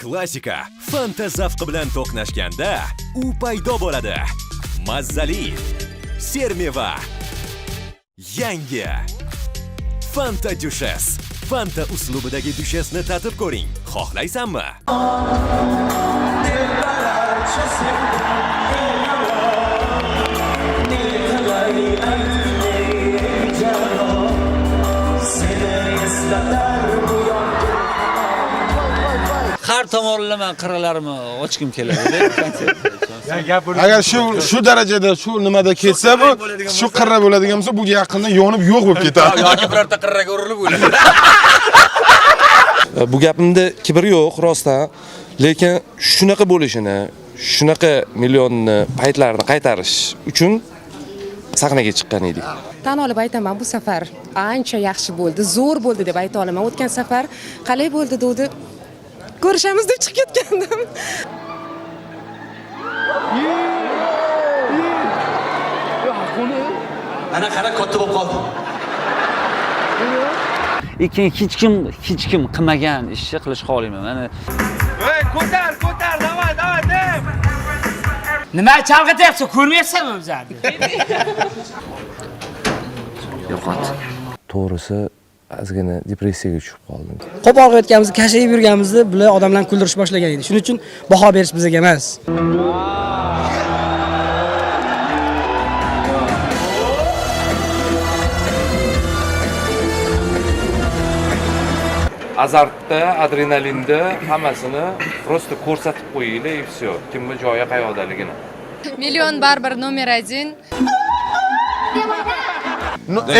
Klassika Fanta zavqi bilan to'qnashganda u paydo bo'ladi. Mazzali sermeva. Yangi Fanta Duchess. Fanta uslubidagi Duchessni tatib ko'ring. Xohlaysanmi? Har tomonlama qiralarimni ochkim keladi. Agar shu darajada shu nimada ketsa bu shu qirra bo'ladigan bo'lsa bu yaqinda yonib yo'q bo'lib ketadi. Yoki birorta qirraga urilib o'ladi. Bu gapimda kibr yo'q, rostdan. Lekin shunaqa bo'lishini, shunaqa millionni paytlarini qaytarish uchun sahnaga chiqqan edik. Tan olib aytaman, bu safar ancha yaxshi bo'ldi, zo'r bo'ldi deb ayta olaman. O'tgan safar qalay bo'ldi degdi. Ko'rishamiz deb chiqib ketgandim. Ana qara katta bo'lib qoldi. Hech kim qilmagan ishni qilishga qo'ymayman. Mana ko'tar, davay, deb. Nima chalg'ityapsiz? Ko'rmayapsanmi o'zingni? yo'qot. To'g'risi, ozgina depressiyaga tushib qoldim. Qo'pol qilayotganimizni, kashayib yurganimizni bular odamlarni kuldirish boshlagan edi. Shuning uchun baho berish bizga emas. Azartda, adrenalinda hammasini просто ko'rsatib qo'yinglar и все. Kimni joyi qayoqdaligini. Million baribir nomer 1.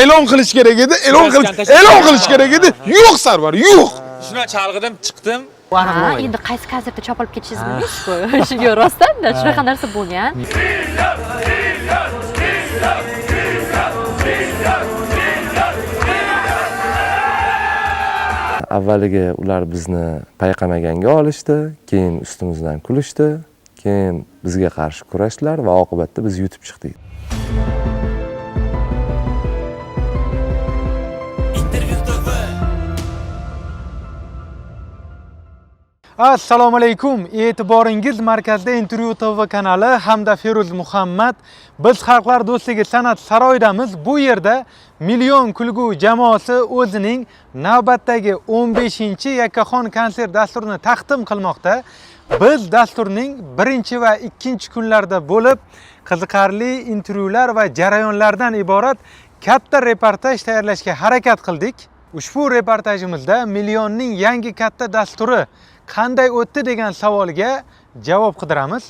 E'lon qilish kerak edi, e'lon qilish kerak edi. Yo'q Sarvar, yo'q. Shuna chalg'idim, chiqdim. Endi qaysi konsertda chopilib ketishingiz bilmaysiz-ku. Shunga rostdan-da shunaqa narsa bo'lgan. Avvaliga ular bizni payqamaganga olishdi, keyin ustimizdan kulishdi, keyin bizga qarshi kurashdilar va oqibatda biz yutib chiqdik. Assalomu alaykum. E'tiboringiz markazda Intervyu TV kanali hamda Feruz Muhammad. Biz Xalqlar do'stligi san'at saroyidamiz. Bu yerda Million kulgu jamoasi o'zining navbatdagi 15-chi yakkaxon konsert dasturini taqdim qilmoqda. Biz dasturning 1 va 2 kunlarida bo'lib, qiziqarli intervyular va jarayonlardan iborat katta reportaj tayyorlashga harakat qildik. Ushbu reportajimizda Millionning yangi katta dasturi qanday o'tdi degan savolga javob qidiramiz.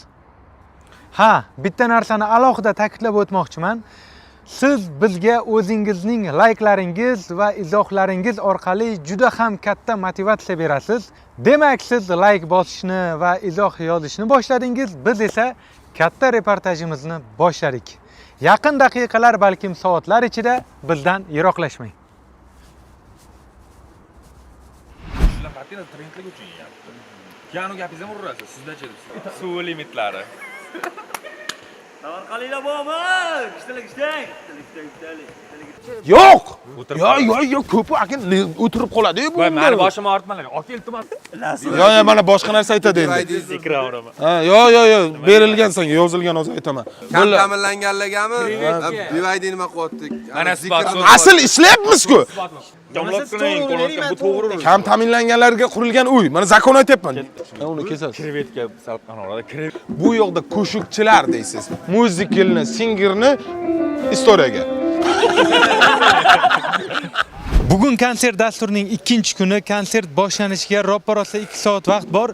Bitta narsani alohida ta'kidlab o'tmoqchiman. Siz bizga o'zingizning layklaringiz va izohlaringiz orqali juda ham katta motivatsiya berasiz. Demak, siz layk bosishni va izoh yozishni boshladingiz, biz esa katta reportajimizni boshladik. Yaqin daqiqalar, balkim soatlar ichida bizdan yiroqlashmang. Piano gapingizni urasiz, sizda-chi? Suv limitlari. Qalinglar bo'lmi? Ishtalik. Yo'q. Yo'q, ko'pi akin o'tirib qoladi-ku bu. Meni boshimni ortmalar. Ot iltimos. Yo'q, mana boshqa narsa aytadi endi. Ekran uraman. Yo'q, berilgan senga yozilgan o'zi aytaman. Kam ta'minlanganligami? Bivaydi nima qilyaptik? Asl ishlayapmiz-ku. Jamlab qiling, bu to'g'ri. Kam ta'minlanganlarga qurilgan uy. Mana zakon aytyapman. Uni kesasiz. Krevetga salqin orada. Bu yoqda qo'shiqchilar deysiz. Muzikalni, singerni istoriyaga. Bugun konsert dasturining 2-kuni, konsert boshlanishiga ro'parosa 2 soat vaqt bor.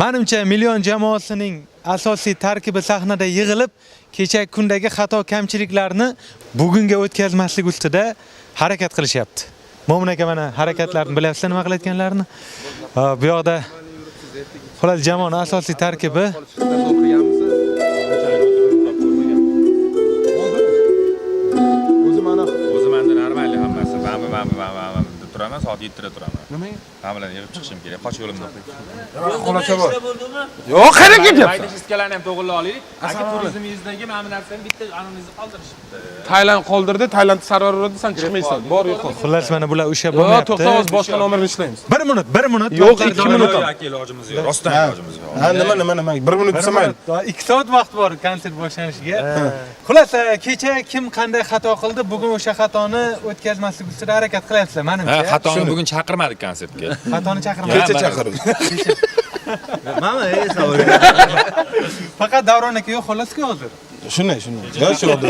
Menimcha Million jamoasining asosiy tarkibi sahnada yig'ilib, kecha kundagi xato kamchiliklarni bugunga o'tkazmaslik ustida harakat qilishyapti. Mo'min aka mana harakatlarni bilasizlar nima qilayotganlarini. Bu yoqda xolos jamoaning asosiy tarkibi O'zi menda normal hammasi. Bam deb turaman, soat 7 da turaman. Nimaga? Hammalarni yig'ib chiqishim kerak. Qoch yo'limda. Xulasa bor. Yo'q, qayerga ketyapsan? Mayda diskalarni ham to'g'irlab olaylik. Aka turizmingizdagi mana bu narsani bitta analizni qoldirishibdi. Tailand qoldirdi, Tailand sarvar uradi, sen chiqmaysan. Bor yo'q. Xullas mana bular o'sha Yo'q, bo'lmayapti. to'xta, hozir boshqa nomerni ishlaymiz. 1 minut. Yo'q, 2 minut. Aka ilojimiz yo'q. Rostdan ilojimiz yo'q. Ha, nima? 1 minut desa mayli. 2 soat vaqt bor konsert boshlanishiga. Xullas, kecha kim qanday xato qildi, bugun o'sha xatoni o'tkazmaslik ustida harakat qilyapsizlar, menimcha. Ha, xatoni bugun chaqirmadik konsertga. Xatoni chaqirmayapsiz. Kecha chaqirdik. Mana esa. Faqat Davron aka yo'q, xullas-ku hozir. Shunday. Yo'q, shu oldi.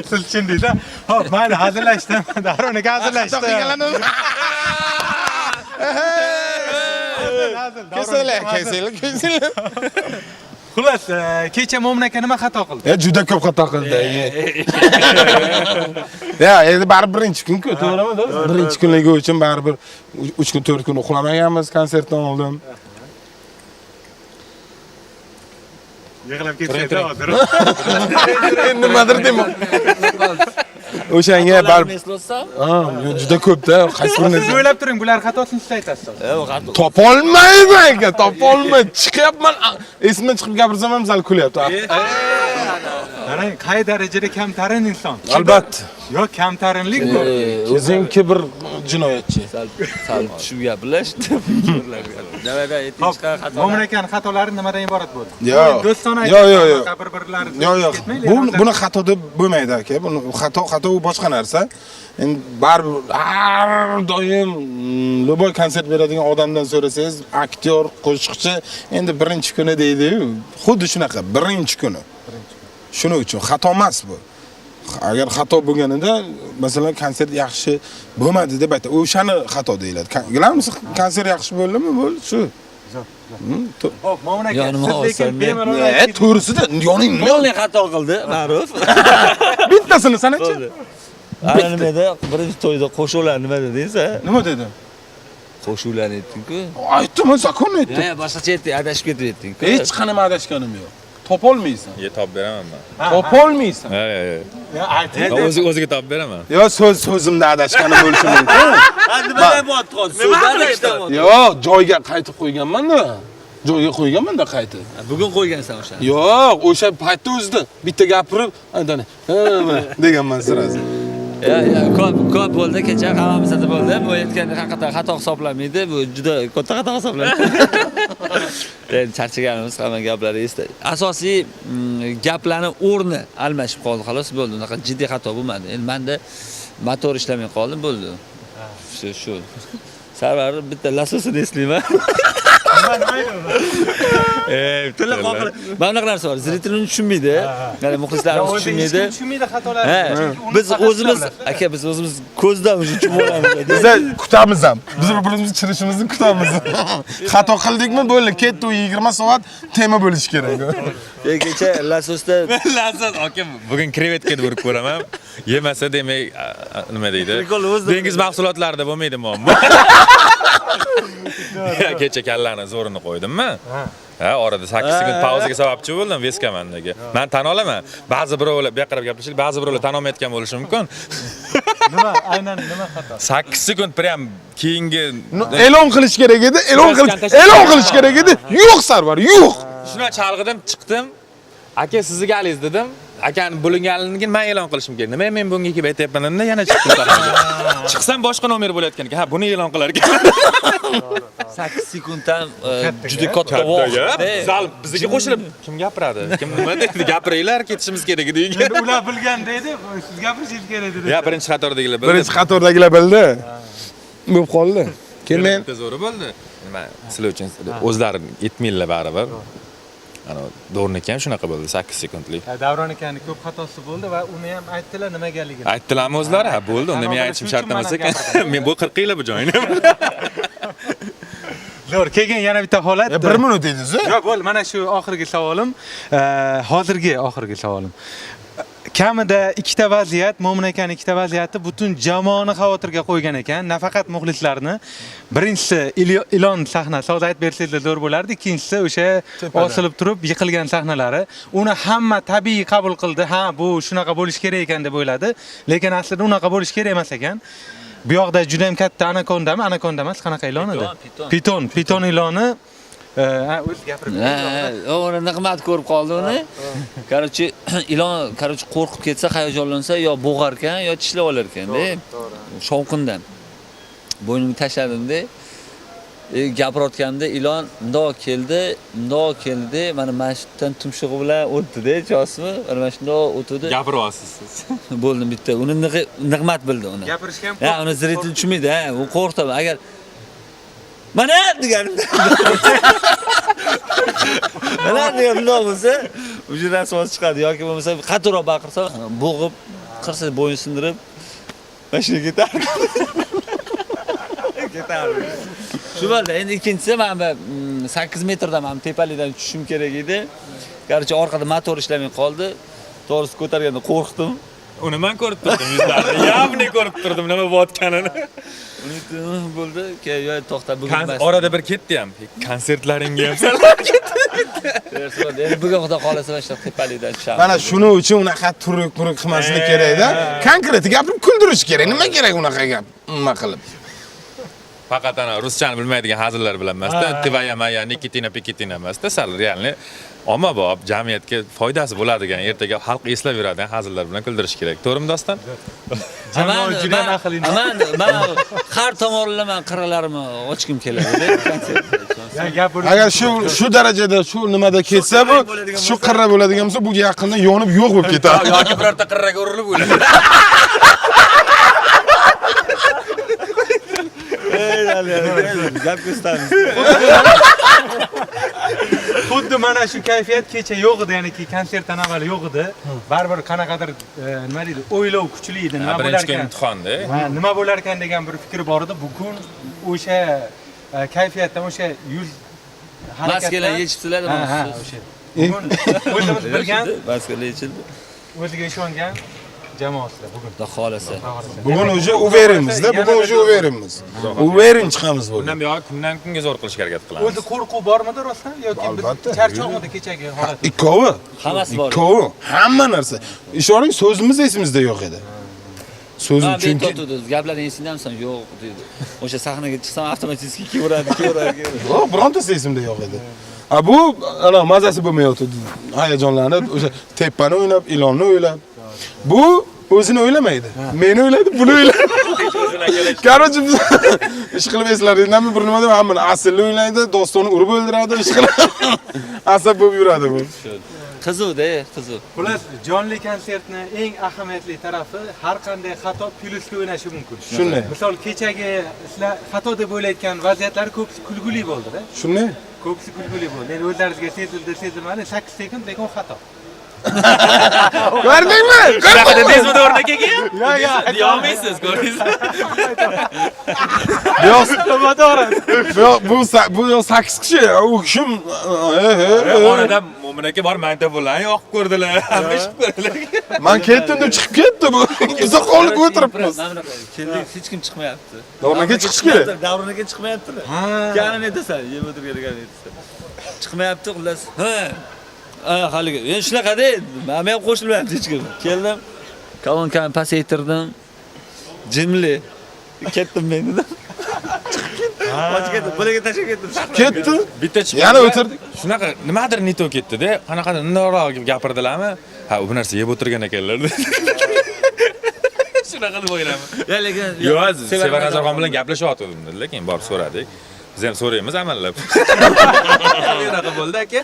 Siz tushundingiz-a? Xo'p, mayli, hazillashdim. Davron aka hazillashdi. Kesalar. Xullas, kecha Mo'min aka nima xato qildi? Juda ko'p xato qildi. Ya, endi baribir birinchi kun-ku, to'g'rimi? Birinchi kunligi uchun baribir 3 kun, 4 kun uxlamaganmiz konsertdan oldin. Yig'lab ketdi hozir. Nimadir dema. O'shanga baribir. Juda ko'p-da, qaysi Siz birini o'ylab turing, bular xatosini siz aytasiz. topolmayman aka, topolmay chiqyapman. Esimdan chiqib gapirsam ham zal kulyapti. Qarang, qay darajada kamtarin inson. Albatta. Yo'q, kamtarinlik bu. O'zingki bir jinoyatchi. Sal tushib gapirlash. Mo'min akaning xatolari nimadan iborat bo'ldi? Yo'q. Do'stona Yo'q. bir-birlari. Yo'q. Buni xato deb bo'lmaydi aka. Buni xato u boshqa narsa. Endi baribir har doim lo'boy konsert beradigan odamdan so'rasangiz, aktyor, qo'shiqchi endi birinchi kuni deydi-yu. Xuddi shunaqa, birinchi kuni. Shuning uchun xato emas bu. Agar xato bo'lganida, masalan, konsert yaxshi bo'lmadi deb aytadi. O'shani xato deyiladi. Bilamsiz, konsert yaxshi bo'ldimi? Bo'ldi, shu. Xo'p, Mo'min aka, siz lekin bemalol to'g'risida yoning nima? Yo'lni xato qildi, ma'ruf. Bittasini sanachi. Ana nima edi? Birinchi to'yda qo'shuqlar nima dedingiz? Nima dedi? Qo'shuqlar aytding-ku. Aytdim, zakon aytdim. Boshqacha aytding, adashib ketib aytding-ku. Hech qanday adashganim yo'q. Topolmaysan. Topib beraman men. Topolmaysan. Ya, ayting. O'ziga topib beraman. Yo, so'zimda adashganim bo'lishi mumkin. Nimadan bo'lyapti hozir? So'zlar adashdimi? Yo'q, joyga qaytib qo'yganman-da. Joyga qo'yganman-da qaytib. Bugun qo'ygansan o'sha. Yo'q, o'sha paytda o'zida bitta gapirib, aytani, deganman sirasi. Ko'p bo'ldi, kecha hammamizda bo'ldi. Bu aytganda haqiqatan xato hisoblanmaydi. Bu juda katta xato hisoblanadi. Endi charchaganimiz hamma gaplar esda. Asosiy gaplarni o'rni almashib qoldi, xolos bo'ldi. Unaqa jiddiy xato bo'lmadi. Endi menda motor ishlamay qoldi, bo'ldi. Shu. Sarvar bitta lasosini eslayman. To'la qoqil. Mana bunaqa narsa bor. Zritrni tushunmaydi. Ya'ni muxlislarimiz tushunmaydi. Tushunmaydi xatolarni. Biz o'zimiz ko'zdan tushunib olamiz. Biz kutamiz ham. Biz bir-birimizni chirishimizni kutamiz. Xato qildikmi, bo'ldi, ketdi, 20 soat tema bo'lish kerak. Kecha lasosda Lazzat aka, bugun krevetka deb urib ko'raman. Yemasa demak, nima deydi? Dengiz mahsulotlarida bo'lmaydi muammo. Kecha kallani zo'rini qo'ydimmi? Ha, orada 8 sekund pauzaga sababchi bo'ldim Veskamandagi. Men tan olaman. Ba'zi birovlar bu yoqqa gapirishib, ba'zi birovlar tan olmayotgan bo'lishi mumkin. Aynan nima xato? 8 sekund prям keyingi E'lon qilish kerak edi, e'lon qilish kerak edi. Yo'q Sarvar, yo'q. shuna chalg'idim, chiqdim. Aka sizga aliz dedim. Akani bo'linganligini keyin men e'lon qilishim kerak. Nima men bunga kelib aytayapman endi yana chiqdim. Chiqsam boshqa nomer bo'layotgan ekan. Ha, buni e'lon qilar ekan. 8 sekunddan juda katta vaqt. Zal bizga qo'shilib kim gapiradi? Kim nima deydi? Gapiringlar, ketishimiz kerak edi. Endi ular bilgan deydi, siz gapirishingiz kerak dedi. Ya birinchi qatordagilar bildi. Birinchi qatordagilar bildi. Bo'lib qoldi. Keyin men zo'ri bo'ldi. Nima sizlar uchun o'zlari yetmaylar baribir. Ana Do'rniki ham shunaqa bo'ldi, 8 sekundlik. Davron akaning ko'p xatosi bo'ldi va uni ham aytdilar nimagaligini. Aytdilarmi o'zlari? Ha, bo'ldi. Unda men aytishim shart emas ekan. Men bu 40 yillar bu joyni. Zo'r, keyin yana bitta holat. 1 minut dedingiz. Yo'q, bo'ldi. Mana shu oxirgi savolim. Hozirgi oxirgi savolim. Kamida ikkita vaziyat, Mo'min akaning ikkita vaziyati butun jamoani xavotirga qo'ygan ekan, nafaqat muxlislarni. Birinchisi ilon sahnasi, hozir aytib bersangiz zo'r bo'lardi. Ikkinchisi o'sha osilib turib yiqilgan sahnalari. Uni hamma tabiiy qabul qildi. Ha, bu shunaqa bo'lish kerak ekan deb o'yladi, lekin aslida unaqa bo'lish kerak emas ekan. Bu yoqda juda ham katta anakondami? Anakonda emas, qanaqa ilon edi? Piton iloni. O'zi gapirib uni nig'mat ko'rib qoldi uni. Короче, ilon, короче, qo'rqib ketsa, hayajonlansa yo bo'g'ar ekan, yo tishlab olar ekan-da. Shovqindan. Bo'ynimni tashladim-da. Gapirayotganda ilon mundoq keldi, mana mashitdan tumshug'i bilan o'tdi-da, chosmi? Mana shundoq o'tdi. Gapiryapsiz siz. Bo'ldim bitta. Uni nig'mat bildi uni. Gapirishga ham Ha, uni ziritil tushmaydi, ha. U qo'rqdi. Agar mana deganimda. Mana degan bundoq bo'lsa, o'sha rasvos chiqadi yoki bo'lmasa qattiqroq baqirsa, bo'g'ib, qirsa bo'yin sindirib mashina ketardi. Shu bo'ldi. Endi ikkinchisi men 8 metrdan ham tepalikdan tushishim kerak edi. Qarchi orqada motor ishlamay qoldi. To'g'risi ko'targanda qo'rqdim. Uni men ko'rib turdim yuzlarida. Yavni ko'rib turdim nima bo'layotganini. Uni bo'ldi, yo'q to'xtab bugun emas. Orada bir ketdi ham. Konsertlaringga ham salom ketdi. Endi bugun xudo xolasa mana tepalikdan tushamiz. Mana shuning uchun unaqa turuk qilmaslik kerak-da. Konkret gapirib kuldirish kerak. Nima kerak unaqa gap? Nima qilib? Faqat ana ruschani bilmaydigan hazillar bilan emasda, tivaya maya, nikitina, pikitina emasda, sal realni ommabop jamiyatga foydasi bo'ladigan, ertaga xalq eslab yuradigan hazillar bilan kuldirish kerak. To'g'rimi Doston? jamoat juda aqlli. Men har tomonlama qiralarimni ochkim keladi. Agar shu darajada shu nimada ketsa bu, shu qirra bo'ladigan bo'lsa, bu yaqinda yonib yo'q bo'lib ketadi. Yoki birorta qirraga urilib o'ladi. Gap ko'stamiz. Xuddi mana shu kayfiyat kecha yo'q edi, ya'ni konsertdan avval yo'q edi. Baribir qanaqadir nima deydi, o'ylov kuchli edi, nima bo'lar ekan. imtihonda. Nima bo'lar ekan degan bir fikr bor edi. Bugun o'sha kayfiyatdan, o'sha yuz harakatdan Maskelar yechibsizlar, ha, o'sha. Bugun o'zimiz bilgan, maskelar yechildi. o'ziga ishongan jamoasida bugun. Xudo xolasa. Bugun o'sha uverimizda, bugun o'sha uverimiz. Uverin chiqamiz bugun. Bundan buyon kundan kunga zo'r qilishga harakat qilamiz. O'zi qo'rquv bormidi rostdan yoki biz charchoqmidi kechagi holat? Ikkovi. Hammasi bor. Ikkovi. Hamma narsa. Ishoring so'zimiz esimizda yo'q edi. So'zim chunki gaplarni esinamsan yo'q dedi. O'sha sahnaga chiqsam avtomatik kiyveradi. yo'q, birontasi esimda yo'q edi. Bu ana mazasi bo'lmayotdi. Hayajonlanib, o'sha teppani o'ynab, ilonni o'ylab. Bu o'zini o'ylamaydi. Meni o'yladi, buni o'yladi. Короче, ish qilib eslaringizmi? Bir nima deb hammani aslni o'ylaydi, Dostonni urib o'ldiradi, ish qilib. Asab bo'lib yuradi bu. Qiziq-da, qiziq. Xullas, jonli konsertni eng ahamiyatli tarafi har qanday xato plyusga o'ynashi mumkin. Shunday. Misol kechagi sizlar xato deb o'ylayotgan vaziyatlar ko'psi kulguli bo'ldi-da. Shunday. Ko'psi kulguli bo'ldi. Endi o'zlaringizga sezilmadi, 8 sekund lekin xato. Ko'rdingmi? Qanaqa tezmi o'rnak ekan? Yo'q, Deyolmaysiz, ko'rdingizmi? Bu 8 kishi, u kishim Oradan Mo'min aka bor, manta bilan yoqib ko'rdilar. Hamma ish ko'rdilar. Men ketdim deb chiqib ketdi bu. Uzoq qolib o'tiribmiz. Keldik, hech kim chiqmayapti. Davronga chiqish kerak. Davronga chiqmayapti. Kanini aytasan, yeb o'tirgan aytasan. Chiqmayapti, xullas. Haligi, men shunaqa-da, men ham qo'shilmayapti hech kim. Keldim, kolonkani pasaytirdim. Jimli. Ketdim men dedim. Qochib ketdim, bo'laga tashib ketdim. Ketdi. Bitta chiqib. Yana o'tirdik. Shunaqa nimadir neto ketdi-da. Qanaqadir indoroq gapirdilarmi? Ha, bu narsa yeb o'tirgan ekanlar. Shunaqa deb o'ylayman. Lekin yo'q, Sevar Nazarxon bilan gaplashyotgandim, lekin borib so'radik. Biz ham so'raymiz amallab. Shunaqa bo'ldi aka.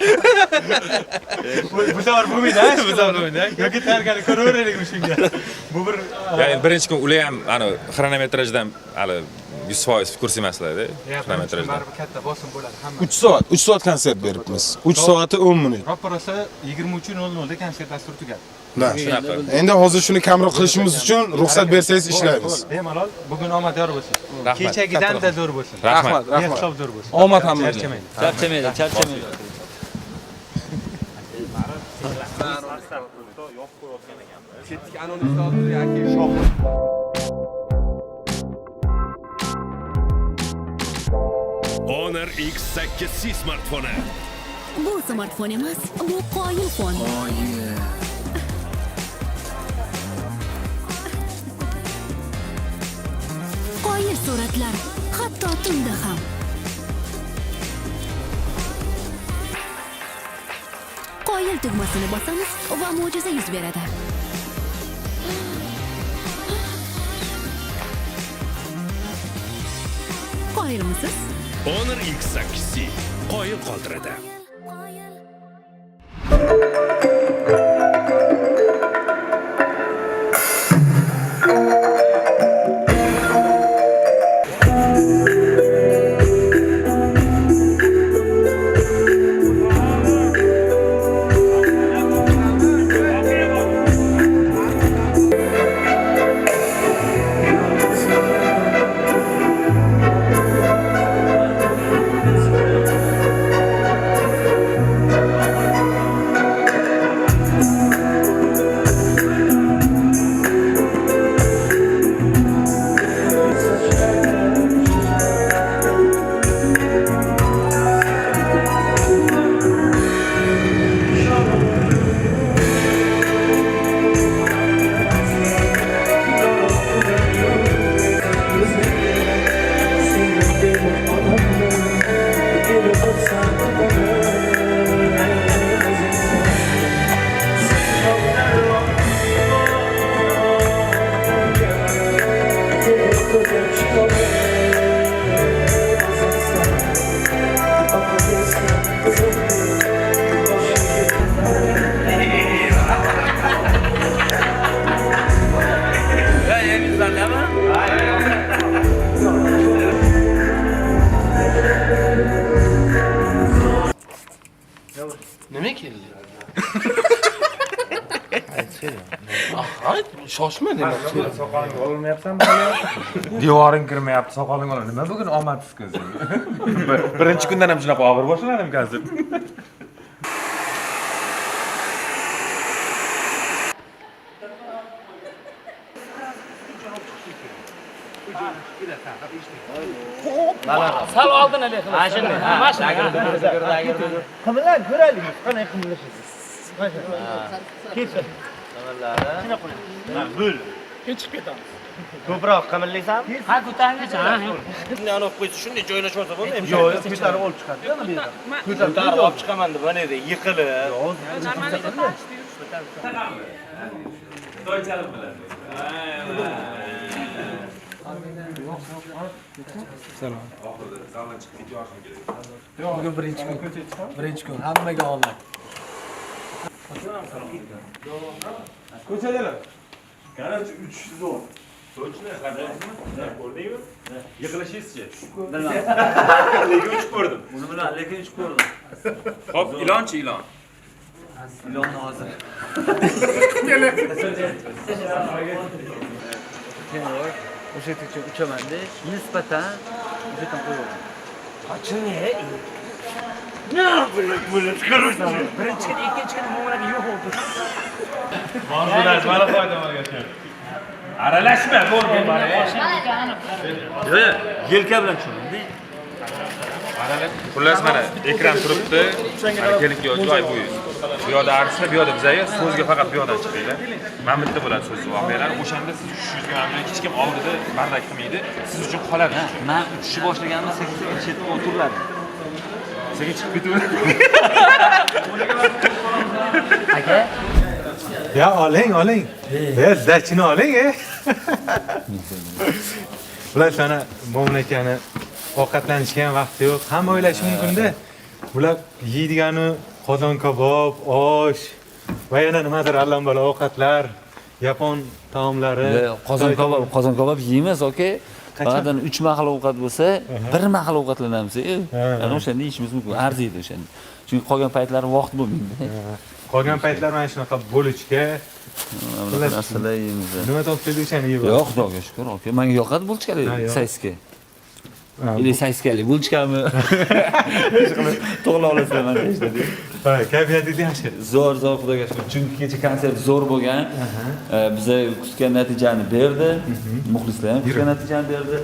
Bu safar bo'lmaydi, bu safar bo'lmaydi. Yoki tayyorgarlik ko'raveraylik shunga. Bu bir ya'ni birinchi kun ular ham ana xronometrajdan hali 100% kurs emaslar-da. Xronometrajdan. baribir katta bosim bo'ladi hamma. 3 soat konsert beribmiz. 3 soati 10 minut. Ro'parasi 23:00 da konsert dasturi tugadi. Endi hozir shuni kamroq qilishimiz uchun ruxsat bersangiz ishlaymiz. Bemalol, bugun omad yor bo'lsin. Rahmat. Kechagidan-da zo'r bo'lsin. Rahmat. Hisob zo'r bo'lsin. Omad hammaga. charchamaydi, charchamaydi. Ketdik anonimni oldi yoki shoh. Honor X8C smartfoni. Bu smartfon emas, bu qoyilfon. ajoyib suratlar, hatto tunda ham. Qoyil tugmasini bosamiz va mo'jiza yuz beradi. Qoyilmisiz? Honor X8C qoyil qoldiradi. Nima keldi? Shoshma demoqchi. Soqoling olmayapsanmi hali? Devoring kirmayapti, soqoling ol. Nima bugun omadsiz ko'zing? Birinchi kundan ham shunaqa og'ir boshlanadimi hozir? Sal oldin hali qilib. Ha, shunday. Ha, mashina. Qimillar ko'raylik. Qanday qimillashasiz? Ketsin. Qimillari. Ha, bo'l. Kechib ketamiz. Ko'proq qimillaysanmi? Ha, ko'taringiz. Ha, shunday olib qo'ysa, shunday joylashmasa bo'lmaymi? Yo'q, ko'tarib olib chiqadi-da bu yerda. Ko'tarib olib chiqaman deb mana yerda yiqilib. To'ychalib bilan. Salom. Bugun birinchi kun. Birinchi kun hammaga omad. Ko'chadalar. Qarorchi 300 so'm. Точно, qadar ko'rdingmi? Yiqilishingizchi? Lekin uch ko'rdim. Buni bilan lekin uch ko'rdim. Xo'p, ilonchi ilon. Ilonni hozir. O'sha uchun uchaman-da, nisbatan o'sha yerdan qo'yaman. Qachon bo'lib chiqarsan. Birinchi kun, ikkinchi kun muomalaga yo'q bo'ldi. Mavzular mana foydalanagan. Aralashma, bo'lgan mana. Yo'q, yelka bilan tushundi. Xullas mana ekran turibdi. Keling joy bo'yiz. Bu yoqda arslar, bu yoqda bizga so'zga faqat bu yoqdan chiqinglar. Mana bitta bo'ladi so'z voqealar. O'shanda siz tushishingizga mana hech kim oldida bardak qilmaydi. Siz uchun qoladi. Men uchishni boshlaganimda sekin chetga o'tiriladi. Sekin chiqib ketaveradi. Aka. Ya oling. Ya dachini oling, Bular sana mamlakani ovqatlanishga ham vaqti yo'q. Hamma o'ylashi mumkin-da. Bular yeydigani qozon kabob, osh va yana nimadir allambalo ovqatlar, yapon taomlari. Qozon kabob yeymiz, oka. Faqat 3 mahal ovqat bo'lsa, 1 mahal ovqatlanamiz. Ana o'shanda yeyishimiz mumkin, arziydi o'shanda. Chunki qolgan paytlari vaqt bo'lmaydi. Qolgan paytlar mana shunaqa bo'lichga narsalar yeymiz. nima topsangiz o'shani yeyib. Yo'q, xudoga shukr, oka. Menga yoqadi bo'lchkali sayska. Или sayskali bo'lchkami? To'g'ri olasizlar mana ishladik. Ha, kayfiyatingiz yaxshi. Zo'r, xudoga shukr. Chunki kecha konsert zo'r bo'lgan. Biza kutgan natijani berdi. Muxlislar ham kutgan natijani berdi.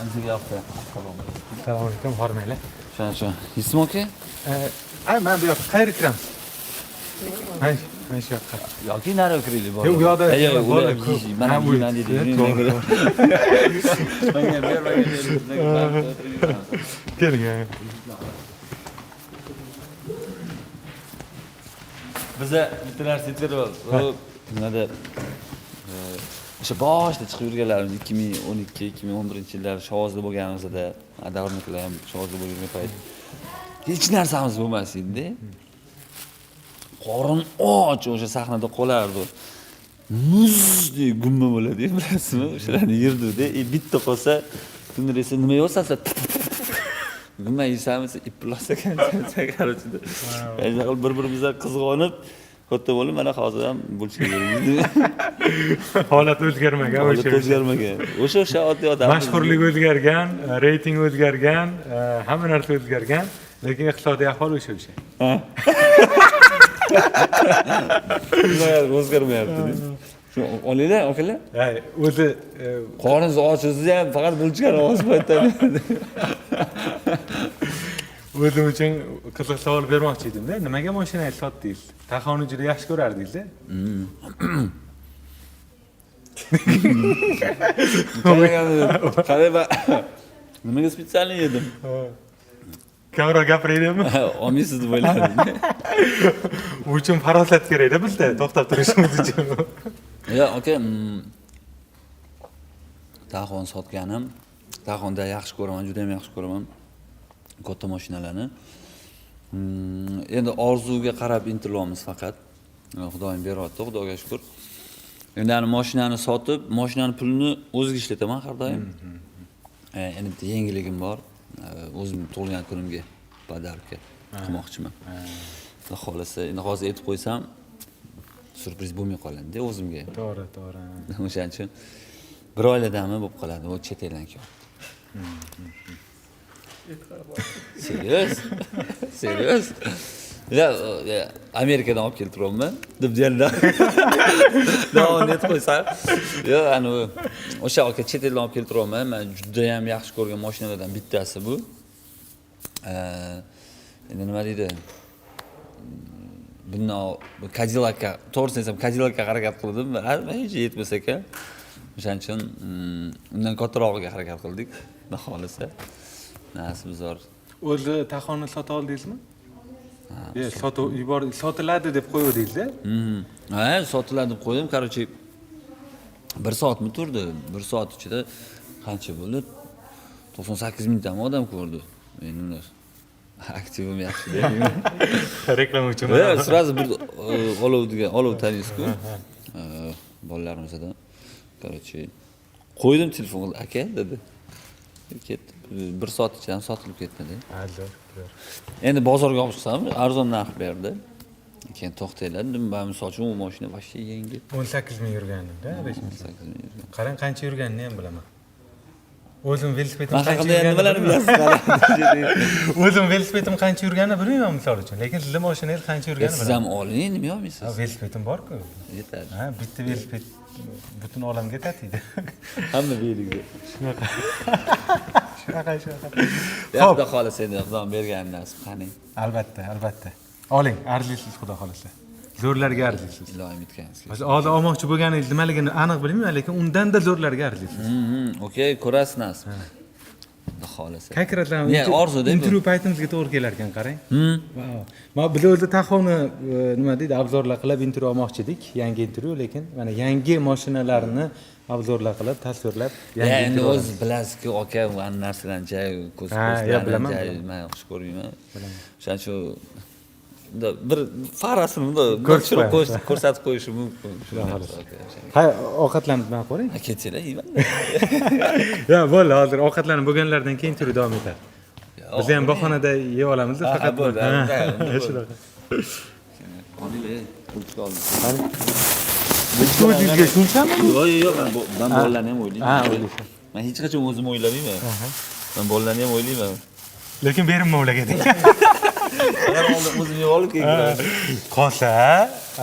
Bizga yoqdi. Assalomu alaykum, hormaylar. Shuncha. Ismi oka? Men bu yoqqa qayerga kiramiz? Mana shu yoqqa. Yoki nari kiraylik bor. U yoqda ular mana bu deydi. Menga ber. Keling. Biza bitta narsa aytib nimada o'sha boshida chiqib yurganlarimiz 2012-2011 yillar shovozda bo'lganimizda, davrnikilar ham shovozda bo'lgan payt hech narsamiz bo'lmas edi-da. Qorin och o'sha sahnada qolardi. Muzdek gumma bo'ladi, bilasizmi? O'shalarni yirdi-da, bitta qolsa, kunlar esa nima yo'sasa gumma yeysangiz iplosa kancha qarochida. Bir-birimizdan qizg'onib, katta bo'lib, mana hozir ham bo'lishib Holat o'zgarmagan o'sha oddiy odam. Mashhurlik o'zgargan, reyting o'zgargan, hamma narsa o'zgargan, lekin iqtisodiy ahvol o'sha. O'zgarmayapti. Shu olinglar, akalar. O'zi qorningiz och o'zi ham faqat bo'lchigan ovoz paytdan. O'zim uchun qiziq savol bermoqchi edim-da. Nimaga mashinangizni sotdingiz? Taxonni juda yaxshi ko'rardingiz-da. Qarayba. Nimaga spesialni yedim? Kamera gapirdimi? Olmaysiz deb o'yladim. Bu uchun farosat kerak-da bizda, to'xtab turishimiz uchun. Yo'q, aka. Taxon sotganim, taxonda yaxshi ko'raman, juda ham yaxshi ko'raman. Katta mashinalarni. Endi orzuga qarab intilyapmiz faqat. Xudoyim beryapti, Xudoga shukr. Endi ana mashinani sotib, mashinani pulini o'zimga ishlataman har doim. Endi bitta yangiligim bor. O'zim tug'ilgan kunimga podarka qilmoqchiman. Xudo xolasa, endi hozir aytib qo'ysam, surpriz bo'lmay qoladi-da o'zimga. To'g'ri. O'shaning uchun bir oiladami bo'lib qoladi, u chet eldan kelyapti. Serios? Ya, Amerikadan olib keltiryapman deb deyapman. Davom etib qo'ysam. Yo'q, ani o'sha aka chet eldan olib keltiryapman. Men juda ham yaxshi ko'rgan mashinalardan bittasi bu. Endi nima deydi? Buni Cadillac'ga, to'g'risini aytsam, Cadillac'ga harakat qildim. Hech yetmas ekan. O'shaning uchun undan kattarog'iga harakat qildik. Xudo xolasa. Nasib zor. O'zi taxonni sota oldingizmi? Sotiladi deb qo'yuvdingiz-da? Sotiladi deb qo'ydim. Qarochi 1 soatmi turdi? 1 soat ichida qancha bo'ldi? 98 mingtami odam ko'rdi. Endi aktivim yaxshi deyman. Reklama uchun. Sразу bir olov taniysiz-ku. Bolalarimizdan. Qarochi qo'ydim telefonga, aka dedi. Ketdi. 1 soat ichida sotilib ketdi. Endi bozorga olib chiqsam, arzon narx berdi. Keyin to'xtaylar, men misol uchun u mashina vashcha yangi. 18 ming yurgandi-da, 18 ming yurgan. Qarang qancha yurganini ham bilaman. O'zim velosipedim qancha yurganini nimalarni bilasiz? O'zim velosipedim qancha yurganini bilmayman misol uchun, lekin sizning mashinangiz qancha yurganini bilaman. Siz ham oling, nima olmaysiz? Velosipedim bor-ku. Yetadi. Bitta velosiped butun olamga tatiydi. Hamma beylikda. Shunaqa. Xudo xolasa endi Xudoning bergan nasib qani. Albatta. Oling, arziysiz Xudo xolasa. Zo'rlarga arziysiz. Ilohim aytganingiz. Hozir olmoqchi bo'lganingiz nimaligini aniq bilmayman, lekin undan-da zo'rlarga arziysiz. Okey, ko'rasiz nasib. Xudo xolasa. Konkretlan orzuda intervyu paytimizga to'g'ri kelar ekan, qarang. Vau. Mana biz o'zi Taxoni nima deydi, obzorlar qilib intervyu olmoqchi edik, yangi intervyu, lekin mana yangi mashinalarni obzorlar qilib, tasvirlab yangi. Endi o'z bilasiz-ku, aka, bu narsalarni joy ko'rsatib, men xush ko'rmayman. O'shaning uchun bir farasini ko'rsatib qo'yishim mumkin. Ha, ovqatlanib qo'ring. Ketinglar, yeyman. Ya, bo'ldi, hozir ovqatlanib bo'lganlardan keyin intervyu davom etadi. Biz ham bahonada yeb olamiz, faqat bo'ldi. Shunaqa. Olinglar, pulni oldim. O'zingizga shunchami? Yo'q, men bolalarni ham o'ylayman. Men hech qachon o'zim o'ylamayman. Men bolalarni ham o'ylayman. Lekin berinma ularga. O'zim yeb olib keyin. Qolsa,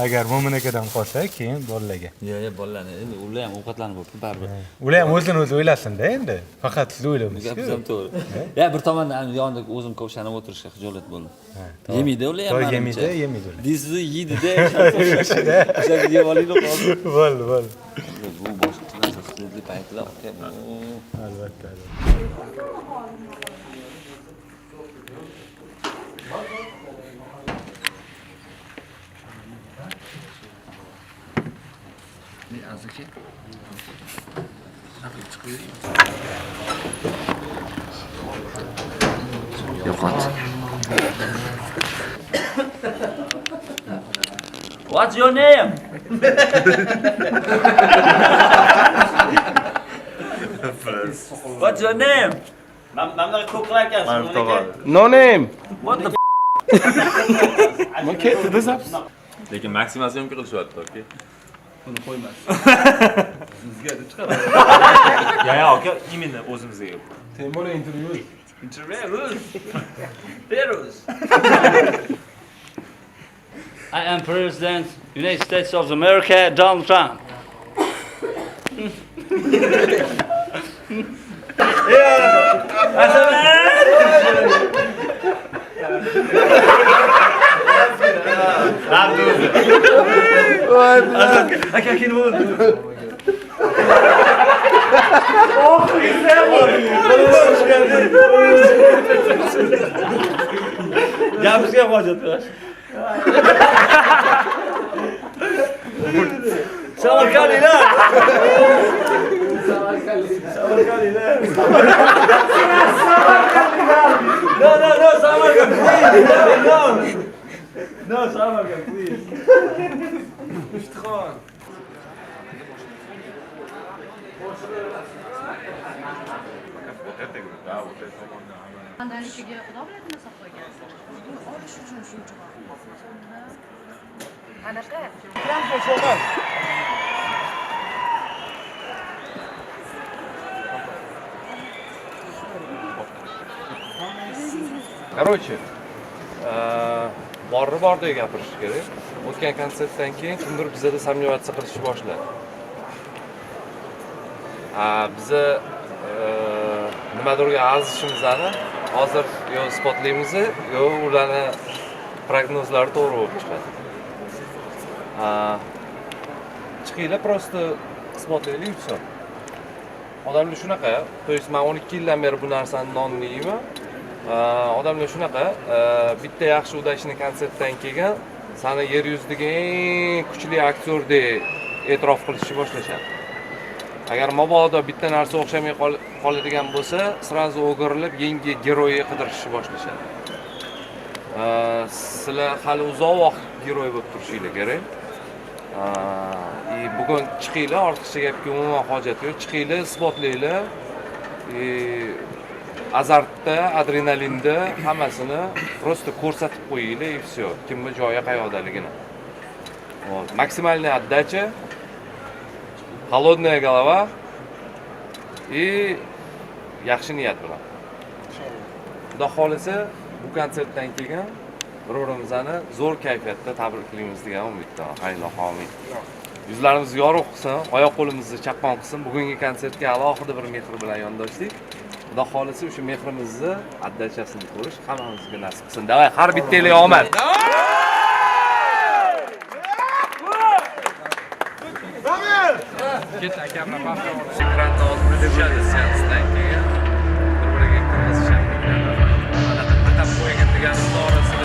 agar Mo'min akadan qolsa, keyin bolalarga. Yo'q, bolalarni endi ular ham ovqatlanib bo'libdi baribir. Ular ham o'zini o'zi o'ylasin-da endi. Faqat siz o'ylamaysiz. Gapingiz ham to'g'ri. Ya bir tomondan yonida o'zim kovshanib o'tirishga xijolat bo'ldim. Yemaydi ular ham. Yemaydi ular. Dizni yeydi-da. O'sha yeb olaylik hozir. Bo'ldi. Bu boshqa narsa hududli paytlar. Albatta. Yo'qot. What's your name? What's your name? Mana ko'p qilar ekansiz. No name. What the Lekin maksimasi ham qilishyapti, oke. Buni qo'ymas. Sizga deb chiqadi. Ya, aka, imенно o'zimizga yo'q. Temur intervyu. Perus. I am President United States of America, Donald Trump. Gapimizga hojat yo'q. Samarqandliklar. Samarqandliklar. No, Samarqand, please. No, Samarqand, please. İftihar. Andalichiga xudo biladi nima solib qo'ygan. Olish uchun shuncha vaqt. Qanaqa? Короче, bordi gapirish kerak. O'tgan konsertdan keyin kimdir bizda samimiyatsiya qilishni boshladi. Biza nimadirga azishimizni hozir yo isbotlaymiz, yo ularni prognozlari to'g'ri bo'lib chiqadi. Chiqinglar prosta isbotlaylik yutsa. Odamlar shunaqa, to есть men 12 yildan beri bu narsani nonni yeyman. Odamlar shunaqa, bitta yaxshi udashni konsertdan keyin seni yer yuzidagi eng kuchli aktordek e'tirof qilishni boshlashadi. Agar mabodo bitta narsa o'xshamay qoladigan bo'lsa, sразу o'girilib yangi geroy qidirishni boshlashadi. Sizlar hali uzoq vaqt geroy bo'lib turishinglar kerak. Bugun chiqinglar, ortiqcha gapga umuman hojat yo'q. Chiqinglar, isbotlanglar. Azartda, adrenalinda hammasini просто ko'rsatib qo'yinglar и все. Kimni joyi qayoqdaligini. Максимальная отдача, холодная голова и yaxshi niyat bilan. Xudo xolisa, bu konsertdan keyin bir-birimizni zo'r kayfiyatda tabriklaymiz degan umiddaman. Xayrli omid. Yuzlarimiz yorug' qilsin, oyoq qo'limizni chaqqon qilsin. Bugungi konsertga alohida bir mehr bilan yondoshdik. Xudo xolisa o'sha mehrimizni addachasini ko'rish hammamizga nasib qilsin. Davay, har bittangizga omad. Ket akamlar baxti olsin. Ekranda hozir tushadi seansdan keyin. Bir-biriga kirgizishadi. Mana atab qo'ygan degan orasida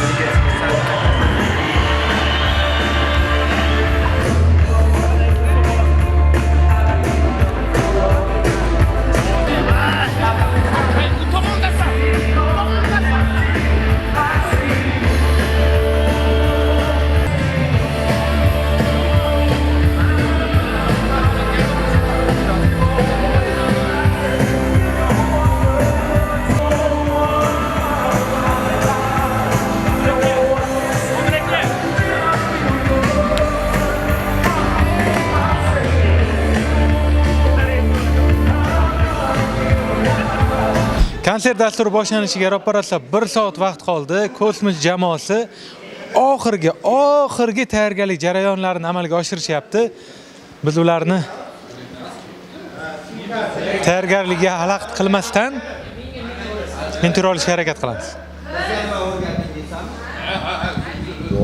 Konsert dasturi boshlanishiga ro'parasa 1 soat vaqt qoldi. Kosmos jamoasi oxirgi tayyorgarlik jarayonlarini amalga oshirishyapti. Biz ularni tayyorgarlikka xalaqit qilmasdan intro olishga harakat qilamiz.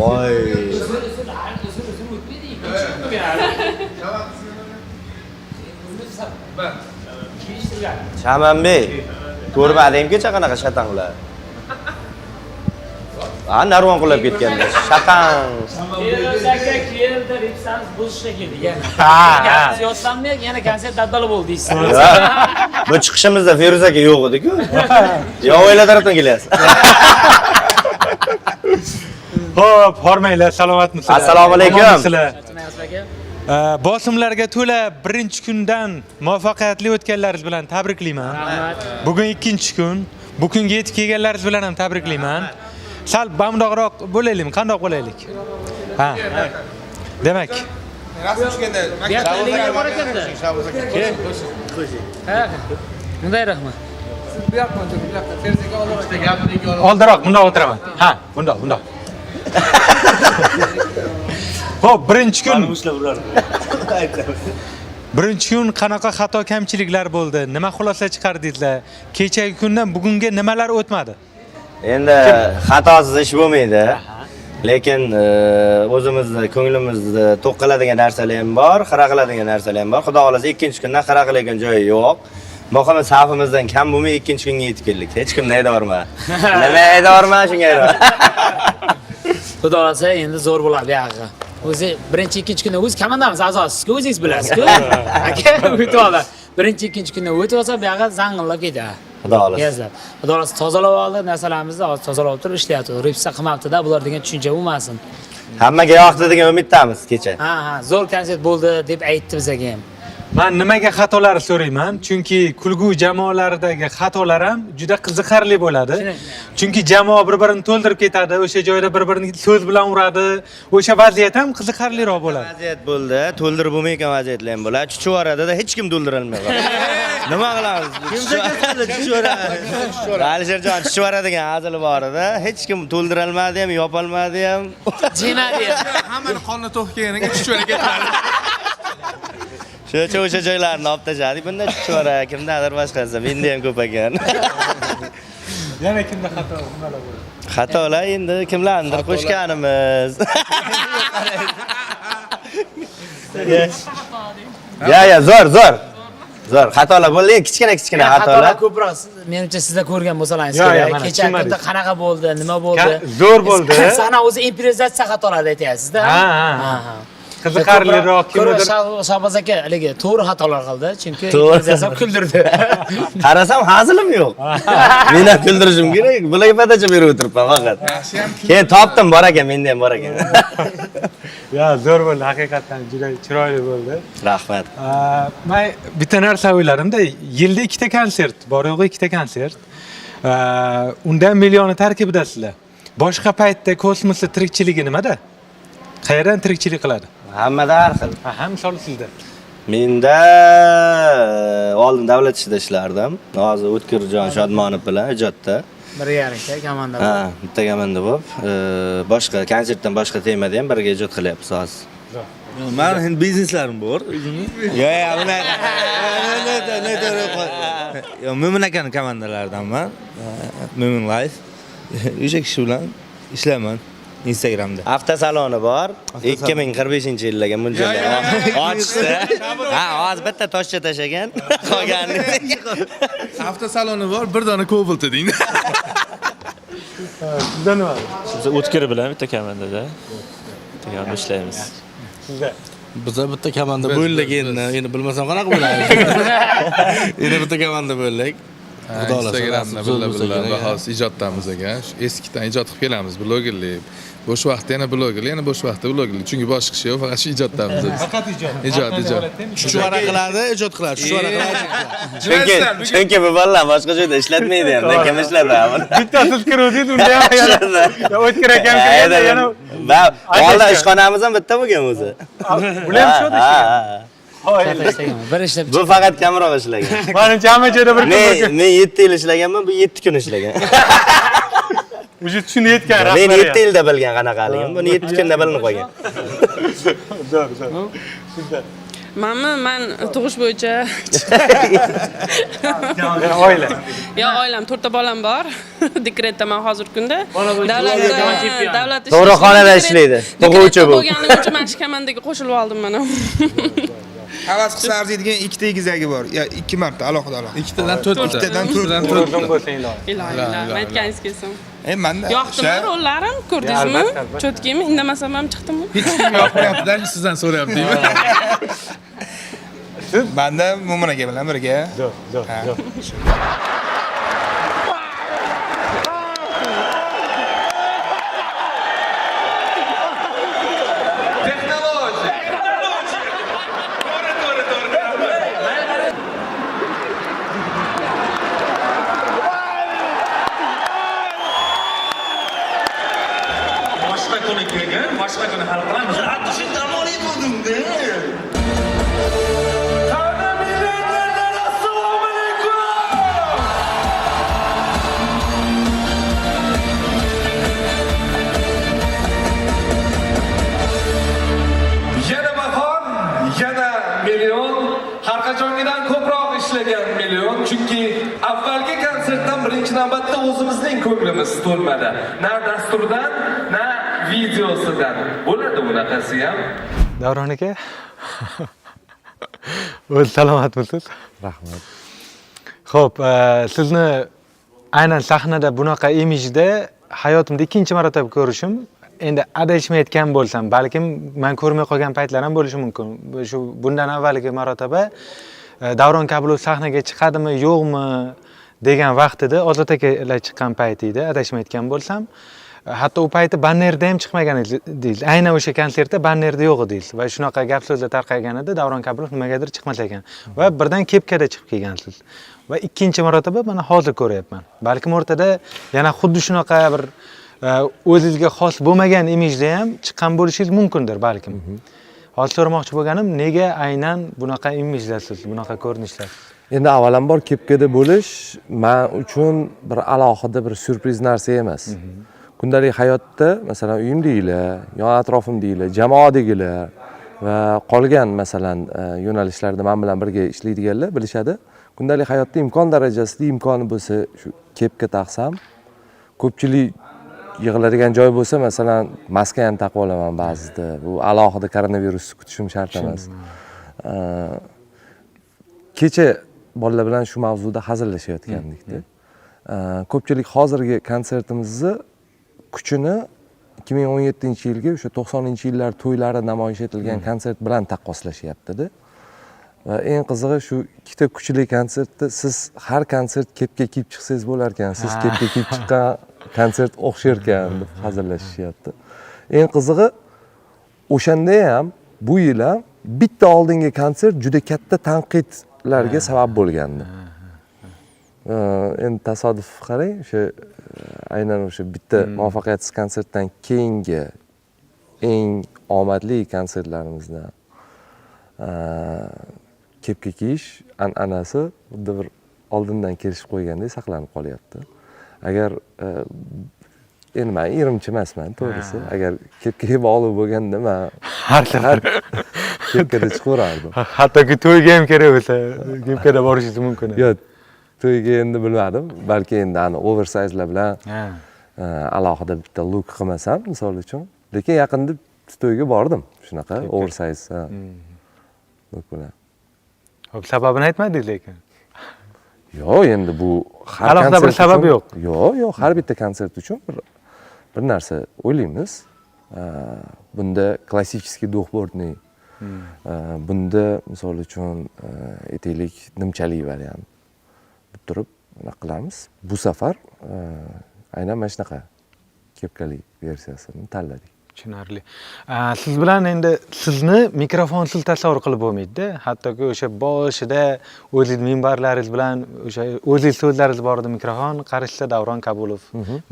Voy. Shamanbey, ko'rmadingmi qanaqa shatanglar? Narvon qulab ketganda. Shatang. O'zaka keldi, ripsamiz buzishga keldi. Yotsammi, yana konsert daddala bo'ldi deysiz. Bu chiqishimizda Feruz aka yo'q edi-ku. Yo, o'ylar tarafdan kelyapsiz. Xo'p, hormanglar, salomatmisiz? Assalomu alaykum. Bosimlarga to'la birinchi kundan muvaffaqiyatli o'tganlaringiz bilan tabriklayman. Bugun ikkinchi kun. Bu kunga yetib kelganlaringiz bilan ham tabriklayman. Sal bamdoqroq bo'laylikmi? Qandoq bo'laylik? Ha. Demak, bunday rahmat. oldiroq bundoq o'tiraman. Ha, bundoq. Xo'p, birinchi kun. Birinchi kun qanaqa xato kamchiliklar bo'ldi? Nima xulosa chiqardingizlar? Kechagi kundan bugunga nimalar o'tmadi? Endi xatosiz ish bo'lmaydi. Lekin o'zimizni ko'nglimizni to'q qiladigan narsalar ham bor, xira qiladigan narsalar ham bor. Xudo xolasa ikkinchi kundan xira qiladigan joyi yo'q. Muhimi safimizdan kam bo'lmay ikkinchi kunga yetib keldik. Hech kimni aydaverma. Nima aydaverma, shunga aydaver. Xudo xolasa endi zo'r bo'ladi yog'i. O'zi birinchi ikkinchi kunda o'z komandamiz a'zosiz-ku, o'zingiz bilasiz-ku. Aka, o'tib oldi. Birinchi ikkinchi kunda o'tib olsa, bu yoqqa zang'illab ketadi. Xudo xolasa. Xudo xolasa tozalab oldi, narsalarimizni hozir tozalab turib ishlayapti. Ripsa qilmabdi-da, bular degan tushuncha bo'lmasin. Hammaga yoqdi degan umiddamiz kecha. Ha, zo'r konsert bo'ldi deb aytdi bizga ham. Men nimaga xatolar so'rayman? Chunki kulgu jamoalaridagi xatolar ham juda qiziqarli bo'ladi. Chunki jamoa bir-birini to'ldirib ketadi, o'sha joyda bir-birini so'z bilan uradi. O'sha vaziyat ham qiziqarliroq bo'ladi. Vaziyat bo'ldi, to'ldirib bo'lmayotgan vaziyatlar ham bo'ladi. Chuchvarada hech kim to'ldira olmaydi. Nima qilamiz? Chuchvara. Alisherjon chuchvara degan hazili bor edi. Hech kim to'ldira olmadi ham, yopa olmadi ham. Jemadi. Hammani qonni to'q kelganiga chuchvara ketmadi. O'sha joylarni olib tashladik. Bunda chuchvara kimdadir boshqasi, menda ham ko'p ekan. Yana kimda xato nimalar bo'ldi? Xatolar endi kimlarnidir qo'shganimiz. Ya, zo'r. Zo'r. Xatolar bo'ldi, kichkina xatolar. Xatolar ko'proq menimcha sizlar ko'rgan bo'lsalaringiz kerak. Kecha kunda qanaqa bo'ldi, nima bo'ldi? Zo'r bo'ldi. Sana o'zi improvizatsiya xatolarni aytyapsiz-da. Ha. Qiziqarliroq kimdir. Shahboz aka haligi to'g'ri xatolar qildi, chunki improvizatsiya kuldirdi. Qarasam hazilim yo'q. Men ham kuldirishim kerak. Bularga patacha berib o'tiribman faqat. Keyin topdim, bor ekan, menda ham bor ekan. Ya, zo'r bo'ldi, haqiqatan juda chiroyli bo'ldi. Rahmat. Men bitta narsa o'yladim-da, yilda ikkita konsert, bor-yo'g'i ikkita konsert. Undan millionni tarkibidasizlar. Boshqa paytda kosmosda tirikchiligi nimada? Qayerdan tirikchilik qiladi? Hammada har xil. Ha, misol sizda. Menda oldin davlat ishida ishlardim. Hozir O'tkirjon Shodmonov bilan ijodda. Birgalikda komanda. Ha, bitta komanda bo'lib, boshqa konsertdan boshqa temada ham birga ijod qilyapmiz hozir. Men endi bizneslarim bor, o'zimning. Yo, Mo'min akaning komandalaridanman. Mo'min Life. O'sha kishi bilan ishlayman. Instagramda. Avtosaloni bor. 2045-yillarga mo'ljallangan. Ochishdi. Ha, hozir bitta toshcha tashagan. Qolganini. Avtosaloni bor, bir dona Cobalt eding. Sizda nima? Biz O'tkir bilan bitta komandada. Bitta ishlaymiz. Sizda Biz bitta komanda bo'ldik endi bilmasam qanaqa bo'ladi. Endi bitta komanda bo'ldik. Xudo xolasa Instagramda billa hozir ijoddamiz ekan. Eskidan ijod qilib kelamiz, blogerlik. Bo'sh vaqtda yana blogerlik, yana bo'sh vaqtda blogerlik. Chunki boshqa ish yo'q, faqat shu ijoddamiz biz. Faqat ijod. Ijod. Chuchvara qiladi, ijod qiladi, chuchvara qiladi. Chunki bu bolalar boshqa joyda ishlatmaydi ham, kim ishlatadi? Bittasiz kiruvdingiz, unda ham O'tkir akam kirganda yana va oldin ishxonamiz ham bitta bo'lgan o'zi. Bular ham shu Bir ishlab Bu faqat kameraga ishlagan. Menimcha hamma joyda bir Men 7 yil ishlaganman, bu 7 kun ishlagan. Uje tushunib yetgan Men rahbariyat. 7 yilda bilgan qanaqaligini, buni 7 kunda bilinib qolgan. Men tug'ish bo'yicha Oila. yo oilam 4 ta bolam bor. Dekretdaman hozirgi kunda. Davlat Tug'ruqxonada ishlaydi. Tug'uvchi bu. Bo'lganim uchun mana shu komandaga qo'shilib oldim men ham. Havas qilsa arziydigan ikkita egizagi bor. Ya 2 marta alohida. Ikkitadan 4 Ikkitadan 4. Uzun bo'lsa iloji. Ilohi, aytganingiz kelsin. Menda Yoqdimi rollarim? Ko'rdingizmi? Cho'tkimi? Indamasam ham chiqdimmi? hech kim yoqmayapti-da, sizdan so'rayapti-ku. Menda Mo'min aka bilan birga. Zo'r. Boshqa kuni kelgan, boshqa kuni hal qilamiz. Hatto shu dam olib bo'ldim-da. Assalomu alaykum. Yana bahor, yana million, har qachongidan ko'proq ishlagan million, chunki avvalgi konsertdan birinchi navbatda o'zimizning ko'nglimiz to'lmadi. Na dasturdan, na videosidan. Bo'ladi bunaqasi ham. Davron aka. O'z salomat bo'lsiz. Rahmat. Xo'p, sizni aynan sahnada bunaqa imijda hayotimda ikkinchi marotaba ko'rishim, endi adashmayotgan bo'lsam, balkim men ko'rmay qolgan paytlar ham bo'lishi mumkin. Shu bundan avvalgi marotaba Davron Kabulov sahnaga chiqadimi, yo'qmi degan vaqtida Ozod akalar chiqqan payti edi, adashmayotgan bo'lsam. Hatto u payti bannerda ham chiqmagan edingiz. Aynan o'sha konsertda bannerda yo'q edingiz va shunaqa gap so'zlar tarqalgan edi, Davron Kabulov nimagadir chiqmas ekan va birdan kepkada chiqib kelgansiz. Va ikkinchi marotaba mana hozir ko'ryapman. Balkim o'rtada yana xuddi shunaqa bir o'zingizga xos bo'lmagan imijda ham chiqqan bo'lishingiz mumkindir balkim. Hozir so'ramoqchi bo'lganim, nega aynan bunaqa imijdasiz, bunaqa ko'rinishdasiz? Endi avvalambor kepkada bo'lish men uchun bir alohida bir syurpriz narsa emas. Kundalik hayotda, masalan, uyimdagilar, yon atrofimdagilar, jamoadagilar va qolgan masalan yo'nalishlarda men bilan birga ishlaydiganlar bilishadi. Kundalik hayotda imkon darajasida imkoni bo'lsa shu kepka taqsam, ko'pchilik yig'iladigan joy bo'lsa, masalan, maska ham taqib olaman ba'zida. Bu alohida koronavirusni kutishim shart emas. Kecha bolalar bilan shu mavzuda hazillashayotgandikda. Ko'pchilik hozirgi konsertimizni kuchini 2017-yilgi o'sha 90-yillar to'ylari namoyish etilgan konsert bilan taqqoslashyapti-da. Va eng qizig'i shu ikkita kuchli konsertda siz har konsert kepka kiyib chiqsangiz bo'lar ekan, siz kepka kiyib chiqqan konsert o'xshar ekan deb hazillashyapti. Eng qizig'i o'shanda ham bu yil ham bitta oldingi konsert juda katta tanqidlarga sabab bo'lgandi. Endi tasodif qarang, o'sha aynan o'sha bitta muvaffaqiyatsiz konsertdan keyingi eng omadli konsertlarimizdan kepka kiyish an'anasi xuddi bir oldindan kelishib qo'ygandek saqlanib qolyapti. Agar endi men irimchi emasman, to'g'risi. Agar kepkaga bog'liq bo'lganda men har kepkada chiqaverardim. Hattoki to'yga ham kerak bo'lsa, kepkada borishingiz mumkin. Yo'q, to'yga endi bilmadim. Balki endi ani oversize'lar bilan alohida bitta look qilmasam, misol uchun. Lekin yaqinda to'yga bordim. Shunaqa oversize look bilan. Xo'p, sababini aytmadingiz lekin. Yo'q, endi bu har alohida bir sababi yo'q. Yo'q, har bitta konsert uchun bir narsa o'ylaymiz. Bunda klassический двухбортный, bunda misol uchun aytaylik nimchalik variant deb turib qilamiz. Bu safar aynan mana shunaqa kepkali versiyasini tanladik. Tushunarli. Siz bilan endi sizni mikrofonsiz tasavvur qilib bo'lmaydi-da. Hattoki o'sha boshida o'zingiz minbarlaringiz bilan o'sha o'zingiz so'zlaringiz bor edi, mikrofon qarishsa Davron Kabulov.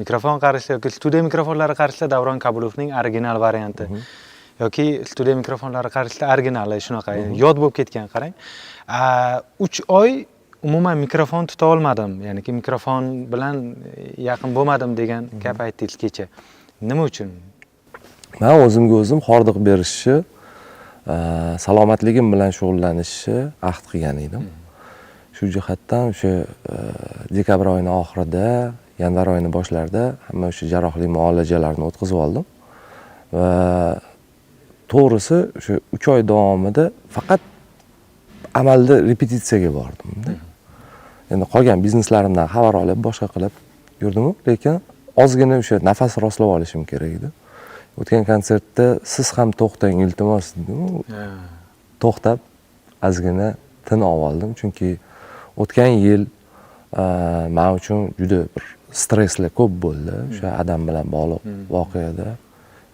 Mikrofon qarishsa yoki studiya mikrofonlari qarishsa Davron Kabulovning original varianti. yoki studiya mikrofonlari qarashda originali shunaqa yod bo'lib ketgan qarang. 3 oy umuman mikrofon tuta olmadim, ya'niki mikrofon bilan yaqin bo'lmadim degan gap aytdingiz kecha. Nima uchun? Men o'zimga o'zim hordiq berishni, salomatligim bilan shug'ullanishni ahd qilgan edim. Shu jihatdan o'sha dekabr oyining oxirida, yanvar oyining boshlarida hamma o'sha jarrohlik muolajalarni o'tkazib oldim. Va to'g'risi o'sha 3 oy davomida faqat amalda repetitsiyaga bordim-da. Endi qolgan bizneslarimdan xabar olib, boshqa qilib yurdim, lekin ozgina o'sha nafas rostlab olishim kerak edi. O'tgan konsertda siz ham to'xtang iltimos dedim. To'xtab ozgina tin oldim, chunki o'tgan yil men uchun juda bir stresslar ko'p bo'ldi, o'sha adam bilan bog'liq voqeada.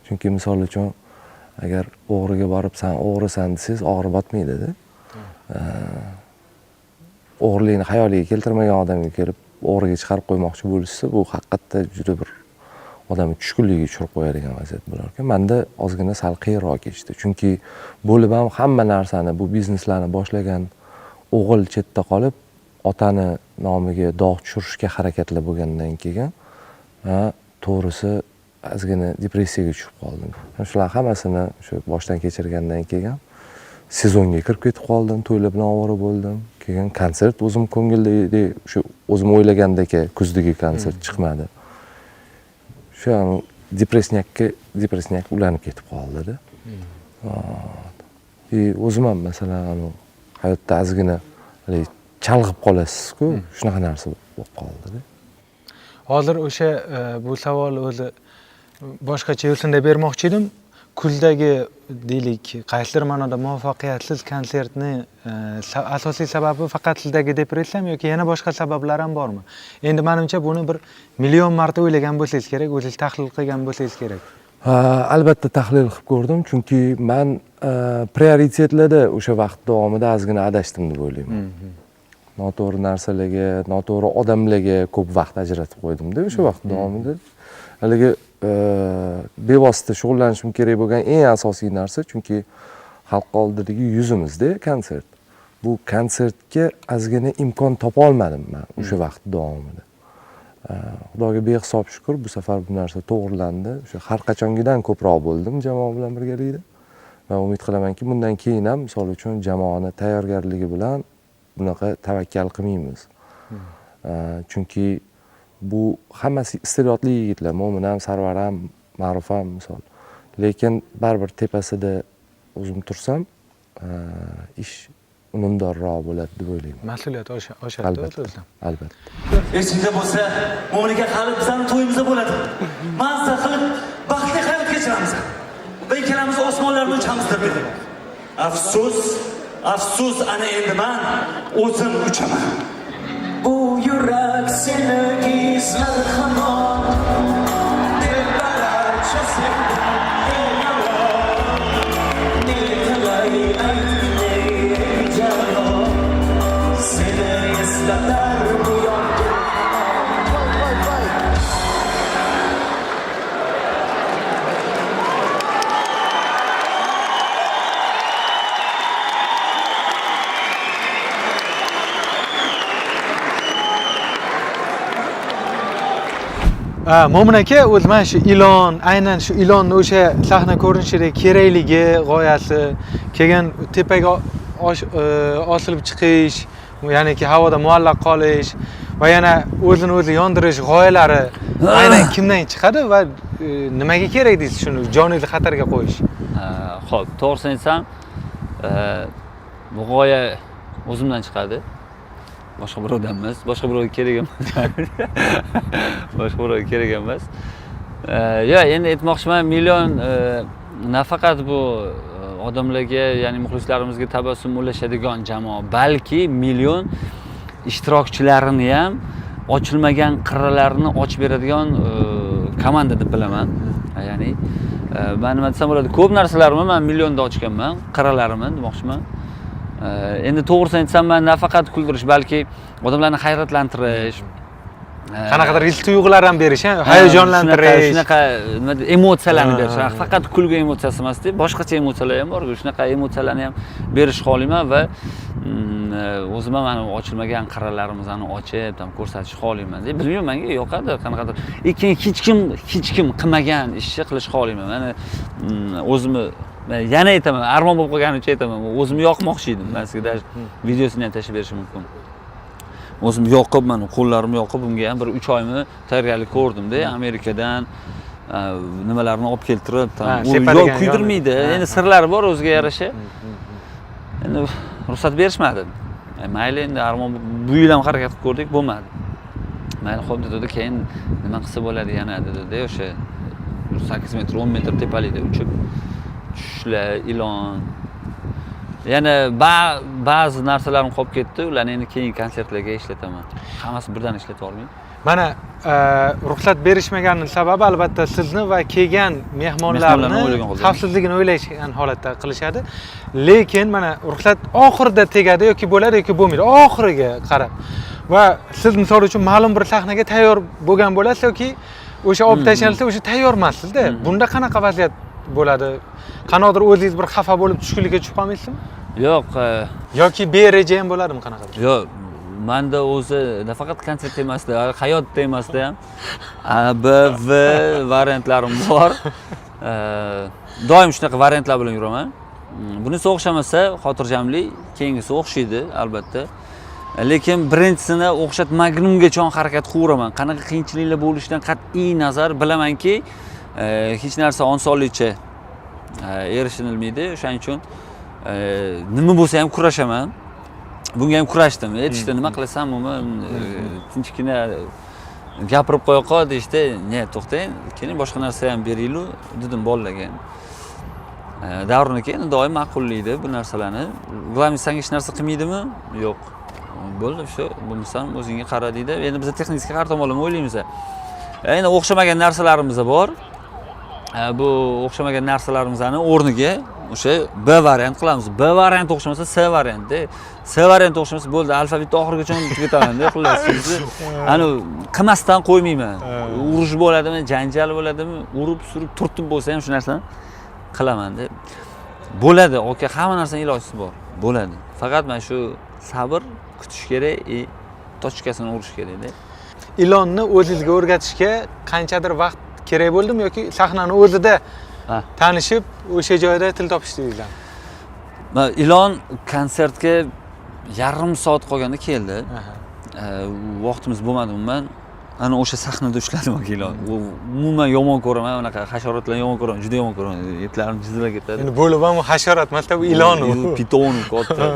Chunki misol uchun agar o'g'riga borib sen o'g'risan desangiz, og'ri botmaydi-da. O'g'irlikni xayoliga keltirmagan odamga kelib o'g'riga chiqarib qo'ymoqchi bo'lsa, bu haqiqatda juda bir odamni tushkunligiga tushirib qo'yadigan vaziyat bo'lar ekan. Menda ozgina sal qiyinroq kechdi. Chunki bo'lib ham hamma narsani, bu bizneslarni boshlagan o'g'il chetda qolib, otani nomiga dog' tushirishga harakatlar bo'lgandan keyin, to'g'risi ozgina depressiyaga tushib qoldim. Shular hammasini shu boshdan kechirgandan keyin sezonga kirib ketib qoldim, to'ylar bilan ovora bo'ldim. Keyin konsert o'zim ko'ngildagi, shu o'zim o'ylagandek kuzdagi konsert chiqmadi. Shu depressiyaga ulanib ketib qoldi-da. O'zim ham masalan hayotda ozgina chalg'ib qolasiz-ku, shunaqa narsa bo'lib qoldi-da. Hozir o'sha bu savol o'zi boshqacha yo'sinda bermoqchi edim. Kuzdagi deylik, qaysidir ma'noda muvaffaqiyatsiz konsertni asosiy sababi faqat sizdagi depressiyami yoki yana boshqa sabablar ham bormi? Endi menimcha buni bir million marta o'ylagan bo'lsangiz kerak, o'zingiz tahlil qilgan bo'lsangiz kerak. Albatta tahlil qilib ko'rdim, chunki men prioritetlarda o'sha vaqt davomida ozgina adashdim deb o'ylayman. Noto'g'ri narsalarga, noto'g'ri odamlarga ko'p vaqt ajratib qo'ydim-da o'sha vaqt davomida. Haligi bevosita shug'ullanishim kerak bo'lgan eng asosiy narsa, chunki xalq oldidagi yuzimizda konsert. Bu konsertga ozgina imkon topa olmadim men o'sha vaqt davomida. Xudoga behisob shukr, bu safar bu narsa to'g'rilandi. O'sha har qachongidan ko'proq bo'ldim jamoa bilan birgalikda. Va umid qilamanki, bundan keyin ham misol uchun jamoani tayyorgarligi bilan bunaqa tavakkal qilmaymiz. Chunki bu hammasi iste'dodli yigitlar, Mo'min ham, Sarvar ham, Ma'ruf ham misol. Lekin baribir tepasida o'zim tursam, ish unumdorroq bo'ladi deb o'ylayman. Mas'uliyat oshadi o'zingizdan. Albatta. Esingizda bo'lsa, Mo'minga hali bizning to'yimizda bo'ladi. Mazza qilib baxtli hayot kechiramiz. Va ikkalamiz osmonlarni uchamizdir dedi. Afsus, ana endi men o'zim uchaman. Bu yurak seni gizlar hamon. Dilbarcha seni eslatlar bu yonga. Mo'min aka, o'zi men shu ilon, aynan shu ilonni o'sha sahna ko'rinishidagi kerakligi, g'oyasi, keyin tepaga osilib chiqish, ya'niki havoda muallaq qolish va yana o'zini o'zi yondirish g'oyalari aynan kimdan chiqadi va nimaga kerak deysiz shuni joningizni xatarga qo'yish? Xo'p, to'g'risini aytsam, bu g'oya o'zimdan chiqadi. Boshqa birovdan emas, boshqa birovga kerak emas. Boshqa birovga kerak emas. Ya, endi aytmoqchiman, million nafaqat bu odamlarga, ya'ni muxlislarimizga tabassum ulashadigan jamoa, balki million ishtirokchilarini ham ochilmagan qirralarini ochib beradigan komanda deb bilaman. Ya'ni men nima desam bo'ladi, ko'p narsalarni men millionda ochganman, qirralarimni demoqchiman. Endi to'g'risini aytsam, men nafaqat kuldirish, balki odamlarni hayratlantirish, qanaqadir his tuyg'ular ham berish, hayajonlantirish, shunaqa nima deydi, emotsiyalarni berish. Faqat kulgu emotsiyasi emas-da, boshqacha emotsiyalar ham bor. Shunaqa emotsiyalarni ham berishni xohlayman va o'zim ham mana ochilmagan qirralarimizni ochib, tam ko'rsatishni xohlayman. Bilmayman, menga yoqadi qanaqadir. Lekin hech kim qilmagan ishni qilishni xohlayman. Mana o'zimni yana aytaman, armon bo'lib qolganicha aytaman. O'zimni yoqmoqchi edim. Men sizga videosini ham tashlab berishim mumkin. O'zim yoqib, mana qo'llarim yoqib, bunga ham bir 3 oymi tayyorgarlik ko'rdim-da, Amerikadan nimalarni olib keltirib, yo'q kuydirmaydi. Endi sirlari bor o'ziga yarasha. Endi ruxsat berishmadi. Mayli, endi armon bu yil ham harakat qilib ko'rdik, bo'lmadi. Mayli, xo'p dedi, keyin nima qilsa bo'ladi yana dedi, o'sha 8 metr, 10 metr tepalikda uchib tushlar, ilon. Yana ba'zi narsalarim qolib ketdi, ularni endi keyingi konsertlarga ishlataman. Hammasini birdan ishlatib olmayman. Mana ruxsat berishmaganining sababi albatta sizni va kelgan mehmonlarni xavfsizligini o'ylagan holatda qilishadi. Lekin mana ruxsat oxirida tegadi yoki bo'ladi yoki bo'lmaydi, oxiriga qarab. Va siz misol uchun ma'lum bir sahnaga tayyor bo'lgan bo'lasiz yoki o'sha olib tashlansa o'sha tayyor emassizda. Bunda qanaqa vaziyat bo'ladi? Qanaqadir o'zingiz bir xafa bo'lib tushkunlikka tushib qolmaysizmi? Yo'q. Yoki bereja ham bo'ladimi qanaqadir? Yo'q. Menda o'zi nafaqat konsert emasda, hayot emasda ham A, B, V variantlarim bor. Doim shunaqa variantlar bilan yuraman. Bunisi o'xshamasa, xotirjamlik, keyingisi o'xshaydi albatta. Lekin birinchisini o'xshatmagunimgacha harakat qilaveraman. Qanaqa qiyinchiliklar bo'lishidan qat'iy nazar bilamanki, hech narsa osonlikcha erishilmaydi. O'shaning uchun nima bo'lsa ham kurashaman. Bunga ham kurashdim. Aytishdi, nima qilasan, umuman tinchgina gapirib qo'ya qol deyishdi. Ne, to'xtang, keling boshqa narsa ham beraylik dedim bolalarga. Davrini keyin doim ma'qullaydi bu narsalarni. Glavomiy senga hech narsa qilmaydimi? Yo'q. Bo'ldi, shu, bo'lmasam o'zingga qara deydi. Endi biz texnik har tomonlama o'ylaymiz. Endi o'xshamagan narsalarimiz bor. Bu o'xshamagan narsalarimizni o'rniga o'sha B variant qilamiz. B variant o'xshamasa S variantda. S variant o'xshamasa bo'ldi, alfavitni oxirigacha tugataman-da, xullas. Ani qilmasdan qo'ymayman. Urush bo'ladimi, janjal bo'ladimi, urib, surib, turtib bo'lsa ham shu narsani qilaman-da. Bo'ladi, aka, hamma narsaning ilojisi bor. Bo'ladi. Faqat men shu sabr kutish kerak, tochkasini urish kerak-da. Ilonni o'zingizga o'rgatishga qanchadir vaqt kerak bo'ldimi yoki sahnani o'zida tanishib, o'sha joyda til topishdingizmi? Ilon konsertga yarim soat qolganda keldi. Vaqtimiz bo'lmadi umuman. Ana o'sha sahnada ushladim ilon. Umuman yomon ko'raman, unaqa hasharotlarni yomon ko'raman, juda yomon ko'raman. Etlarim jizilab ketadi. Endi bo'lib ham hasharot emas-da, u ilon u. Piton katta.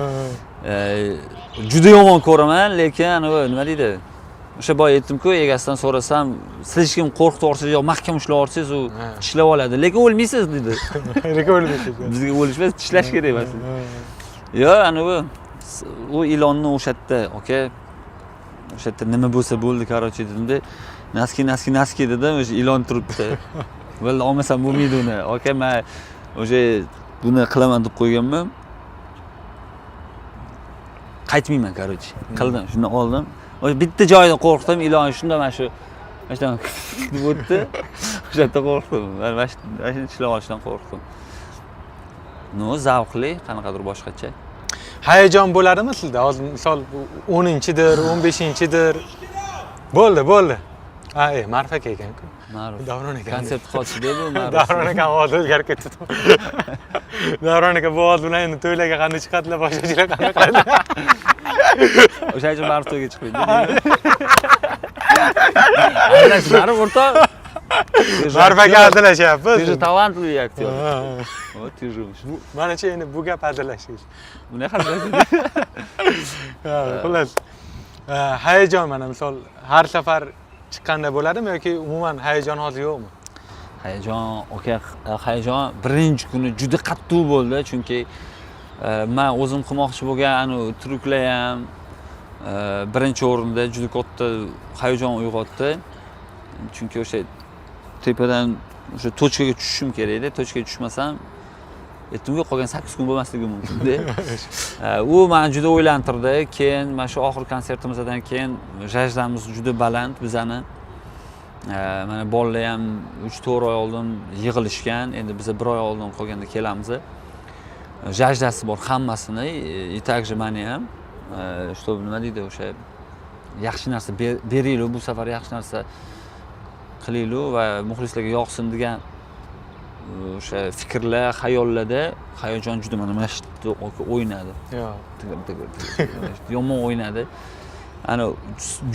Juda yomon ko'raman, lekin nima deydi? O'sha boy aytdim-ku, egasidan so'rasam, siz hech kim qo'rqitib yuborsangiz yo mahkam ushlab olsangiz, u tishlab oladi. Lekin o'lmaysiz dedi. Lekin o'lmaysiz. Bizga o'lishmas, tishlash kerak emas. Yo, u ilonni o'sha yerda, aka, o'sha yerda nima bo'lsa bo'ldi, qarochi dedimda, naski dedim, o'sha ilon turibdi. Bo'ldi, olmasam bo'lmaydi uni. Aka, men o'sha buni qilaman deb qo'yganman. Qaytmayman, qarochi. Qildim, shuni oldim. Bitta joyda qo'rqdim, ilon shunda mana shu deb o'tdi. O'sha yerda qo'rqdim. Mana shu tishlab olishdan qo'rqdim. Zavqli, qanaqadir boshqacha. Hayajon bo'ladimi sizda? Hozir misol 10-dir, 15-dir. Bo'ldi. Ma'ruf aka ekan-ku. Ma'ruf. Davron aka. Konsert qotishdi bu, Ma'ruf. Davron aka ovozi o'zgarib ketdi. Davron aka bu ovoz bilan endi to'ylarga qanday chiqadilar, boshqachalar qanday qiladi? O'shaning uchun Ma'ruf to'yga chiqmaydi. Ma'ruf o'rtoq. Ma'ruf aka hazillashyapmiz. Ты же талантливый aktyor. Вот ты же. Mana-chi endi bu gap hazillashingiz. Buni hazillashingiz. Xullas. Hayajon mana misol har safar chiqqanda bo'ladimi yoki umuman hayajon hozir yo'qmi? Hayajon birinchi kuni juda qattiq bo'ldi, chunki men o'zim qilmoqchi bo'lgan truklar ham birinchi o'rinda juda katta hayajon uyg'otdi. Chunki o'sha tepadan o'sha tochkaga tushishim kerak edi. Tochkaga tushmasam aytdim-ku, qolgan 8 kun bo'lmasligi mumkin-da. U meni juda o'ylantirdi. Keyin mana shu oxirgi konsertimizdan keyin jajdamiz juda baland bizani. Mana bolalar ham 3-4 oy oldin yig'ilishgan. Endi biz 1 oy oldin qolganda kelamiz. Jajdasi bor hammasini, и также meni ham. Что nima deydi o'sha yaxshi narsa beraylik, bu safar yaxshi narsa qilaylik va muxlislarga yoqsin degan o'sha fikrlar, xayollarda hayajon juda mana shu o'ynadi. Yomon o'ynadi. Ana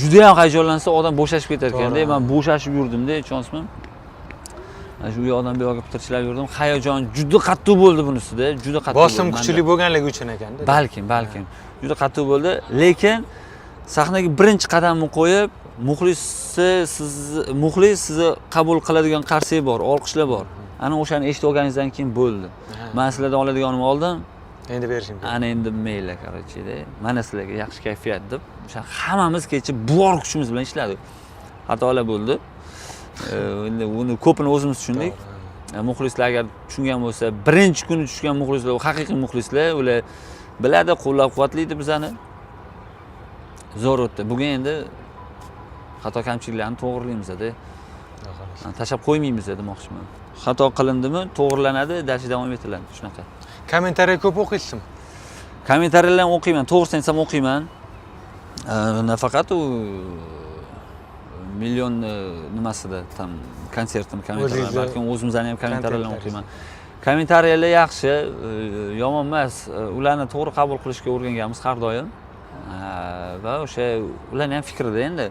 juda ham hayajonlansa odam bo'shashib ketar ekanda. Men bo'shashib yurdim-da, ishonsizmi? Ana shu odam bu yoqqa pitirchilab yurdim. Hayajon juda qattiq bo'ldi bunisida, juda qattiq. Bosim kuchli bo'lganligi uchun ekanda. Balkim. Juda qattiq bo'ldi, lekin sahnaga birinchi qadamni qo'yib, muxlis sizni qabul qiladigan qarsak bor, olqishlar bor. Ana o'shani eshitib olganingizdan keyin bo'ldi. Men sizlardan oladiganim oldim. Endi berishim kerak. Ana endi mayli, короче-da. Mana sizlarga yaxshi kayfiyat deb, o'sha hammamiz kecha bor kuchimiz bilan ishladik. Xatolar bo'ldi. Endi uni ko'pini o'zimiz tushundik. Muxlislar agar tushungan bo'lsa, birinchi kuni tushgan muxlislar, haqiqiy muxlislar, ular biladi, qo'llab-quvvatlaydi bizani. Zo'r o'tdi. Bugun endi xato kamchiliklarni to'g'rilaymiz-da. Tashab qo'ymaymiz demoqchiman. Xato qilindimi, to'g'rilanadi, dashi davom etiladi, shunaqa. Kommentariy ko'p o'qiysizmi? Kommentariyalarni o'qiyman, to'g'risini aytsam o'qiyman. Nafaqat u million nimasida tam konsertim kommentariyalar, balkim o'zimizning ham kommentariyalarni o'qiyman. Kommentariyalar yaxshi, yomon emas. Ularni to'g'ri qabul qilishga o'rganganmiz har doim. Va o'sha ularning ham fikrida endi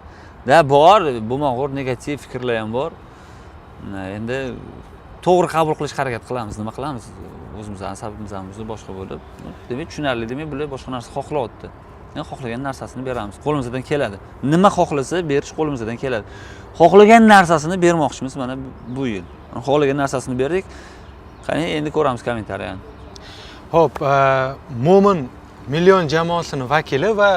bor, bo'lmag'ur negativ fikrlar ham bor. Endi to'g'ri qabul qilishga harakat qilamiz. Nima qilamiz? O'zimizdan sababimizdan boshqa bo'lib, demak tushunarli, demak bular boshqa narsa xohlayapti. Men xohlagan narsasini beramiz. Qo'limizdan keladi. Nima xohlasa berish qo'limizdan keladi. Xohlagan narsasini bermoqchimiz mana bu yil. Xohlagan narsasini berdik. Qani endi ko'ramiz kommentariyani. Xo'p, Mo'min million jamoasining vakili va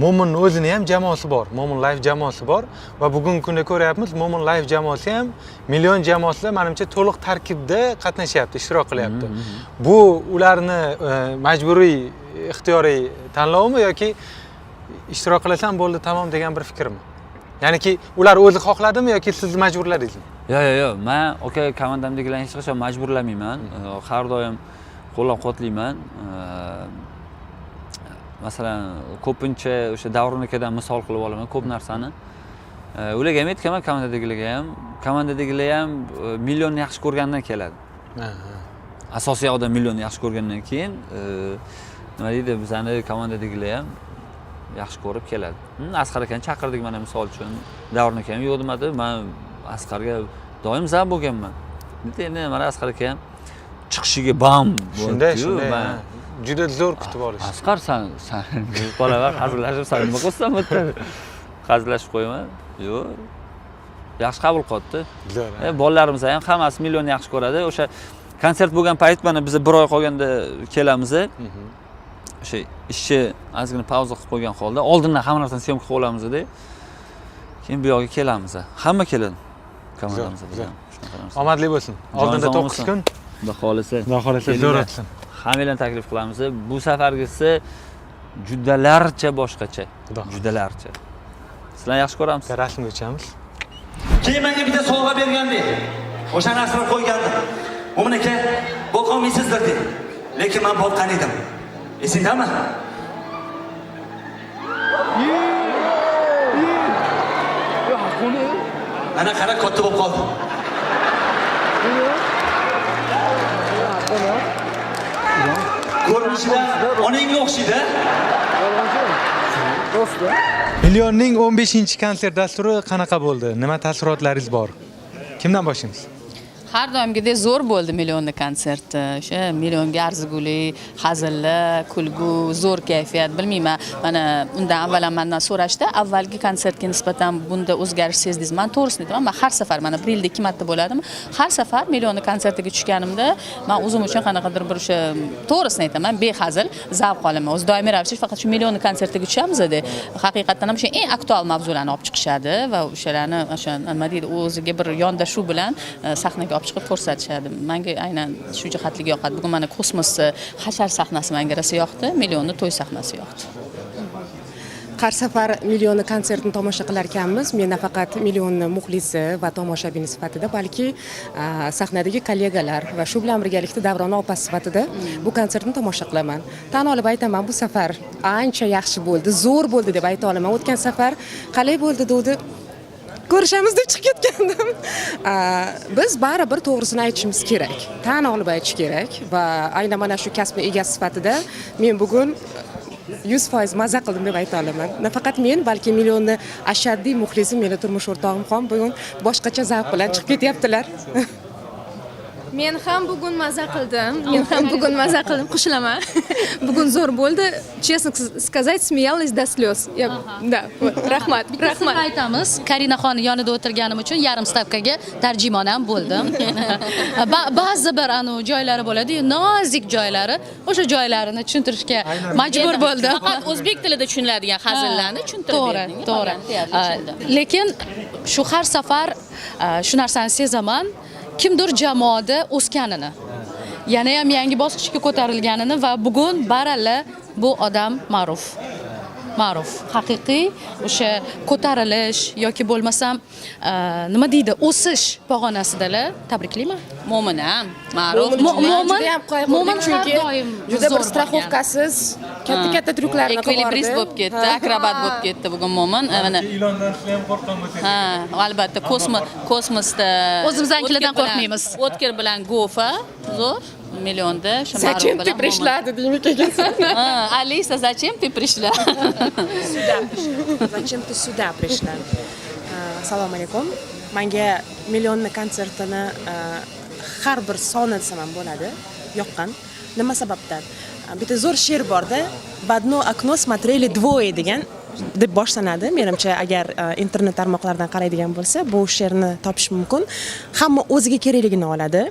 Mo'minning o'zining ham jamoasi bor. Mo'min Live jamoasi bor va bugungi kunda ko'ryapmiz, Mo'min Live jamoasi ham million jamoasilar menimcha to'liq tarkibda qatnashyapti, ishtirok qilyapti. Bu ularni majburiy, ixtiyoriy tanlovmi yoki ishtirok qilasan bo'ldi tamom degan bir fikrmi? Ya'niki ular o'zi xohladimi yoki siz majburladingizmi? Yo'q. Men komandamdagilarni hech qachon majburlamayman. Har doim qo'llab-quvvatlayman. Masalan, ko'pincha o'sha Davron akadan misol qilib olaman ko'p narsani. Ularga ham aytganman, komandadagilar ham millionni yaxshi ko'rgandan keladi. Asosiy odam millionni yaxshi ko'rgandan keyin nima deydi, bizani komandadagilar ham yaxshi ko'rib keladi. Asqar akani chaqirdik mana misol uchun. Davron aka ham yo'q demadi. Men Asqarga doim zab bo'lganman. Endi mana Asqar aka ham chiqishiga bam bo'ldi. Shunday. Juda zo'r kutib olish. Asqar sen qolaver, hazillashib sen nima qilsan bu yerda? Hazillashib qo'yman. Yo'q. Yaxshi qabul qildi. Bolalarimiz ham hammasi millionni yaxshi ko'radi. O'sha konsert bo'lgan payt mana biz 1 oy qolganda kelamiz. O'sha ishni ozgina pauza qilib qo'ygan holda oldindan hamma narsani syomka qilib olamiz-da. Keyin bu yoqqa kelamiz. Hamma keladi. Komandamiz bilan. Omadli bo'lsin. Oldinda 9 kun. Xudo xolisa. Zo'r o'tsin. Hammalarni taklif qilamiz. Bu safargisi judalarcha boshqacha. Judalarcha. Sizlarni yaxshi ko'ramiz. Rasmga tushamiz. Keyin menga bitta sovg'a bergandek. O'shani asrab qo'ygandim. Mo'min aka, boqolmaysizlar dedi. Lekin men boqqan edim. Esingdami? Ana qara katta bo'lib qoldi. Ko'rinishida onangga o'xshaydi. Millionning 15-konsert dasturi qanaqa bo'ldi? Nima taassurotlaringiz bor? Kimdan boshlaymiz? Har doimgidek zo'r bo'ldi millionni konserti. O'sha millionga arzigulik, hazillar, kulgu, zo'r kayfiyat, bilmayman. Mana undan avval ham mendan so'rashdi, avvalgi konsertga nisbatan bunda o'zgarish sezdingizmi? Men to'g'risini aytaman, men har safar mana 1 yilda 2 marta bo'ladimi? Har safar millionni konsertiga tushganimda men o'zim uchun qanaqadir bir o'sha to'g'risini aytaman, behazil zavq olaman. O'z doimiy ravishda faqat shu millionni konsertiga tushamiz-da. Haqiqatan ham o'sha eng aktual mavzularni olib chiqishadi va o'shalarni o'sha nima deydi, o'ziga bir yondashuv bilan sahnaga olib chiqib ko'rsatishadi. Menga aynan shu jihatligi yoqadi. Bugun mana kosmosni hashar sahnasi menga rosa yoqdi, millionni to'y sahnasi yoqdi. Har safar millionni konsertni tomosha qilar ekanmiz. Men nafaqat millionni muxlisi va tomoshabini sifatida, balki sahnadagi kollegalar va shu bilan birgalikda Davrona opa sifatida bu konsertni tomosha qilaman. Tan olib aytaman, bu safar ancha yaxshi bo'ldi, zo'r bo'ldi deb ayta olaman. O'tgan safar qalay bo'ldi degdi, ko'rishamiz deb chiqib ketgandim. Biz baribir to'g'risini aytishimiz kerak. Tan olib aytish kerak va aynan mana shu kasbning egasi sifatida men bugun 100% maza qildim deb ayta olaman. Nafaqat men, balki millionni ashaddiy muxlisi, meni turmush o'rtog'im ham bugun boshqacha zavq bilan chiqib ketyaptilar. Men ham bugun maza qildim. Qo'shilaman. Bugun zo'r bo'ldi. Честно сказать, смеялась до слез. Да, rahmat. Aytamiz, Karinaxon yonida o'tirganim uchun yarim stavkaga tarjimon ham bo'ldim. Ba'zi bir joylari bo'ladi, nozik joylari, o'sha joylarini tushuntirishga majbur bo'ldim. Faqat o'zbek tilida tushuniladigan hazillarni tushuntirib berdim. To'g'ri. Lekin shu har safar shu narsani sezaman. Kimdir jamoada o'sganini, yana ham yangi bosqichga ko'tarilganini va bugun baralla bu odam ma'ruf. Haqiqiy o'sha ko'tarilish yoki bo'lmasam nima deydi, o'sish pog'onasidalar. Tabriklayman. Mo'minam, ma'ruf. Mo'min chunki juda bir strafovkasiz katta tryuklarni qilib ekvilibrist bo'lib ketdi, akrobat bo'lib ketdi bugun Mo'min. Mana ilondan ham qo'rqaman. Ha, albatta kosmosda o'zimizdagilardan qo'rqmaymiz. O'tkir bilan Gofa zo'r millionda shu Zachем ты пришла, deymi kelgansan? Alisa, zachем ты пришла? Zachем ты сюда пришла? Assalomu alaykum. Menga millionni konsertini har bir soni desam ham bo'ladi, yoqqan. Nima sababdan? Bitta zo'r she'r borda, "В одно окно смотрели двое" degan deb boshlanadi. Menimcha agar internet tarmoqlaridan qaraydigan bo'lsa, bu she'rni topish mumkin. Hamma o'ziga kerakligini oladi.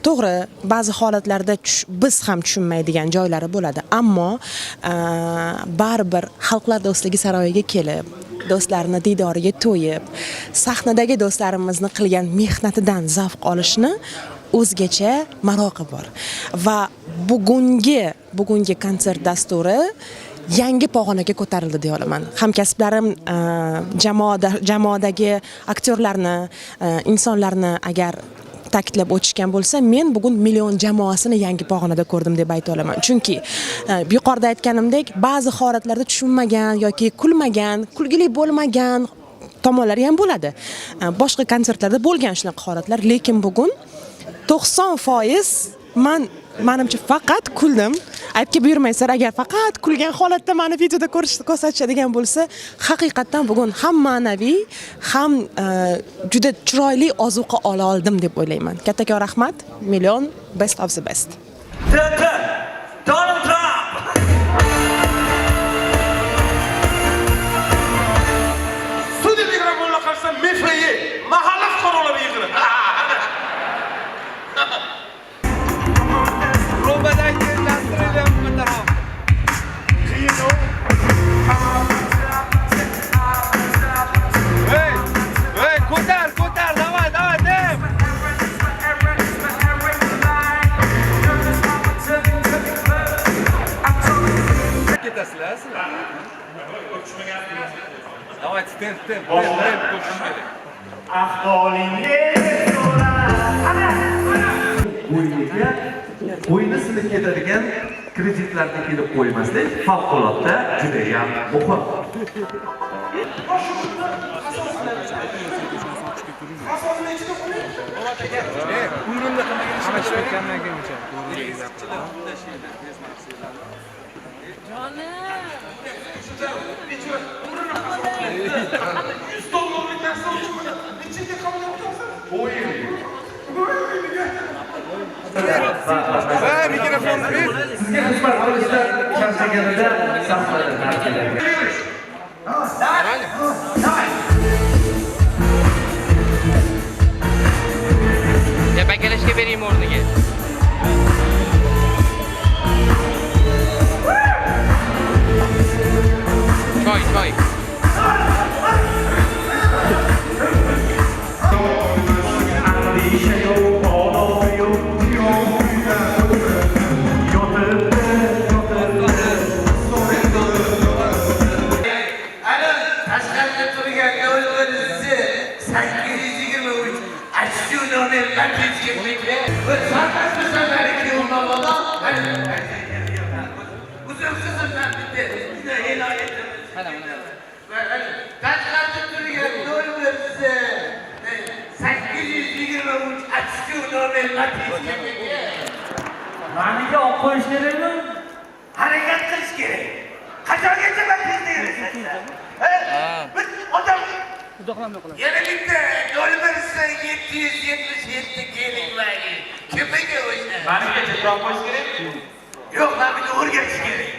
To'g'ri, ba'zi holatlarda biz ham tushunmaydigan joylari bo'ladi, ammo baribir Xalqlar do'stligi saroyiga kelib, do'stlarini diydoriga to'yib, sahnadagi do'stlarimizni qilgan mehnatidan zavq olishni o'zgacha maroqi bor. Va bugungi konsert dasturi yangi pog'onaga ko'tarildi deya olaman. Hamkasblarim jamoadagi aktyorlarni, insonlarni agar ta'kidlab o'tishgan bo'lsa, men bugun million jamoasini yangi pog'onada ko'rdim deb ayta olaman. Chunki yuqorida aytganimdek, ba'zi holatlarda tushunmagan yoki kulgili bo'lmagan tomonlari ham bo'ladi. Boshqa konsertlarda bo'lgan shunaqa holatlar, lekin bugun 90% menimcha faqat kuldim. Aytga buyurmaysizlar, agar faqat kulgan holatda meni videoda ko'rsatishadigan bo'lsa, haqiqatan bugun ham ma'naviy, ham juda chiroyli ozuqa ola oldim deb o'ylayman. Kattakon rahmat. Million best of the best. Donald Trump. Sudi mikrofonga qarsa mefreye, mahalla fuqarolari yig'ilib. Ko'tar, davay, dem. Ketasizlar. Davay, tem. Bo'yni sinib ketadigan kreditlarga kelib qo'ymaslik favqulodda juda ham muhim. Sizga xizmat qilishdan charchaganida sahnadan tark etadi. Bakalashga bering o'rniga. Choy. Uzun bitti. Bize helayetim. Kaç kartı turgan doğru size. 823 açık nomer latifke. Maniga olib qo'yish kerakmi? Harakat qilish kerak. Qachongacha man sizni yurishman? Biz odam yana bitta yo'lbarsa 777 kelinmaydi. Kimga o'shda? Maniga chetroq qo'yish kerakmi? Yo'q, men buni o'rganish kerak.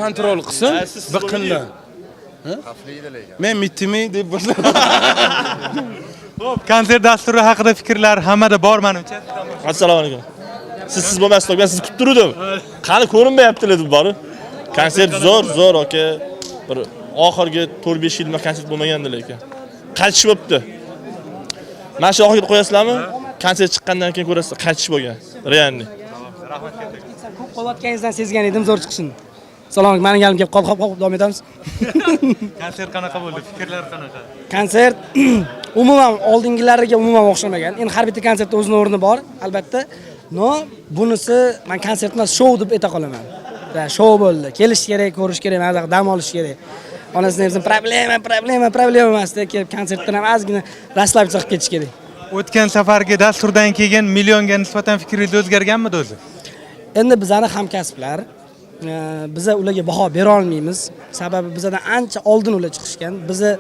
Kontrol qilsin, biqindan. Men mitimi deb boshladim. Xo'p, konsert dasturi haqida fikrlar hammada bor menimcha. Assalomu alaykum. Siz bo'lmasdan men sizni kutib turdim. Qani ko'rinmayaptilar deb bori. Konsert zo'r aka. Bir oxirgi 4-5 yilma konsert bo'lmagandi lekin. Qaytish bo'libdi. Mana shu oxirgi qo'yasizlarmi? Konsert chiqqandan keyin ko'rasiz, qaytish bo'lgan. Realni. Rahmat katta. Ko'p qo'llatganingizdan sezgan edim, zo'r chiqsin. Salom alaykum, meni galim kelib qoldi, hop davom etamiz. Konsert qanaqa bo'ldi? Fikrlar qanaqa? Konsert umuman oldingilariga umuman o'xshamagan. Endi har bitta konsertda o'zining o'rni bor, albatta. No, bunisi men konsert emas, shou deb ayta qolaman. Shou bo'ldi. Kelish kerak, ko'rish kerak, mazza dam olish kerak. Onasining o'zi problema emasda kelib konsertdan ham ozgina rastlab chiqib ketish kerak. O'tgan safargi dasturdan keyin millionga nisbatan fikringiz o'zgarganmidi o'zi? Endi bizani hamkasblar biza ularga baho bera olmaymiz. Sababi bizdan ancha oldin ular chiqishgan. Bizni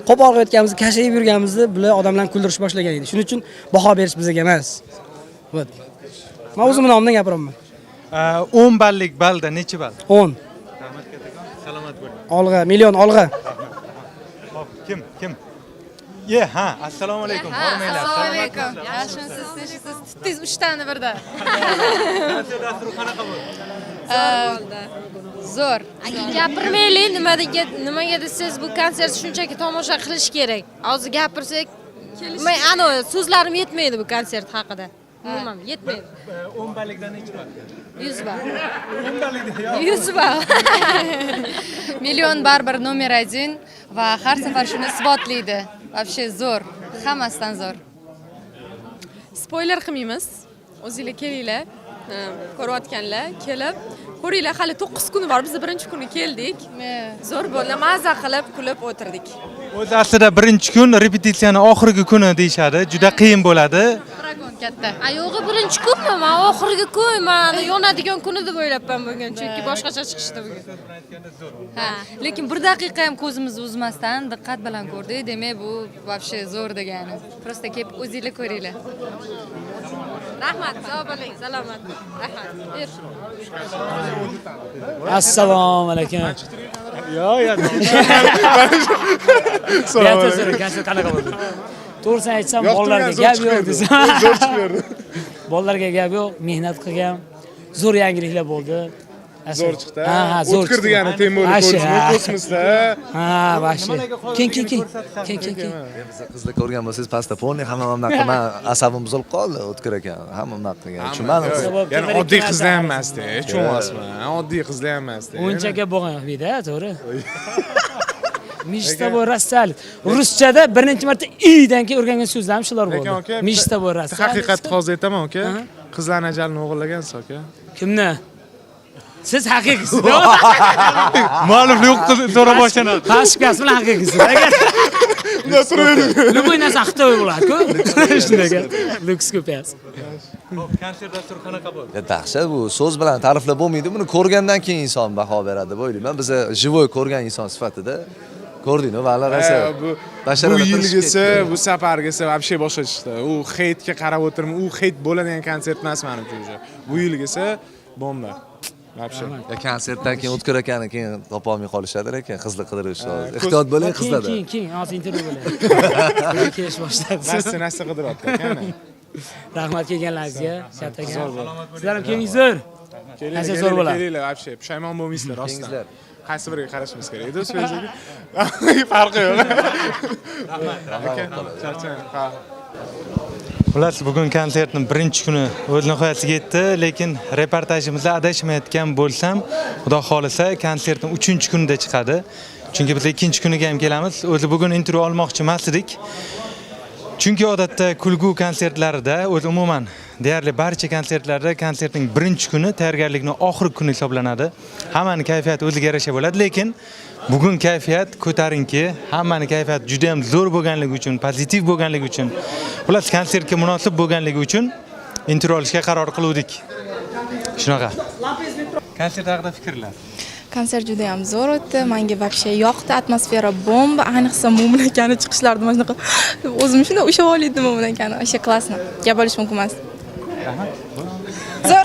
qo'pol qilayotganimizni, kashayib yurganimizni bular odamlarni kuldirish boshlagan edi. Shuning uchun baho berish bizga emas. Vot. Men o'zimning nomimdan gapiraman. 10 ballik balda necha ball? 10. Rahmat kattagon. Salomat bo'ling. Olg'a, million olg'a. Hop, kim? Ha, assalomu alaykum. Hormanglar. Assalomu alaykum. Yaxshimisiz? Siz tutdingiz 3 tani birda. Konsert dasturi qanaqa bo'ldi? Zo'r. Gapirmaylik, nimaga desiz, bu konsert shunchaki tomosha qilish kerak. Hozir gapirsak, men ana so'zlarim yetmaydi bu konsert haqida. Umuman yetmaydi. 10 ballikdan necha ball? 100 ball. 10 ballikdan 100 ball. Million baribir nomer 1 va har safar shuni isbotlaydi. Вообще zo'r, hammasidan zo'r. Spoiler qilmaymiz. O'zingizlar kelinglar. Ko'rayotganlar, kelib ko'ringlar, hali 9 kuni bor. Biz birinchi kuni keldik. Zo'r bo'ldi, mazza qilib, kulib o'tirdik. O'zi aslida birinchi kun repetitsiyani oxirgi kuni deyshadi. Juda qiyin bo'ladi. Katta. Ayog'i birinchi kunmi? Men oxirgi kun, men yonadigan kuni deb o'ylabman bugun, chunki boshqacha chiqishdi bugun. Ha, lekin 1 daqiqa ham ko'zimizni uzmasdan diqqat bilan ko'rdik. Demak, bu вообще zo'r degani. Просто kelib o'zingizlar ko'ringlar. Rahmat, sog' bo'ling, salomat. Rahmat. Assalomu alaykum. Yo. Konsert qanaqa bo'ldi? To'g'risini aytsam, bolalarga gap yo'q desam. Zo'r chiqardi. Bolalarga gap yo'q, mehnat qilgan. Zo'r yangiliklar bo'ldi. Zo'r chiqdi. Ha, zo'r O'tkir degani Temurni ko'rishmi kosmosda? Ha, vashi. Ken. Biz qizlar ko'rgan bo'lsangiz, pastda ponni hamma bunaqa, men asabim buzilib qoldi, o'tkir ekan. Hamma bunaqa qilgan. Tushunmadingiz? Ya'ni oddiy qizlar ham emasdi, tushunasizmi? Oddiy qizlar ham emasdi. O'yinchoqqa bo'lgan yo'q-da, to'g'ri. Mishta bu rassal. Ruschada birinchi marta idan keyin o'rgangan so'zlarim shular bo'ldi. Mishta bu rassal. Haqiqatni hozir aytaman, aka. Qizlarning ajalini o'g'irlagansiz, aka. Kimni? Siz haqiqiysiz. Ma'lum yo'q so'ra boshlanadi. Qashqas bilan haqiqiysiz. Любой narsa Xitoy bo'ladi-ku. Shunday. Luks ko'payasiz. Xo'p, konsert dasturi qanaqa bo'ldi? Dahshat bu, so'z bilan ta'riflab bo'lmaydi. Buni ko'rgandan keyin inson baho beradi, o'ylayman. Biz живой ko'rgan inson sifatida ko'rdingmi, valla rosa. Bu yilgisi, bu safargisi вообще boshqa chiqdi. U heytga qarab o'tirmay, u heyt bo'ladigan konsert emas menimcha. Bu yilgisi bomba. Вообще. Konsertdan keyin o'tkir ekan, keyin topolmay qolishadi ekan, qizlar qidirish hozir. Ehtiyot bo'ling qizlarda. Keyin hozir intervyu bo'ladi. Kelish boshladi. Narsa qidiryapti ekan. Rahmat kelganlaringizga. Shataka. Sizlar ham keling zo'r. Qancha zo'r bo'ladi? Kelinglar, вообще pushaymon bo'lmaysizlar, rostdan. Qaysi biriga qarashimiz kerak edi so'ziga? Farqi yo'q. Rahmat. Charchang. Xullas, bugun konsertning birinchi kuni o'z nihoyasiga yetdi, lekin reportajimizda adashmayotgan bo'lsam, Xudo xolisa konsertning 3-kunida chiqadi. Chunki biz 2-kuniga ham kelamiz. O'zi bugun intervyu olmoqchi emas edik. Chunki odatda kulgu konsertlarida, o'zi umuman deyarli barcha konsertlarda konsertning birinchi kuni tayyorgarlikning oxirgi kuni hisoblanadi. Hammaning kayfiyati o'ziga yarasha bo'ladi, lekin bugun kayfiyat ko'tarinki, hammaning kayfiyati juda ham zo'r bo'lganligi uchun, pozitiv bo'lganligi uchun, xullas konsertga munosib bo'lganligi uchun intervyu olishga qaror qildik. Shunaqa. Konsert haqida fikrlar. Konsert juda ham zo'r o'tdi. Menga вообще yoqdi, atmosfera bomba. Ayniqsa Mo'min akani chiqishlarida mana shunaqa o'zim shunday ushlab oldim Mo'min akani. O'sha klassni. Gap olish mumkin emas. Rahmat. Zo'r.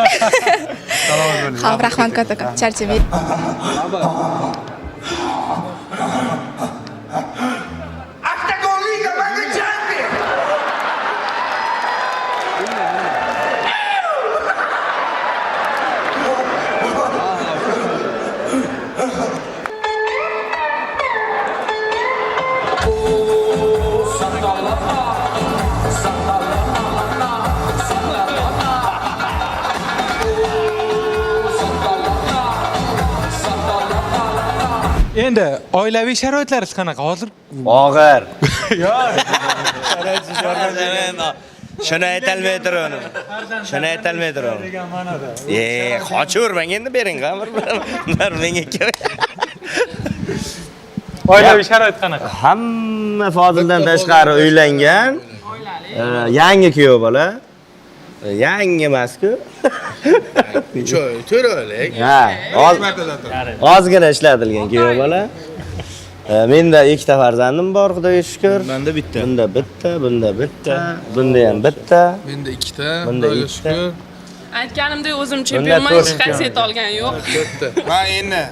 Salomat bo'ling. Xo'p, rahmat katta. Charchamang. Avtogolliga menga jon ber. Endi oilaviy sharoitlaringiz qanaqa hozir? Og'ir. Yo'q. Shuni aytolmay turaman. Shuni aytolmay turaman. degan ma'noda. Qochavermang endi bering, bir menga kerak. Oilaviy sharoit qanaqa? Hamma Fozildan tashqari uylangan. Yangi kuyov bola. Yangi emas-ku. To'ralik. Ha, ozgina ishlatilgan kuyov bola. Menda ikkita farzandim bor, Xudoga shukr. Menda bitta. Bunda bitta, bunda bitta, bunda ham bitta. Menda ikkita, Bunda Xudoga ikkita. shukr. Aytganimdek o'zim chempionman, hech qaysini olgan yo'q. Men endi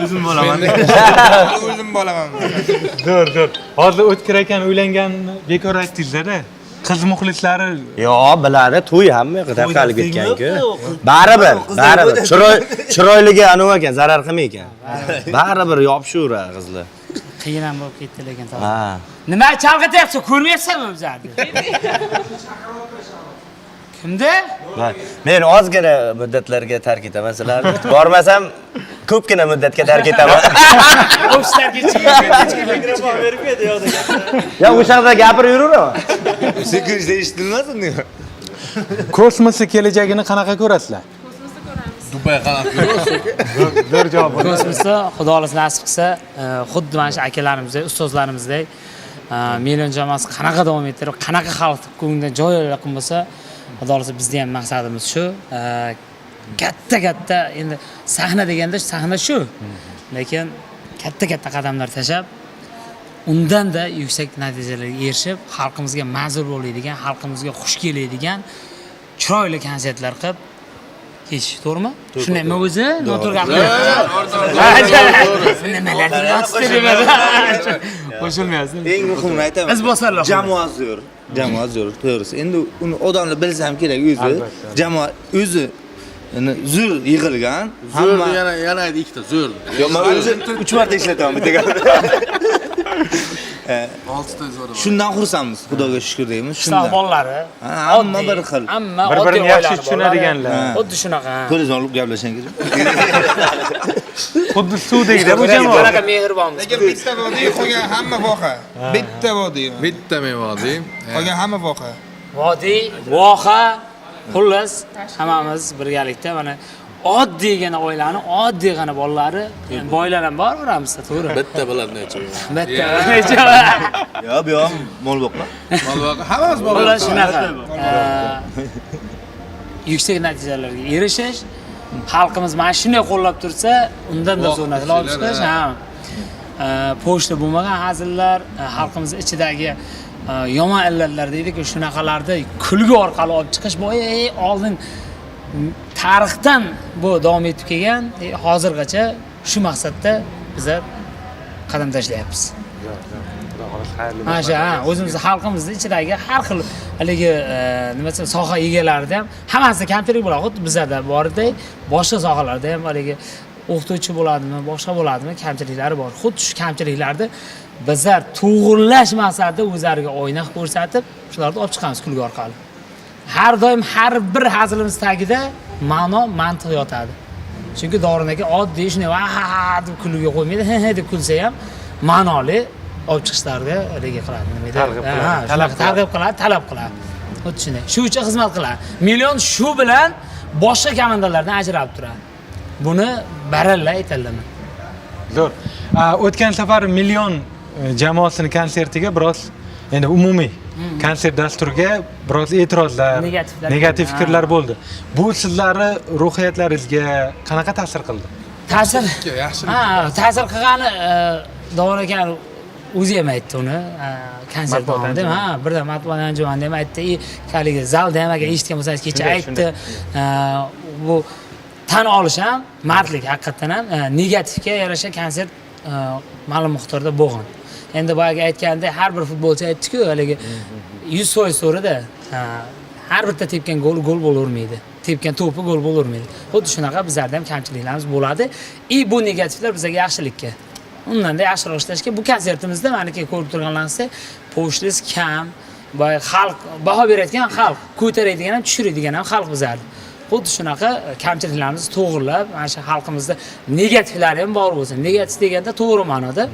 o'zim bo'laman. O'zim bo'laman. Zo'r. Hozir O'tkir akan uylanganini bekor aytdingiz-da. Qiz muxlislari Yo'q, biladi, to'y hamma tarqalib ketgan-ku. Baribir. Chiroyligi anavi ekan, zarar qilmaykan. Baribir yopishaveradi qizlar. Qiyin ham bo'lib ketdi lekin. Ha. Nima chalg'ityapsiz? Ko'rmayapsanmi bizlarni? Kimda? Men ozgina muddatlarga tark etaman sizlarni. Bormasam ko'pgina muddatga tark etaman. Mikrofon berib edi yo'qda. Ya o'sha yerda gapirib yuraveraman. Sekundda eshitilmasin deb. kosmosni kelajagini qanaqa ko'rasizlar? Dubay qanaqa ko'rasiz? Zo'r javob. Kosmosda Xudo xohlasa nasib qilsa, xuddi mana shu akalarimizdek, ustozlarimizdek million jamoasi qanaqa davom ettirib, qanaqa xalq ko'nglidan joy olgan bo'lsa, Xudo xohlasa bizning ham maqsadimiz shu. Katta endi sahna deganda sahna shu. Lekin katta qadamlar tashab, undan-da yuksak natijalarga erishib, xalqimizga manzur bo'ladigan, xalqimizga xush keladigan chiroyli konsertlar qilib ketish, to'g'rimi? Shundaymi o'zi? Noto'g'ri gapirmayapsiz. Nimalarni yoztiribsiz? Qo'shilmayapsiz. Eng muhimini aytaman. Izbosarlar. Jamoa zo'r. To'g'risi. Endi uni odamlar bilsa ham kerak o'zi. Jamoa o'zi zo'r yig'ilgan. Zo'r yana ayt ikkita zo'r. Yo'q, men o'zi 3 marta ishlataman bitta gapni. 6 ta zo'r. Shundan xursandmiz, Xudoga shukr deymiz. Shundan bollari. Hamma bir xil. Hamma bir-birini yaxshi tushunadiganlar. Xuddi shunaqa. Qo'lingizni olib gaplashangiz. Xuddi suvdagida bu jamoa. Bunaqa mehribonmiz. Lekin bitta vodiy qolgan hamma voqa. Bitta vodiy. Bitta men vodiy. Qolgan hamma voqa. Vodiy, voha, xullas hammamiz birgalikda mana oddiygina oilani, oddiygina bolalari, boylar ham bor oramizda, to'g'ri. Bitta bo'ladi necha? Bitta necha? Yo'q, bu ham mol boqma. Mol boqma, hammamiz bor. Xullas shunaqa. Yuksak natijalarga erishish, xalqimiz mana shunday qo'llab tursa, undan-da zo'r natijalar olib chiqish, pochta bo'lmagan hazillar, xalqimiz ichidagi yomon illatlar deydi-ku, shunaqalarda kulgi orqali olib chiqish oldin tarixdan bu davom etib kelgan, hozirgacha shu maqsadda bizlar qadam tashlayapmiz. xolos, xayrli. Mana shu o'zimizni xalqimizni ichidagi har xil haligi nima desam soha egalarida ham hammasi kamchilik bo'ladi. Xuddi bizlarda borday, boshqa sohalarda ham haligi o'qituvchi bo'ladimi, boshqa bo'ladimi, kamchiliklari bor. Xuddi shu kamchiliklarni bizlar to'g'rilash maqsadida o'zlariga oyna qilib ko'rsatib, shularni olib chiqamiz kulgi orqali. Har doim har bir hazilimiz tagida ma'no, mantiq yotadi. Chunki Dorin aka oddiy shunday ha deb kulgiga qo'ymaydi, he deb kulsa ham ma'noli olib chiqishlarga rega qiladi. Nima deydi? Targ'ib qiladi, talab qiladi. Xuddi shunday. Shu uchun xizmat qiladi. Million shu bilan boshqa komandalardan ajralib turadi. Buni baralla aytaman. Zo'r. O'tgan safar Million jamoasining konsertiga biroz endi umumiy konsert dasturiga biroz e'tirozlar, negativ fikrlar bo'ldi. Bu sizlarni ruhiyatlaringizga qanaqa ta'sir qildi? Ta'sir ta'sir qilgani Dorin aka o'zi ham aytdi uni konsert davomida. Birdan matbuot anjumanida ham aytdi, haligi zalda ham agar eshitgan bo'lsangiz kecha aytdi. Bu tan olish ham mardlik haqiqatan ham negativga yarasha konsert ma'lum miqdorda bo'lgan. Endi boyaga aytganda har bir futbolchi aytdi-ku, haligi 100% so'rada har bitta tepgan gol bo'lavermaydi. Tepgan to'pi gol bo'lavermaydi. Xuddi shunaqa bizlarda ham kamchiliklarimiz bo'ladi. Bu negativlar bizga yaxshilikka. Undan da yaxshiroq ishlashga bu konsertimizda meniki ko'rib turganlaringizda po'shtis kam, boya xalq baho berayotgan xalq, ko'taradigan ham tushiradigan ham xalq bizlardi. Xuddi shunaqa kamchiliklarimizni to'g'rilab, mana shu xalqimizda negativlari ham bor bo'lsa, negativ deganda to'g'ri ma'noda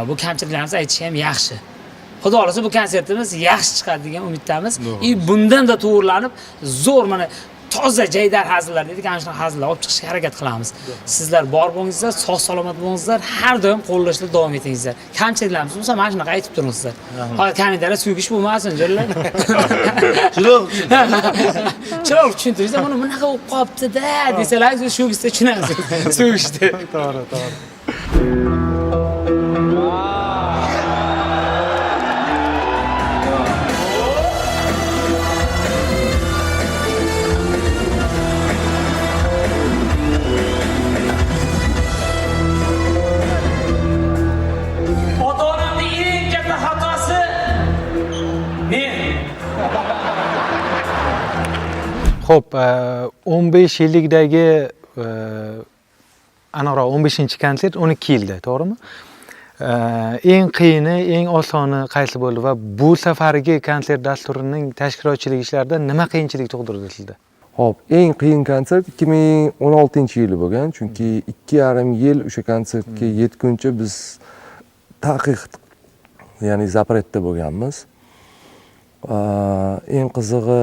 bu kamchiliklarimizni aytish ham yaxshi. Xudo xolasa bu konsertimiz yaxshi chiqadi degan umiddamiz. Bundan da to'g'rilanib, zo'r mana toza jaydar hazillar dedik, ana shunaqa hazillar olib chiqishga harakat qilamiz. Sizlar bor bo'lingizlar, sog' salomat bo'lingizlar, har doim qo'llashda davom etingizlar. Kamchiliklarimiz bo'lsa mana shunaqa aytib turingizlar. Hozir kommentariyada suygish bo'lmasin, jo'rlar. Chiroq tushuntiringizlar, buni bunaqa bo'lib qolibdi-da desalar, shu gizda tushunasiz. Suyishdi. To'g'ri. Xo'p, 15 yillikdagi aniqroq 15-konsert 12 yilda, to'g'rimi? Eng qiyini, eng osoni qaysi bo'ldi va bu safargi konsert dasturining tashkilotchilik ishlarida nima qiyinchilik tug'dirdi sizda? Xo'p, eng qiyin konsert 2016-yili bo'lgan, chunki 2,5 yil o'sha konsertga yetguncha biz taqiq, ya'ni zapretda bo'lganmiz. Eng qizig'i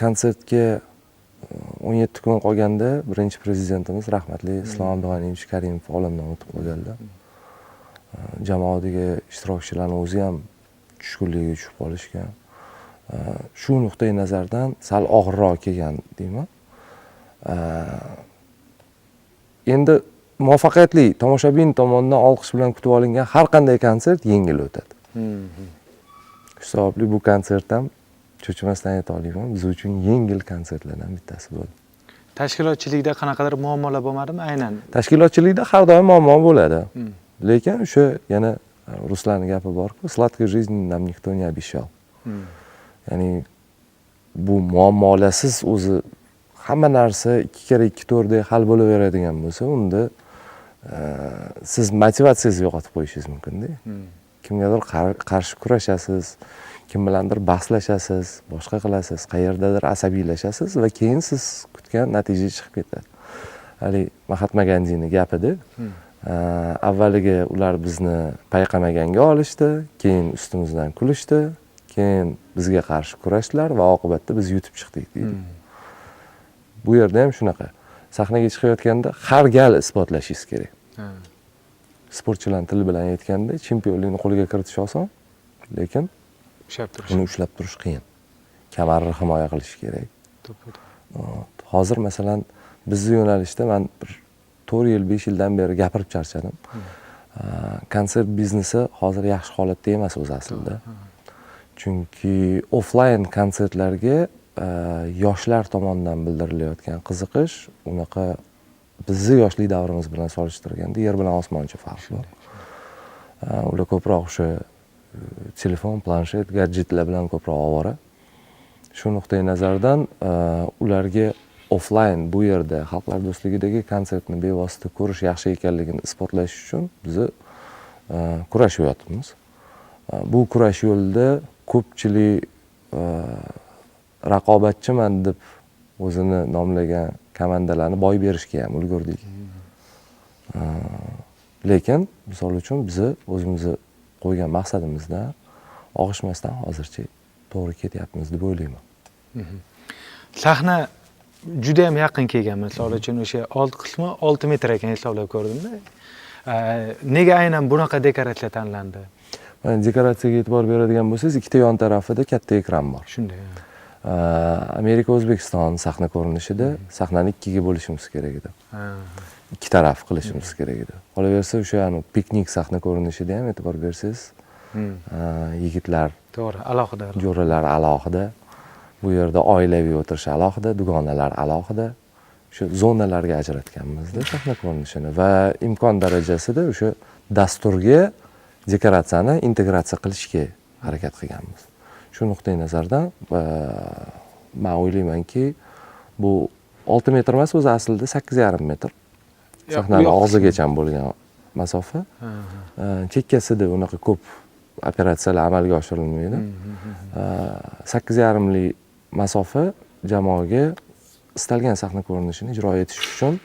konsertga 17 kun qolganda birinchi prezidentimiz rahmatli Islom Abdug'aniyevich Karimov olamdan o'tib qolganlar. Jamoadagi ishtirokchilarning o'zi ham tushkunlikka tushib qolishgan. Shu nuqtai nazardan sal og'irroq kelgan deyman. Endi muvaffaqiyatli tomoshabin tomonidan olqish bilan kutib olingan har qanday konsert yengil o'tadi. Shu sababli bu konsert ham cho'chimasdan ayta olaman, biz uchun yengil konsertlardan bittasi bo'ldi. Tashkilotchilikda qanaqadir muammolar bo'lmadimi aynan? Tashkilotchilikda har doim muammo bo'ladi. Lekin o'sha yana ruslarning gapi bor-ku, sladkой жизни нам никто не обещал. Ya'ni bu muammolarsiz o'zi hamma narsa 2 kere 2 to'rdek hal bo'laveradigan bo'lsa, unda siz motivatsiyangizni yo'qotib qo'yishingiz mumkin-da. Kimgadir qarshi kurashasiz, kim bilandir bahslashasiz, boshqa qilasiz, qayerdadir asabiylashasiz va keyin siz kutgan natija chiqib ketadi. Hali Mahatma Gandining gapida, avvaliga ular bizni payqamaganga olishdi, keyin ustimizdan kulishdi, keyin bizga qarshi kurashdilar va oqibatda biz yutib chiqdik deydi. Bu yerda ham shunaqa. Sahnaga chiqayotganda har gal isbotlashingiz kerak. Sportchilar tili bilan aytganda, chempionlikni qo'lga kiritish oson, lekin uni ushlab turish qiyin. Kamarni himoya qilish kerak. Hozir masalan bizning yo'nalishda men 4 yil, 5 yildan beri gapirib charchadim. Konsert biznesi hozir yaxshi holatda emas o'zi aslida. Chunki offline konsertlarga yoshlar tomonidan bildirilayotgan qiziqish unaqa bizni yoshlik davrimiz bilan solishtirganda yer bilan osmoncha farq bor. Ular ko'proq o'sha telefon, planshet, gadjetlar bilan ko'proq ovora. Shu nuqtai nazardan ularga offline bu yerda Xalqlar do'stligidagi konsertni bevosita ko'rish yaxshi ekanligini isbotlash uchun biz kurashyapmiz. Bu kurash yo'lida ko'pchilik raqobatchiman deb o'zini nomlagan komandalarni boy berishga ham ulgurdik. Lekin misol uchun biz o'zimizni qo'ygan maqsadimizdan og'ishmasdan hozircha to'g'ri ketyapmiz deb o'ylayman. Sahna juda ham yaqin kelgan. Misol uchun o'sha old qismi 6 metr ekan hisoblab ko'rdimda. Nega aynan bunaqa dekoratsiya tanlandi? Dekoratsiyaga e'tibor beradigan bo'lsangiz, ikkita yon tarafida katta ekran bor. Shunday. Amerika O'zbekiston sahna ko'rinishida sahnani ikkiga bo'lishimiz kerak edi. Ikki taraf qilishimiz kerak edi. Qolaversa o'sha piknik sahna ko'rinishida ham e'tibor bersangiz, yigitlar to'g'ri, alohida. Jo'ralar alohida. Bu yerda oilaviy o'tirish alohida, dugonalar alohida. Shu zonalarga ajratganmizda sahna ko'rinishini va imkon darajasida o'sha dasturga dekoratsiyani integratsiya qilishga harakat qilganmiz. Shu nuqtai nazardan men o'ylaymanki, bu 6 metr emas, o'zi aslida 8,5 metr. Sahnani og'zigacha bo'lgan masofa. Chekkasida unaqa ko'p operatsiyalar amalga oshirilmaydi. 8,5lik masofa jamoaga istalgan sahna ko'rinishini ijro etish uchun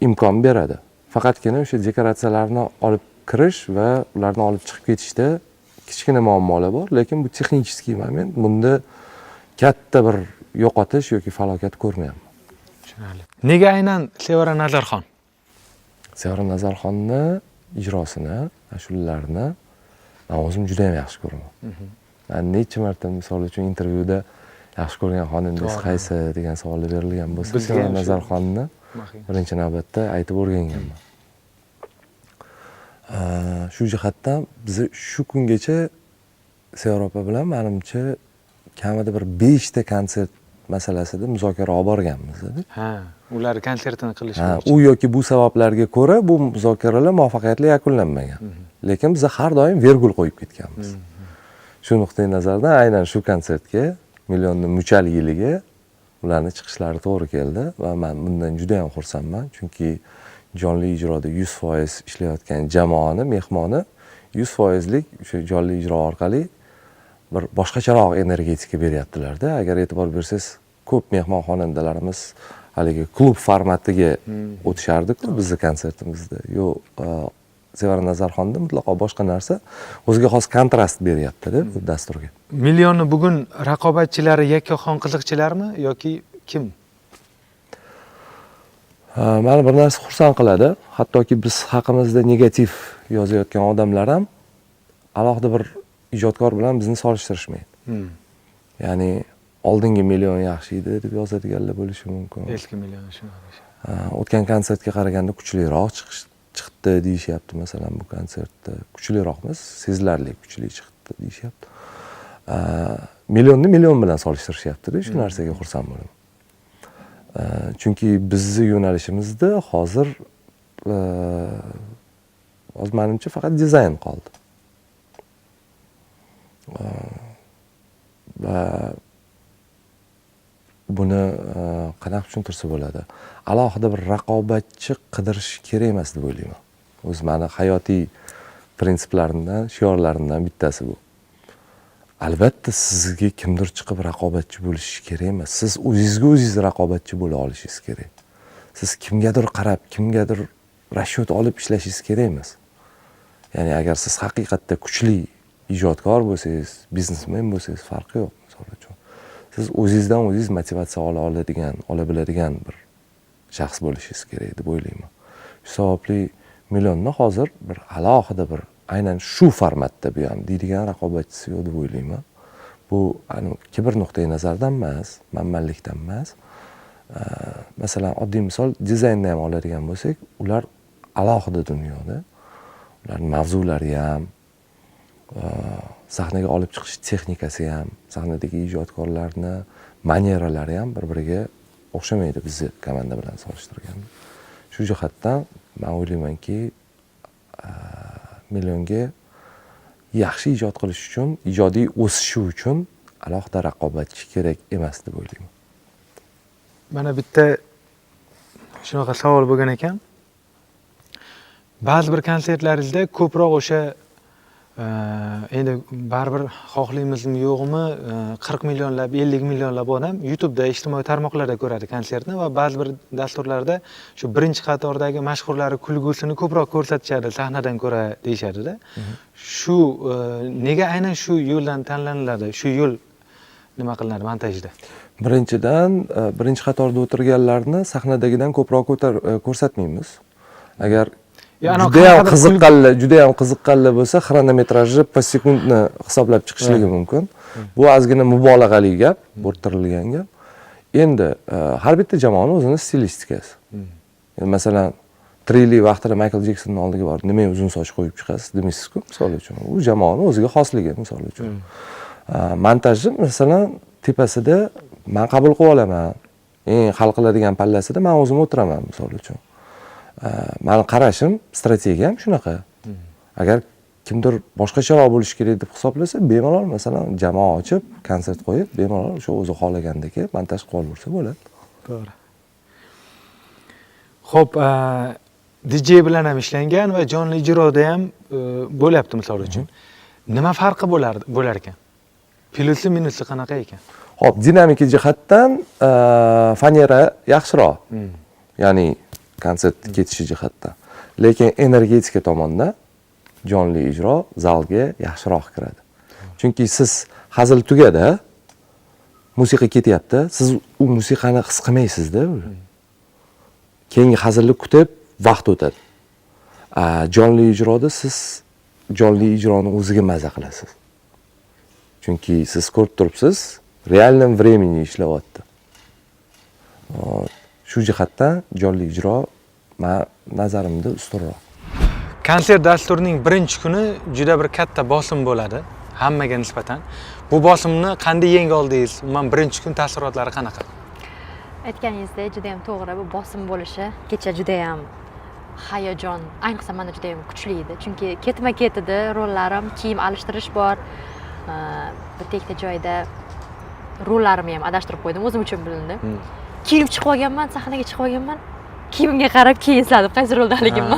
imkon beradi. Faqatgina o'sha dekoratsiyalarni olib kirish va ularni olib chiqib ketishda kichkina muammolar bor, lekin bu texnik moment. Bunda katta bir yo'qotish yoki falokat ko'rmayapman. Tushunarli. Nega aynan Sevara Nazarxon? Sevara Nazarxonni ijrosini, ashulalarini men o'zim juda ham yaxshi ko'raman. Men necha marta misol uchun intervyuda yaxshi ko'rgan xoningiz qaysi degan savollar berilgan bo'lsa, Sevara Nazarxonni birinchi navbatda aytib o'rganganman. Shu jihatdan biz shu kungacha Sevara opa bilan menimcha kamida bir 5 ta konsert masalasida muzokara olib borganmiz. Ular konsertini qilish u yoki bu sabablarga ko'ra bu muzokaralar muvaffaqiyatli yakunlanmagan. Lekin biz har doim vergul qo'yib ketganmiz. Shu nuqtai nazardan aynan shu konsertga millionning muchal yiliga ularni chiqishlari to'g'ri keldi va men bundan juda ham xursandman, chunki jonli ijroda 100% ishlayotgan jamoani, mehmoni 100%lik o'sha jonli ijro orqali bir boshqacharoq energetika beryaptilar-da. Agar e'tibor bersangiz, ko'p mehmon xonandalarimiz haligi klub formatiga o'tishardi-ku bizning konsertimizda. Yo'q, Sevara Nazarxonda mutlaqo boshqa narsa, o'ziga xos kontrast beryapti-da bu dasturga. Millionni bugun raqobatchilari yakkaxon qiziqchilarmi yoki kim? Meni bir narsa xursand qiladi. Hattoki biz haqimizda negativ yozayotgan odamlar ham alohida bir ijodkor bilan bizni solishtirishmaydi. Ya'ni oldingi million yaxshi edi deb yozadiganlar bo'lishi mumkin. Eski million shunaqa. O'tgan konsertga qaraganda kuchliroq chiqdi deyishyapti, masalan bu konsertda. Kuchliroq emas, sezilarli kuchli chiqdi deyishyapti. Millionni million bilan solishtirishyapti-da, shu narsaga xursand bo'laman. Chunki bizning yo'nalishimizda hozir menimcha faqat dizayn qoldi. Va buni qanaqa tushuntirsa bo'ladi? Alohida bir raqobatchi qidirish kerak emas deb o'ylayman. O'z meni hayotiy prinsiplarimdan, shiorlarimdan bittasi bu. Albatta sizga kimdir chiqib raqobatchi bo'lishi kerak emas. Siz o'zingizga o'zingiz raqobatchi bo'la olishingiz kerak. Siz kimgadir qarab, kimgadir rashyot olib ishlashingiz kerak emas. Ya'ni agar siz haqiqatda kuchli ijodkor bo'lsangiz, biznesmen bo'lsangiz farqi yo'q, misol uchun. Siz o'zingizdan o'zingiz motivatsiya ola biladigan bir shaxs bo'lishingiz kerak deb o'ylayman. Shu sababli millionni hozir bir alohida bir aynan shu formatda bu ham deydigan raqobatchisi yo'q deb o'ylayman. Bu kibr nuqtai nazardan emas, manmanlikdan emas. Masalan, oddiy misol dizaynni ham oladigan bo'lsak, ular alohida dunyoda. Ularning mavzulari ham, sahnaga olib chiqish texnikasi ham, sahnadagi ijodkorlarni manyeralari ham bir-biriga o'xshamaydi bizni komanda bilan solishtirganda. Shu jihatdan men o'ylaymanki, millionga yaxshi ijod qilish uchun, ijodiy o'sishi uchun alohida raqobatchi kerak emas deb o'ylayman. Mana bitta shunaqa savol bo'lgan ekan. Ba'zi bir konsertlaringizda ko'proq o'sha endi baribir xohlaymizmi yo'qmi 40 millionlab 50 millionlab odam YouTube'da ijtimoiy tarmoqlarda ko'radi konsertni va ba'zi bir dasturlarda shu birinchi qatordagi mashhurlari kulgusini ko'proq ko'rsatishadi sahnadan ko'ra deyishadi-da. Shu nega aynan shu yo'ldan tanlaniladi? Shu yo'l nima qilinadi montajda? Birinchidan, birinchi qatorda o'tirganlarni sahnadagidan ko'proq ko'rsatmaymiz. Agar juda ham qiziqqanlar bo'lsa, xronometrajni per sekundni hisoblab chiqishligi mumkin. Bu ozgina mubolag'ali gap, bo'rttirilgan gap. Endi har bitta jamoaning o'zining stilistikasi. Masalan, Trili vaqtida Michael Jacksonning oldiga borib, nimaga uzun soch qo'yib chiqasiz demaysiz-ku, misol uchun. U jamoaning o'ziga xosligi, misol uchun. Montajni masalan tepasida men qabul qilib olaman. Eng hal qiladigan pallasida men o'zim o'tiraman, misol uchun. Meni qarashim, strategiyam shunaqa. Agar kimdir boshqacharoq bo'lishi kerak deb hisoblasa, bemalol masalan jamoa ochib, konsert qo'yib, bemalol o'sha o'zi xohlagandagi montaj qilib olsa bo'ladi. To'g'ri. Xo'p, DJ bilan ham ishlangan va jonli ijroda ham bo'lyapti misol uchun. Nima farqi bo'lar ekan? Plusi minusi qanaqa ekan? Xo'p, dinamika jihatdan fanera yaxshiroq. Ya'ni konsert ketishi jihatdan. Lekin energetika tomonda jonli ijro zalga yaxshiroq kiradi. Chunki siz hazil tugadi, musiqa ketyapti, siz u musiqani his qilmaysiz-da. Keyingi hazilni kutib vaqt o'tadi. Jonli ijroda siz jonli ijroni o'ziga maza qilasiz. Chunki siz ko'rib turibsiz, realnom времени ishlayapti. Shu jihatdan jonli ijro men nazarimda ustunroq. Konsert dasturining birinchi kuni juda bir katta bosim bo'ladi hammaga nisbatan. Bu bosimni qanday yenga oldingiz? Umuman birinchi kun taassurotlari qanaqa? Aytganingizdek, juda ham to'g'ri, bu bosim bo'lishi kecha juda ham hayajon, ayniqsa menda juda ham kuchli edi. Chunki ketma-ketida rollarim, kiyim alishtirish bor. Bitta joyda rollarimni ham adashtirib qo'ydim, o'zim uchun bilindi. Kiyinib chiqib olganman, sahnaga chiqib olganman. Kiyimimga qarab keyin esladim qaysi roldaligimni.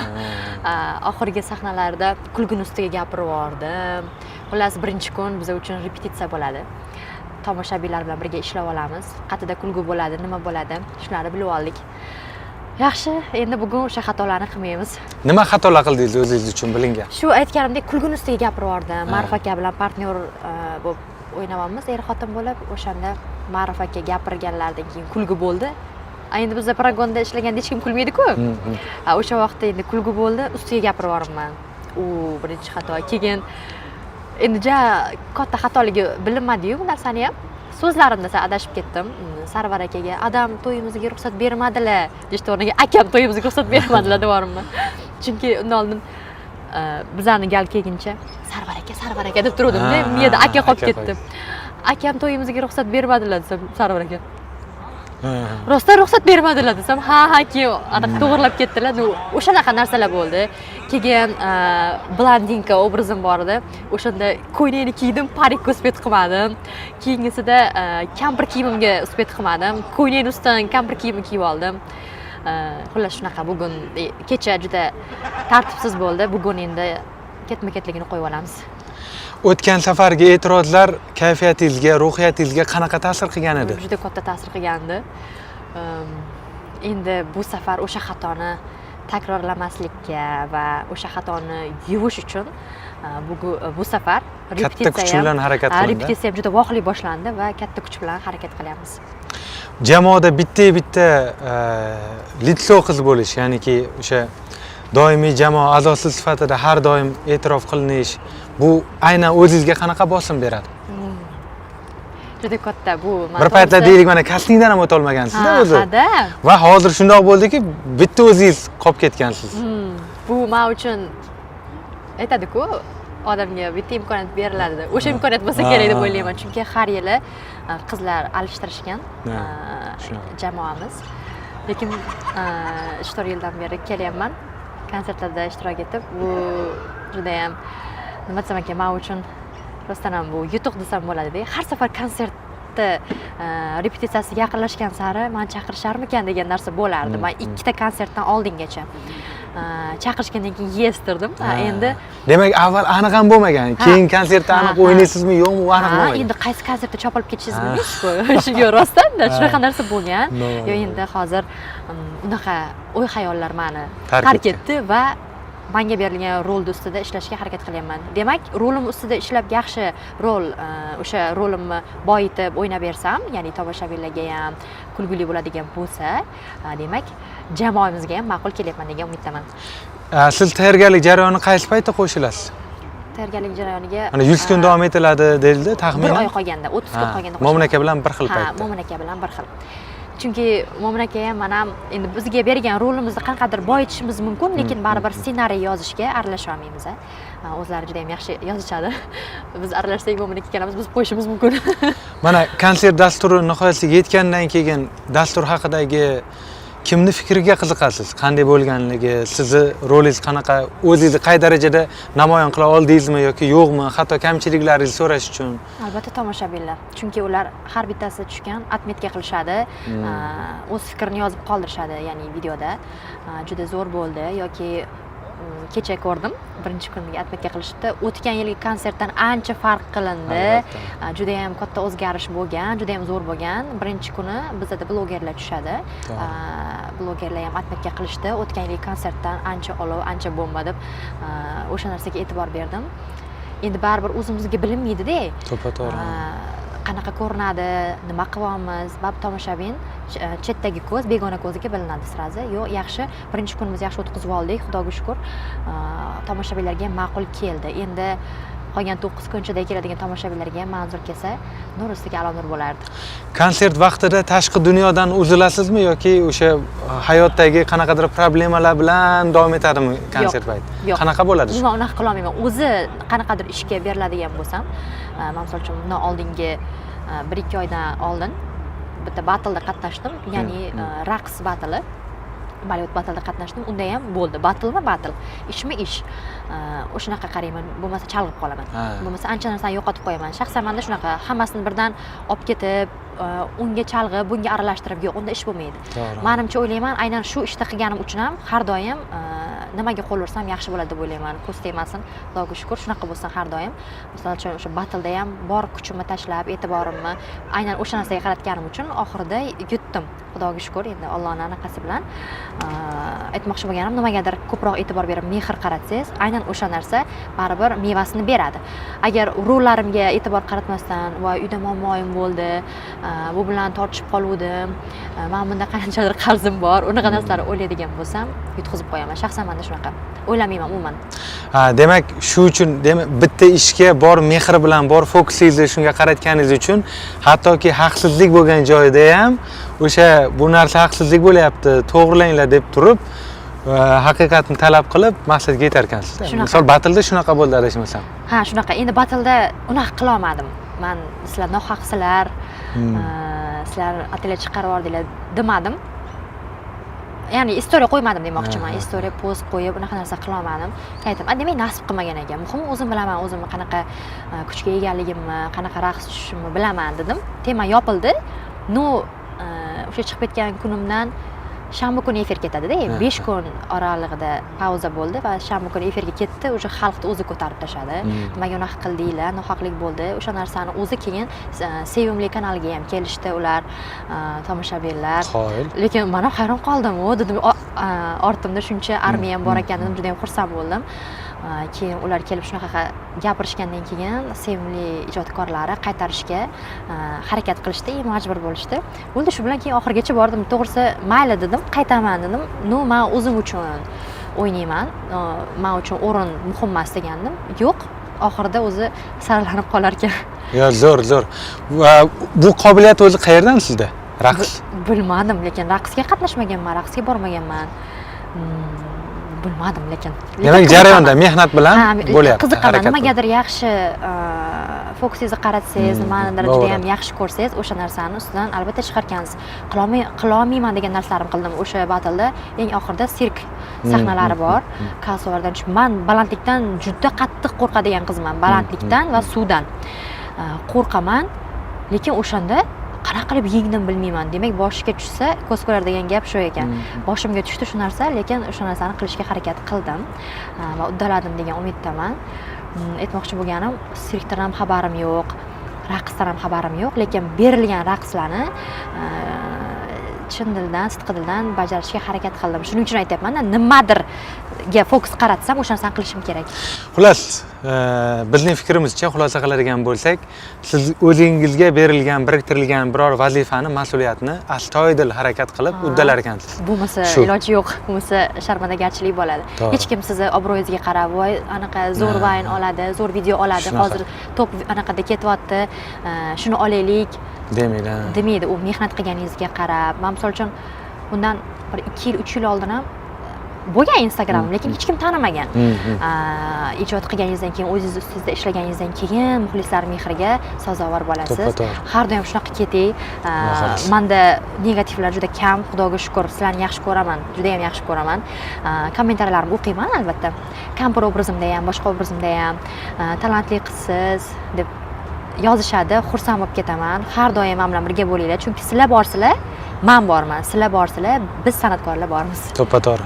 Oxirgi sahnalarda kulguni ustiga gapirib yubordim. Xullas, birinchi kun biz uchun repetitsiya bo'ladi. Tomoshabinlar bilan birga ishlab olamiz. Qatida kulgu bo'ladi, nima bo'ladi, shularni bilib oldik. Yaxshi, endi bugun o'sha xatolarni qilmaymiz. Nima xatolar qildingiz o'zingiz uchun bilingan? Shu aytganimdek kulguni ustiga gapirib yubordim. Ma'ruf aka bilan partnyor bo'lib o'ynayapmiz, er-xotin bo'lib, o'shanda Ma'ruf aka gapirganlardan keyin kulgu bo'ldi. Endi bizda paragonda ishlaganda hech kim kulmaydi-ku. O'sha vaqtda endi kulgu bo'ldi, ustiga gapirib yuborman. U birinchi xato. Keyin endi katta xatoligi bilinmadi-yu bu narsani ham. So'zlarimda adashib ketdim. Sarvar akaga "Adam to'yimizga ruxsat bermadilar" deshdi o'rniga "Akam to'yimizga ruxsat bermadilar" devorman. Chunki undan oldin bizlarni gal kelguncha Sarvar aka deb turdim-da, miyada aka qolib ketdi. "Akam to'yimizga ruxsat bermadilar" desam, Sarvar aka rostdan ruxsat bermadilar desam, ha keyin to'g'rilab ketdilar. O'shanaqa narsalar bo'ldi. Keyin blandinka obrazim bor edi. O'shanda ko'ylakni kiydim, parik uspet qilmadim. Keyingisida kampir kiyimimga uspet qilmadim. Ko'ylakni ustidan kampir kiyimni kiyib oldim. Xullas shunaqa bugun kecha juda tartibsiz bo'ldi. Bugun endi ketma-ketligini qo'yib olamiz. O'tgan safargi e'tirozlar kayfiyatingizga, ruhiyatingizga qanaqa ta'sir qilgan edi? Juda katta ta'sir qilgandi. Endi bu safar o'sha xatoni takrorlamaslikka va o'sha xatoni yuvish uchun bu safar katta kuch bilan harakat qilindi. Repetitsiya ham juda voqli boshlandi va katta kuch bilan harakat qilyapmiz. Jamoada bitta litso qiz bo'lish, ya'niki o'sha doimiy jamoa a'zosi sifatida har doim e'tirof qilinish, bu aynan o'zingizga qanaqa bosim beradi? Juda katta bu. Bir paytlar deylik, mana kastingdan ham o'ta olmagansiz-da o'zi. Va hozir shundoq bo'ldiki, bitta o'zingiz qolib ketgansiz. Bu men uchun aytadi-ku, odamga bitta imkoniyat beriladi. O'sha imkoniyat bo'lsa kerak deb o'ylayman, chunki har yili qizlar alishtirishgan jamoamiz. Lekin 3-4 yildan beri kelyapman. Konsertlarda ishtirok etib, bu juda ham nima desam ekan, men uchun rostdan ham bu yutuq desam bo'ladi-da. Har safar konsertni repetitsiyasi yaqinlashgan sari men chaqirisharmikan degan narsa bo'lardi. Men ikkita konsertdan oldingacha chaqirishgandan keyin yestirdim. Endi demak avval aniq ham bo'lmagan, keyin konsertda aniq o'ynaysizmi yo'qmi u aniq bo'lmagan. Endi qaysi konsertda chopilib ketishingiz mumkin-ku. Shunga rostdan-da shunaqa narsa bo'lgan. Yo endi hozir unaqa o'y xayollar meni tark etdi va menga berilgan rol ustida ishlashga harakat qilyapman. Demak, rolim ustida ishlab yaxshi rol, o'sha rolimni boyitib o'ynab bersam, ya'ni tomoshabinlarga ham kulgili bo'ladigan bo'lsa, demak, jamoamizga ham ma'qul kelyapman degan umiddaman. Siz tayyorgarlik jarayoni qaysi paytda qo'shilasiz? Tayyorgarlik jarayoniga mana 100 kun davom etiladi deyildi, taxminan. 1 oy qolganda, 30 kun qolganda. Mo'min aka bilan bir xil paytda. Ha, Mo'min aka bilan bir xil. Chunki Mo'min aka ham mana endi bizga bergan rolimizni qanaqadir boyitishimiz mumkin, lekin baribir ssenariy yozishga aralasha olmaymiz. O'zlari juda ham yaxshi yozishadi. Biz aralashsak Mo'min aka ikkalamiz biz qo'yishimiz mumkin. Mana konsert dasturi nihoyasiga yetgandan keyin dastur haqidagi kimni fikriga qiziqasiz? Qanday bo'lganligi, sizni rolingiz qanaqa, o'zingizni qay darajada namoyon qila oldingizmi yoki yo'qmi? Hatto kamchiliklaringizni so'rash uchun. Albatta tomoshabinlar. Chunki ular har bittasi tushgan atmetga qilishadi, o'z fikrini yozib qoldirishadi, ya'ni videoda. Juda zo'r bo'ldi yoki kecha ko'rdim, birinchi kuniga atmetga qilishdi. O'tgan yilgi konsertdan ancha farq qilindi. Juda ham katta o'zgarish bo'lgan, juda ham zo'r bo'lgan. Birinchi kuni bizda blogerlar tushadi. Blogerlar ham atmetga qilishdi. O'tgan yilgi konsertdan ancha olov, ancha bomba deb o'sha narsaga e'tibor berdim. Endi baribir o'zimizga bilinmaydi-da. To'ppa-to'g'ri. Qanaqa ko'rinadi, nima qilyapmiz, bab tomoshabin chetdagi ko'z begona ko'ziga bilinadi sirazi. Yo'q, yaxshi, birinchi kunimizni yaxshi o'tkazib oldik, Xudoga shukr. Tomoshabinlarga ma'qul keldi. Endi qolgan 9 kunchada keladigan tomoshabinlarga ham manzur kelsa, nur ustiga alo nur bo'lardi. Konsert vaqtida tashqi dunyodan uzilasizmi yoki o'sha hayotdagi qanaqadir problemalar bilan davom etadimi konsert payti? Qanaqa bo'ladi? Men unaqa qila olmayman. O'zi qanaqadir ishga beriladigan bo'lsam, men misol uchun bundan oldingi 1-2 oydan oldin bitta battleda qatnashdim, ya'ni raqs battli. Bollywood battleda qatnashdim. Unda ham bo'ldi. Battlemi battle, ishmi ish. O'shanaqa qarayman, bo'lmasa chalg'ib qolaman. Bo'lmasa ancha narsani yo'qotib qo'yaman. Shaxsan menda shunaqa hammasini birdan olib ketib, unga chalg'ib, bunga aralashtirib yo'q, unda ish bo'lmaydi. Menimcha o'ylayman, aynan shu ishda qilganim uchun ham har doim nimaga qo'l ursam yaxshi bo'ladi deb o'ylayman. Ko'z tegmasin, Xudoga shukr, shunaqa bo'lsin har doim. Misol uchun o'sha battleda ham bor kuchimni tashlab, e'tiborimni aynan o'sha narsaga qaratganim uchun oxirida yutdim. Xudoga shukr, endi Allohning anaqasi bilan aytmoqchi bo'lganim, nimagadir ko'proq e'tibor berib, mehr qaratsangiz, aynan o'sha narsa baribir mevasini beradi. Agar rollarimga e'tibor qaratmasdan, voy uyda muammoim bo'ldi, bu bilan tortishib qoluvdim, men bunda qanchadir qarzim bor, unaqa narsalar o'ylaydigan bo'lsam, yutqizib qo'yaman. Shaxsan menda shunaqa. O'ylamayman umuman. Demak, shu uchun bitta ishga bor mehr bilan, bor fokusingizni shunga qaratganingiz uchun, hattoki haqsizlik bo'lgan joyda ham o'sha bu narsa haqsizlik bo'lyapti, to'g'rilanglar deb turib, haqiqatni talab qilib maqsadga yetar ekansiz. Misol battleda shunaqa bo'ldi adashmasam. Ha, shunaqa. Endi battleda unaqa qila olmadim. Men sizlar nohaqsizlar, sizlar atelye chiqarib yubordinglar demadim. Ya'ni istoriya qo'ymadim demoqchiman. Istoriya post qo'yib unaqa narsa qila olmadim. Aytdim, demak nasib qilmagan ekan. Muhimi o'zim bilaman, o'zimni qanaqa kuchga egaligimni, qanaqa raqs tushishimni bilaman dedim. Tema yopildi. O'sha chiqib ketgan kunimdan shanba kuni efir ketadi-da, 5 kun oralig'ida pauza bo'ldi va shanba kuni efirga ketdi. O'sha xalqni o'zi ko'tarib tashladi. Nimaga unaqa qildinglar? Nohaqlik bo'ldi. O'sha narsani o'zi keyin Sevimli kanaliga ham kelishdi ular, tomoshabinlar. Lekin men ham hayron qoldim. Dedim, ortimda shuncha armiya ham bor ekan, dedim, juda ham xursand bo'ldim. Keyin ular kelib shunaqa gapirishgandan keyin sevimli ijodkorlari qaytarishga harakat qilishdi, majbur bo'lishdi. Bo'ldi, shu bilan keyin oxirigacha bordim. To'g'risi, mayli dedim, qaytaman dedim. Men o'zim uchun o'ynayman. Men uchun o'rin muhim emas degandim. Yo'q, oxirida o'zi saralanib qolar ekan. Zo'r. Bu qobiliyat o'zi qayerdan sizda? Raqs? Bilmadim, lekin raqsga qatnashmaganman, raqsga bormaganman. Bilmadim, lekin demak jarayonda mehnat bilan bo'lyapti. Qiziqaman, nimagadir yaxshi fokusingizni qaratsangiz, nimanidir juda ham yaxshi ko'rsangiz, o'sha narsani ustidan albatta chiqarkansiz. Qila olmayman degan narsalarim qildim o'sha battleda. Eng oxirida sirk sahnalari bor. Kassalardan tushib, men balandlikdan juda qattiq qo'rqadigan qizman, balandlikdan va suvdan. Qo'rqaman, lekin o'shanda qanaqa qilib yengdim bilmayman. Demak, boshiga tushsa, ko'z ko'rar degan gap shu ekan. Boshimga tushdi shu narsa, lekin o'sha narsani qilishga harakat qildim va uddaladim degan umiddaman. Aytmoqchi bo'lganim, sirkdan ham xabarim yo'q, raqsdan ham xabarim yo'q, lekin berilgan raqslarni chin dildan, sidqi dildan bajarishga harakat qildim. Shuning uchun aytyapman-da, nimadirga fokus qaratsam, o'sha narsani qilishim kerak. Xullas, bizning fikrimizcha xulosa qiladigan bo'lsak, siz o'zingizga berilgan, biriktirilgan biror vazifani, mas'uliyatni astoydil harakat qilib uddalar ekansiz. Bo'lmasa iloji yo'q, bo'lmasa sharmandagarchilik bo'ladi. Hech kim sizni obro'yingizga qarab, voy anaqa zo'r vayn oladi, zo'r video oladi, hozir top anaqada ketyapti, shuni olaylik demaydi. U mehnat qilganingizga qarab. Men misol uchun bundan bir 2 yil, 3 yil oldin ham bo'lgan Instagram, lekin hech kim tanimagan. Ijod qilganingizdan keyin, o'zingiz ustingizda ishlaganingizdan keyin muxlislar mehriga sazovor bo'lasiz. Har doim shunaqa keting. Menda negativlar juda kam, Xudoga shukr. Sizlarni yaxshi ko'raman, juda ham yaxshi ko'raman. Kommentariyalarni o'qiyman albatta. Kampir obrazimda ham, boshqa obrazimda ham talantli qizsiz deb yozishadi, xursand bo'lib ketaman. Har doim men bilan birga bo'linglar, chunki sizlar borsizlar, men borman. Sizlar borsizlar, biz san'atkorlar bormiz. To'ppa-to'g'ri.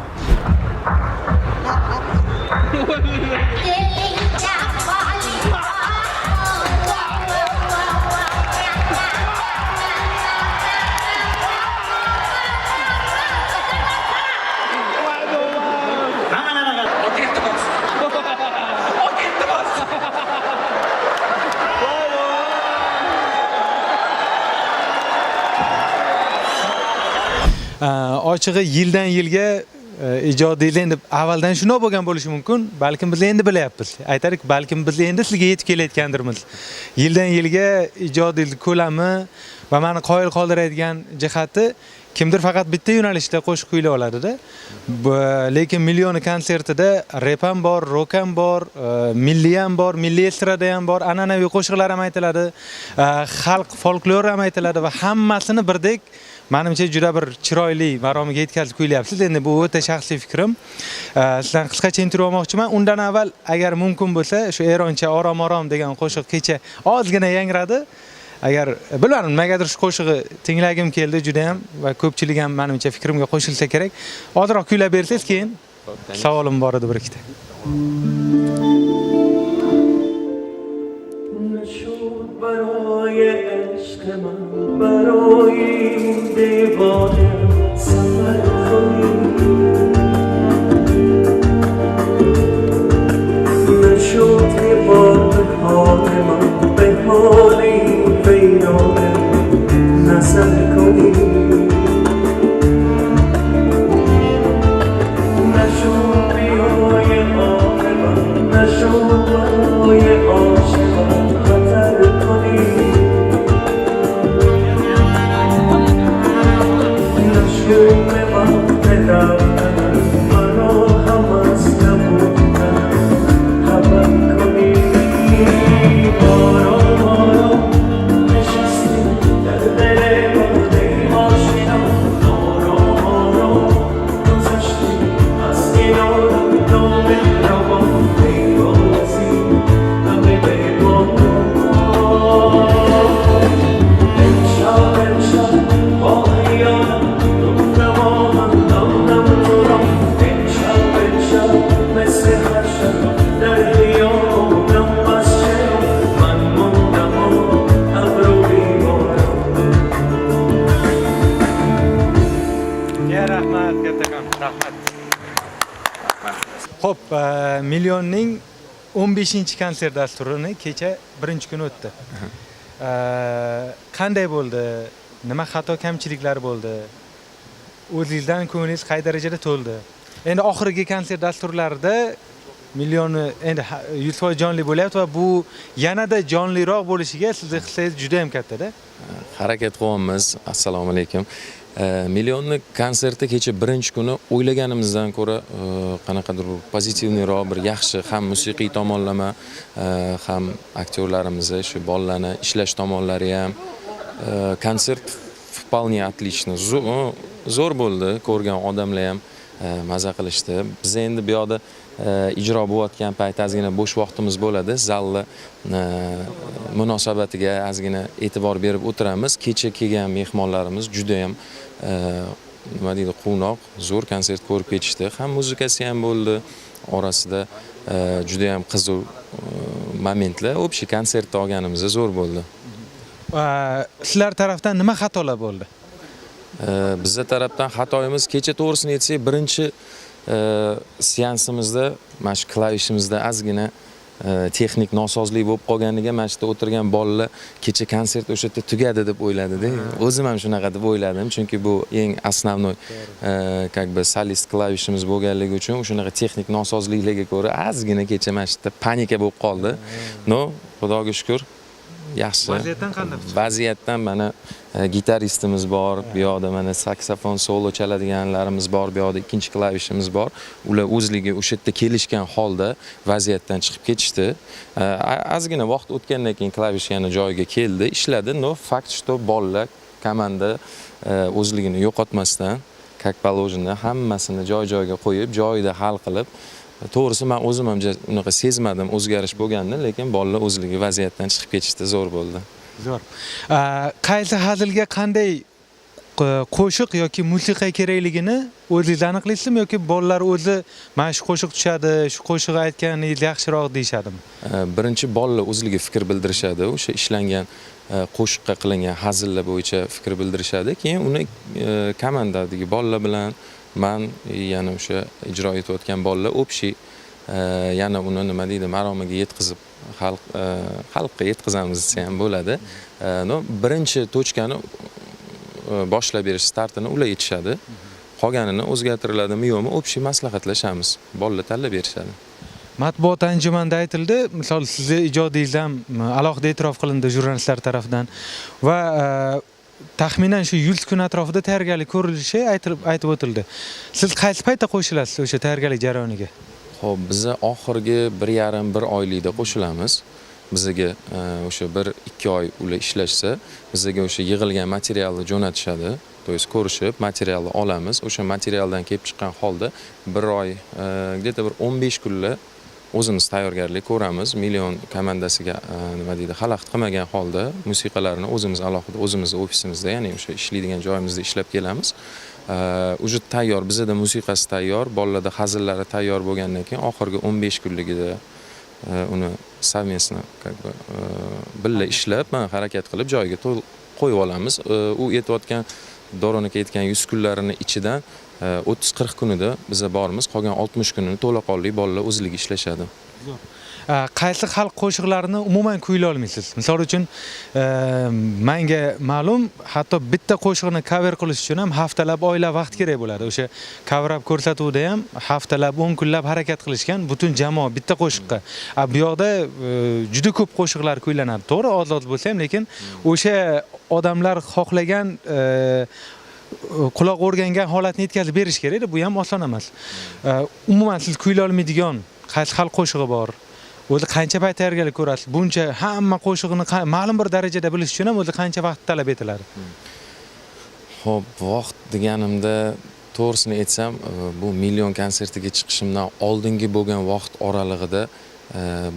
Ochig'i yildan yilga ijodiylar deb avvaldan shunday bo'lgan bo'lishi mumkin. Balkim biz endi bilyapmiz. Aytaylik, balkim biz endi sizga yetib kelayotgandirmiz. Yildan yilga ijodiylik ko'lami va meni qoyil qoldiradigan jihati kimdir faqat bitta yo'nalishda qo'shiq kuylay oladi-da. Lekin Million konsertida rep ham bor, rock ham bor, milliy ham bor, milliy estrada ham bor, an'anaviy qo'shiqlar ham aytiladi, xalq folklori ham aytiladi va hammasini birdek menimcha juda bir chiroyli maromiga yetkazib kuylayapsiz. Endi bu o'ta shaxsiy fikrim. Sizdan qisqacha intervyu olmoqchiman. Undan avval agar mumkin bo'lsa, shu Eroncha orom-orom degan qo'shiq kecha ozgina yangradi. Agar bilmadim, nimagadir shu qo'shig'i tinglagim keldi juda ham va ko'pchilik ham menimcha fikrimga qo'shilsa kerak. Ozroq kuylab bersangiz, keyin savolim bor edi bir ikkita. برای عشق من برای این دیوانه سفر کنی نشد یه بار به حال من به حال این ویرانه نظر کنی نشد بیای آه من نشد برای عاشقان خطر کنی نشد به وقت رفتن منو هم از نبودن خبر کنی آرام آرام نشستی در دل من ای آشنا آرام آرام گذشتی از این آدم نامهربان ای بازی همه بیگان امشب امشب با خیالم دمدمامم دمدم تو را امشب امشب مثل هر شب در خیالم بس چرا من موندم و ابرو بیمارم Rahmat, kattakon, rahmat. Xo'p, Millionning 15-konsert dasturini kecha birinchi kun o'tdi. Qanday bo'ldi? Nima xato kamchiliklar bo'ldi? O'zingizdan ko'nglingiz qay darajada to'ldi? Endi oxirgi konsert dasturlarida Millionni endi 100% jonli bo'lyapti va bu yanada jonliroq bo'lishiga sizning hissangiz juda ham katta-da. Harakat qilyapmiz. Assalomu alaykum. Millionni konserti kecha birinchi kuni o'ylaganimizdan ko'ra qanaqadir pozitivniroq, bir yaxshi ham musiqiy tomonlama, ham aktyorlarimizni shu bolalarni ishlash tomonlari ham konsert вполне отлично. Zo'r bo'ldi. Ko'rgan odamlar ham maza qilishdi. Biz endi bu yoqda ijro bo'layotgan payt ozgina bo'sh vaqtimiz bo'ladi. Zalni munosabatiga ozgina e'tibor berib o'tiramiz. Kecha kelgan mehmonlarimiz juda ham nima deydi, quvnoq, zo'r konsert ko'rib ketishdi. Ham muzikasi ham bo'ldi. Orasida juda ham qiziq momentlar, общий konsertda olganimizda zo'r bo'ldi. Sizlar tarafdan nima xatolar bo'ldi? Bizlar tarafdan xatoyimiz, kecha to'g'risini aytsak, birinchi seansimizda mana shu klavishimizda ozgina texnik nosozlik bo'lib qolganiga mana shu yerda o'tirgan bolalar kecha konsert o'sha yerda tugadi deb o'yladi-da. O'zim ham shunaqa deb o'yladim, chunki bu eng основной как бы solist klavishimiz bo'lganligi uchun shunaqa texnik nosozliklarga ko'ra ozgina kecha mana shu yerda panika bo'lib qoldi. No, Xudoga shukr. Yaxshi. Vaziyatdan qanday? Vaziyatdan mana gitaristimiz bor, bu yoqda mana saksofon solo chaladiganlarimiz bor, bu yoqda ikkinchi klavishimiz bor. Ular o'zligi o'sha yerda kelishgan holda vaziyatdan chiqib ketishdi. Ozgina vaqt o'tgandan keyin klavish yana joyiga keldi, ishladi. No, fakt что bolalar komanda o'zligini yo'qotmasdan, как положено, hammasini joy-joyiga qo'yib, joyida hal qilib, to'g'risi men o'zim ham unaqa sezmadim o'zgarish bo'lganini, lekin bolalar o'zligi vaziyatdan chiqib ketishdi, zo'r bo'ldi. Zo'r. Qaysi hazilga qanday qo'shiq yoki musiqa kerakligini o'zingiz aniqlaysizmi yoki bolalar o'zi mana shu qo'shiq tushadi, shu qo'shiq aytganingiz yaxshiroq deyishadimi? Birinchi bolalar o'zligi fikr bildirishadi, o'sha ishlangan qo'shiqqa qilingan hazillar bo'yicha fikr bildirishadi. Keyin uni komandadagi bolalar bilan men yana o'sha ijro etayotgan bolalar общий yana uni nima deydi, maromiga yetkazib xalqqa yetkazamiz desa ham bo'ladi. No, birinchi tochkani boshlab berish startini ular aytishadi. Qolganini o'zgartiriladimi yo'qmi, общий maslahatlashamiz. Bolalar tanlab berishadi. Matbuot anjumanida aytildi, misol sizni ijodingiz ham alohida e'tirof qilindi jurnalistlar tomonidan va taxminan shu 100 kun atrofida tayyorgarlik ko'rilishi aytib o'tildi. Siz qaysi paytda qo'shilasiz o'sha tayyorgarlik jarayoniga? Xo'p, biz oxirgi 1,5-1 oylikda qo'shilamiz. Bizga o'sha 1-2 oy ular ishlashsa, bizga o'sha yig'ilgan materialni jo'natishadi. To есть ko'rishib, materialni olamiz. O'sha materialdan kelib chiqqan holda 1 oy, где-то bir 15 kunlar o'zimiz tayyorgarlik ko'ramiz. Million komandasiga nima deydi, xalaqit qilmagan holda musiqalarni o'zimiz alohida o'zimizning ofisimizda, ya'ni o'sha ishlaydigan joyimizda ishlab kelamiz. Уже tayyor, bizda musiqasi tayyor, bolalarda hazillari tayyor bo'lgandan keyin oxirgi 15 kunligida uni совместно как бы birga ishlab, harakat qilib joyiga qo'yib olamiz. U aytayotgan Doronaka aytgan 100 kunlarini ichidan 30-40 kunida biza bormiz, qolgan 60 kunini to'laqonli bolalar o'zligi ishlashadi. Qaysi xalq qo'shiqlarini umuman kuyla olmaysiz? Misol uchun, menga ma'lum, hatto bitta qo'shiqni cover qilish uchun ham haftalab, oylab vaqt kerak bo'ladi. O'sha cover up ko'rsatuvda ham haftalab, 10 kunlab harakat qilishgan butun jamoa bitta qo'shiqqa. Bu yoqda juda ko'p qo'shiqlar kuylanadi. To'g'ri, oz bo'lsa ham, lekin o'sha odamlar xohlagan quloq o'rgangan holatni yetkazib berish kerak. Bu ham oson emas. Umuman siz kuyla olmaydigan qaysi xalq qo'shig'i bor? O'zi qancha payt tayyorgarlik ko'rasiz? Buncha hamma qo'shiqni ma'lum bir darajada bilish uchun ham o'zi qancha vaqt talab etiladi? Xo'p, vaqt deganimda to'g'risini aytsam, bu million konsertiga chiqishimdan oldingi bo'lgan vaqt oralig'ida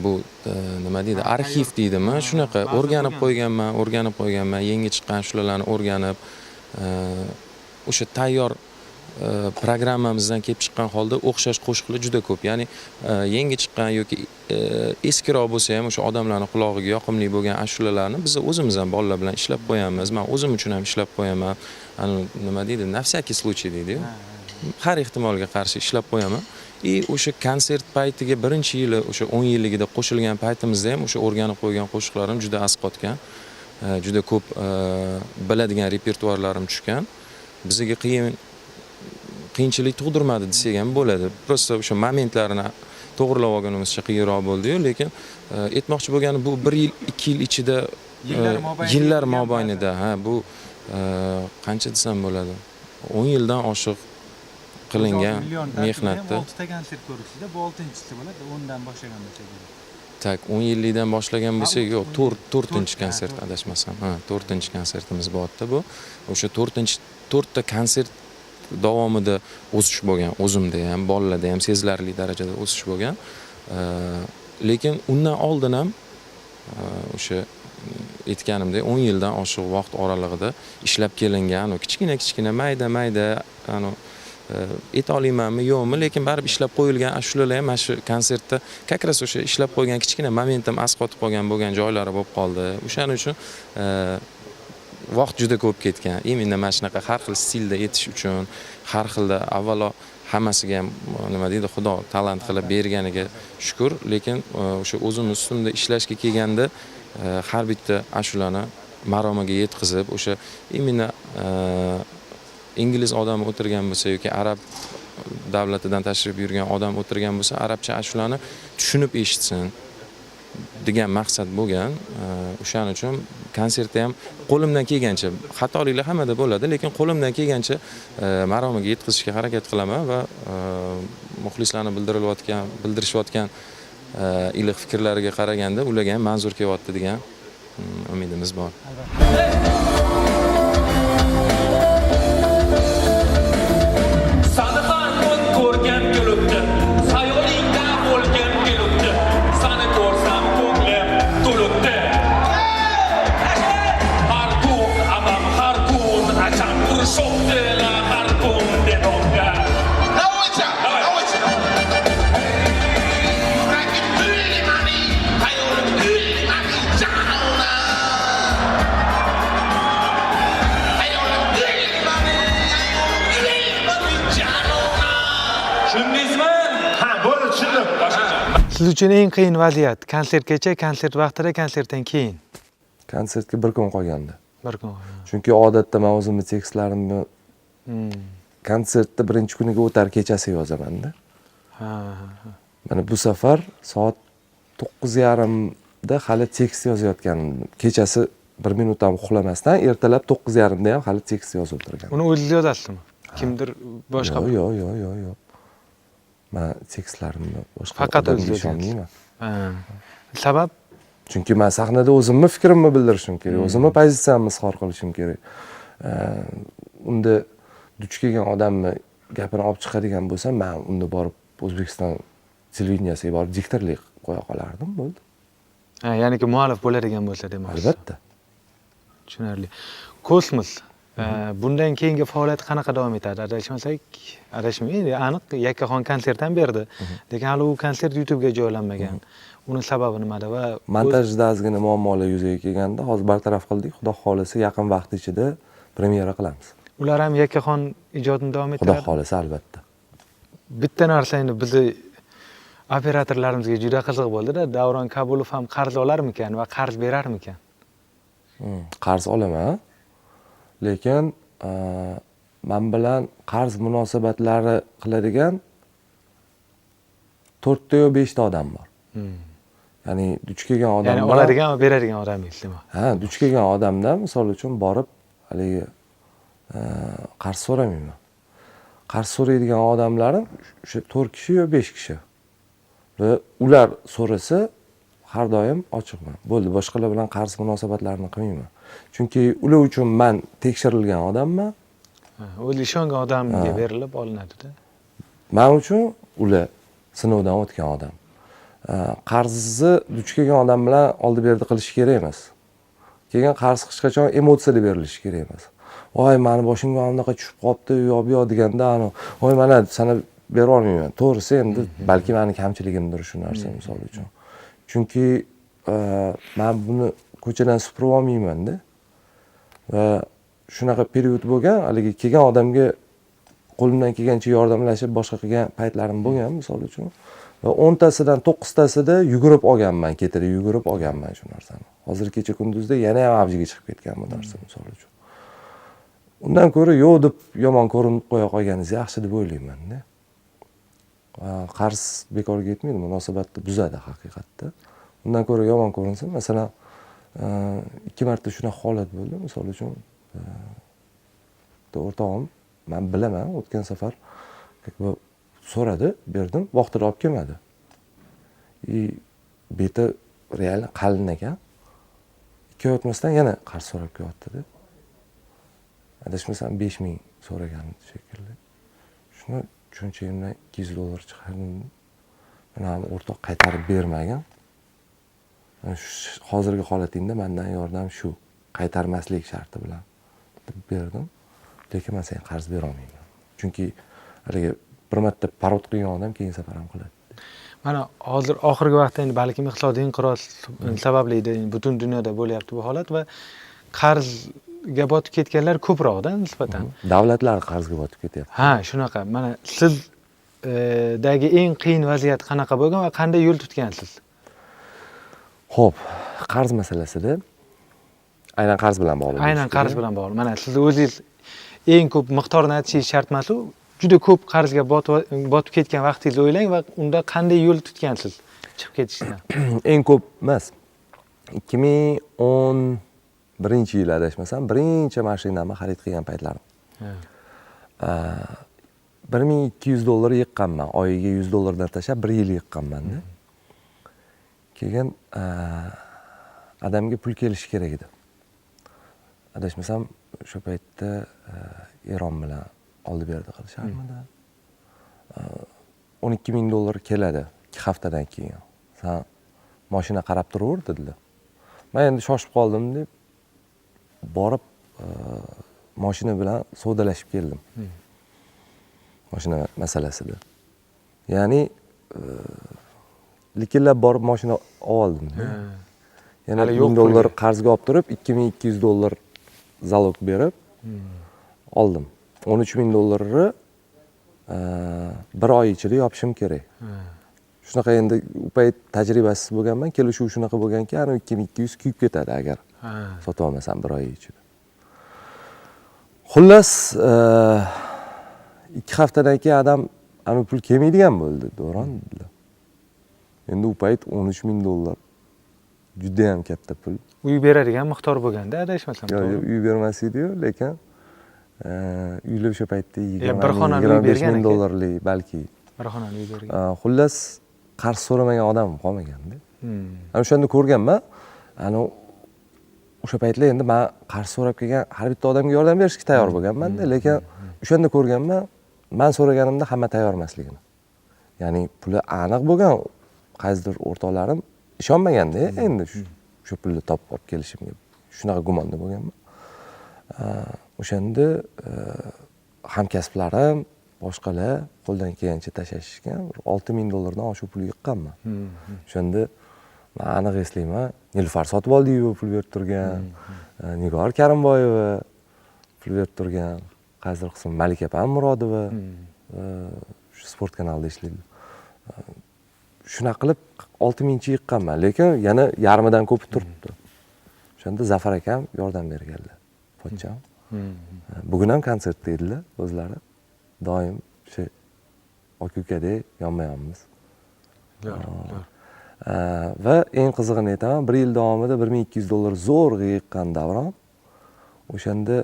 bu nima deydi, arxiv deydimi, shunaqa o'rganib qo'yganman, yangi chiqqan shularni o'rganib, o'sha tayyor programmamizdan kelib chiqqan holda o'xshash qo'shiqlar juda ko'p. Ya'ni yangi chiqqan yoki eskiroq bo'lsa ham o'sha odamlarning qulog'iga yoqimli bo'lgan ashulalarni biz o'zimiz ham bolalar bilan ishlab qo'yamiz. Men o'zim uchun ham ishlab qo'yaman. Nima deydi, на всякий случай deydi-ku. Har ehtimolga qarshi ishlab qo'yaman. O'sha konsert paytiga birinchi yili, o'sha 10 yilligida qo'shilgan paytimizda ham o'sha o'rganib qo'ygan qo'shiqlarim juda az qotgan. Juda ko'p biladigan repertuarlarim tushgan. Bizga qiyinchilik tug'dirmadi desak ham bo'ladi. Prosta o'sha momentlarini to'g'rilab olganimizcha qiyinroq bo'ldi-yu, lekin aytmoqchi bo'lganim bu 1 yil, 2 yil ichida yillar mobaynida, bu qancha desam bo'ladi? 10 yildan oshiq qilingan mehnatda. 6 ta konsert ko'rishdi, bu 6-chisi bo'ladi, 10 dan boshlagan bo'lsa. Tak, 10 yillikdan boshlagan bo'lsa, yo'q, 4-konsert adashmasam. 4-konsertimiz bo'lyapti bu. O'sha 4 ta konsert davomida o'sish bo'lgan, o'zimda ham, bolalarda ham sezilarli darajada o'sish bo'lgan. Lekin undan oldin ham o'sha aytganimdek 10 yildan oshiq vaqt oralig'ida ishlab kelingan, kichkina mayda aytolmaymanmi yo'qmi, lekin baribir ishlab qo'yilgan ashulalar ham mana shu konsertda как раз o'sha ishlab qo'ygan kichkina momentim asqotib qolgan bo'lgan joylari bo'lib qoldi. O'shaning uchun vaqt juda ko'p ketgan. Именно mana shunaqa har xil stilda aytish uchun, har xilda avvalo hammasiga ham nima deydi, Xudo talant qilib berganiga shukr, lekin o'sha o'zim ustimda ishlashga kelganda har bitta ashulani maromiga yetkazib, o'sha именно ingliz odami o'tirgan bo'lsa yoki arab davlatidan tashrif buyurgan odam o'tirgan bo'lsa, arabcha ashulani tushunib eshitsin degan maqsad bo'lgan. O'shaning uchun konsertda ham qo'limdan kelgancha, xatoliklar hammada bo'ladi, lekin qo'limdan kelgancha maromiga yetkazishga harakat qilaman va muxlislarni bildirishayotgan iliq fikrlariga qaraganda ularga ham manzur kelyapti degan umidimiz bor. Siz uchun eng qiyin vaziyat konsertgacha, konsert vaqtida, konsertdan keyin. Konsertga bir kun qolganda. Bir kun. Chunki odatda men o'zimni tekstlarimni konsertda birinchi kuniga o'tar kechasi yozaman-da. Mana bu safar soat 9:30da hali tekst yozayotganim. Kechasi 1 minut ham uxlamasdan ertalab 9:30da ham hali tekst yozib o'tirganman. Uni o'zingiz yozasizmi? Kimdir boshqa? Yo'q. Men tekstlarimni boshqa faqat odamga ishonmayman. Sabab? Chunki men sahnada o'zimni fikrimni bildirishim kerak, o'zimni pozitsiyamni izhor qilishim kerak. Unda duch kelgan odamni gapini olib chiqadigan bo'lsam, men unda borib O'zbekiston televideniyasiga borib diktorlik qo'ya qolardim, bo'ldi. Ya'niki muallif bo'ladigan bo'lsa demoqchisiz. Albatta. Tushunarli. Kosmos bundan keyingi faoliyat qanaqa davom etadi? Adashmaydi, aniq Yakkaxon konsertdan berdi. Lekin hali u konsert YouTube'ga joylanmagan. Uning sababi nimada va montajda ozgina muammolar yuzaga kelganda hozir bartaraf qildik. Xudo xolisa yaqin vaqt ichida premyera qilamiz. Ular ham Yakkaxon ijodini davom ettiradi. Xudo xolisa albatta. Bitta narsa endi bizni operatorlarimizga juda qiziq bo'ldi-da, Davron Kabulov ham qarz olarmikan va qarz berarmikan? Qarz olaman. Lekin men bilan qarz munosabatlari qiladigan 4 ta yo 5 ta odam bor. Ya'ni duch kelgan odam, ya'ni oladigan va beradigan odamingiz, demak. Duch kelgan odamdan misol uchun borib haligi qarz so'ramayman. Qarz so'raydigan odamlarim o'sha 4 kishi yo 5 kishi. Va ular so'rasa har doim ochiqman. Bo'ldi, boshqalar bilan qarz munosabatlarini qilmayman. Chunki ular uchun men tekshirilgan odamman. O'zi ishongan odamga berilib olinadi-da. Men uchun ular sinovdan o'tgan odam. Qarzni duch kelgan odam bilan oldi-berdi qilish kerak emas. Kelgan qarz hech qachon emotsiyada berilishi kerak emas. Voy, meni boshimga bunaqa tushib qopti, yo deganda, voy, mana sana bera olmayman. To'g'risi, endi balki meni kamchiligimdir shu narsa misol uchun. Chunki men buni ko'chadan supurib olmayman-da. Va shunaqa period bo'lgan, haligi kelgan odamga qo'limdan kelgancha yordamlashib boshqa qilgan paytlarim bo'lgan, misol uchun. Va 10 tasidan 9 tasida yugurib olganman, ketida yugurib olganman shu narsani. Hozir kecha kunduzda yana ham avjiga chiqib ketgan bu narsa, misol uchun. Undan ko'ra yo'q deb yomon ko'rinib qo'ya qolganingiz yaxshi deb o'ylayman-da. Qarz bekorga ketmaydi, munosabatni buzadi haqiqatda. Undan ko'ra yomon ko'rinsin. Masalan, 2 marta shunaqa holat bo'ldi, misol uchun. O'rtog'im, men bilaman, o'tgan safar so'radi, berdim, vaqtida olib kelmadi. Beti real qalin ekan. 2 oy o'tmasdan yana qarz so'rab kelyapti-da. adashmasam 5000 so'ragan shekilli. Shuni cho'nchagimdan $200 chiqardim. Mana ham o'rtoq qaytarib bermagan. Hozirgi holatingda mendan yordam shu, qaytarmaslik sharti bilan deb berdim. Lekin men senga qarz bera olmayman. Chunki haligi bir marta parod qilgan odam keyin safar ham qiladi. Mana hozir oxirgi vaqtda endi balkim iqtisodiy inqiroz sababli butun dunyoda bo'lyapti bu holat va qarzga botib ketganlar ko'proqda nisbatan. Davlatlar qarzga botib ketyapti. Ha, shunaqa. Mana sizdagi eng qiyin vaziyat qanaqa bo'lgan va qanday yo'l tutgansiz? Xo'p, qarz masalasida aynan qarz bilan bog'liq. Aynan qarz bilan bog'liq. Mana siz o'zingiz eng ko'p miqdorni aytishingiz shart emas-ku. Juda ko'p qarzga botib ketgan vaqtingizni o'ylang va unda qanday yo'l tutgansiz chiqib ketishdan? Eng ko'p emas. 2011-yil adashmasam, birinchi mashinamni xarid qilgan paytlarim. $1200 yiqqanman, oyiga $100 tashlab 1 yil yiqqanman-da. Keyin adamga pul kelishi kerak edi. Adashmasam, o'sha paytda Eron bilan oldi berdi qilisharmidi. $12,000 keladi 2 haftadan keyin. Sen mashina qarab turaver dedilar. Men endi shoshib qoldim deb borib mashina bilan savdolashib keldim. Mashina masalasida. Ya'ni likillab borib mashina oldim. Yana $1000 qarzga olib turib, $2200 zalog berib oldim. $13,000 bir oy ichida yopishim kerak. Shunaqa endi u payt tajribasiz bo'lganman, kelishuv shunaqa bo'lganki, ana 2200 kuyib ketadi agar sotib olmasam bir oy ichida. Xullas 2 haftadan keyin adam ana pul kelmaydigan bo'ldi, Do'ron dedilar. Endi u payt $13,000 juda ham katta pul. Uy beradigan miqdor bo'lganda adashmasam. Yo'q, uy bermas edi-yu, lekin uylar o'sha paytda $25,000 balki. Bir xonali uy bergan. Xullas qarz so'ramagan odam qolmaganda. Ana o'shanda ko'rganman. Ana o'sha paytlar endi men qarz so'rab kelgan har bitta odamga yordam berishga tayyor bo'lganman-da, lekin o'shanda ko'rganman, men so'raganimda hamma tayyor emasligini. Ya'ni puli aniq bo'lgan qaysidir o'rtoqlarim ishonmaganda endi shu pulni topib olib kelishimga. Shunaqa gumonda bo'lganman. O'shanda hamkasblarim, boshqalar qo'ldan kelgancha tashlashgan. $6,000 dan oshiq pul yiqqanman. O'shanda men aniq eslayman, Nilufar sotib oldi-yu pul berib turgan, Nigor Karimboyeva pul berib turgan, qaysidir qism Malika Murodova shu sport kanalida ishlaydi. Shunaqa qilib 6,000 yiqqanman, lekin yana yarmidan ko'pi turibdi. O'shanda Zafar akam yordam berganlar. Pochcham. Bugun ham konsertda edilar o'zlari. Doim shu aka-ukadek yonma-yonmiz. Va eng qizig'ini aytaman, 1 yil davomida $1200 zo'rg'a yiqqan Davron. O'shanda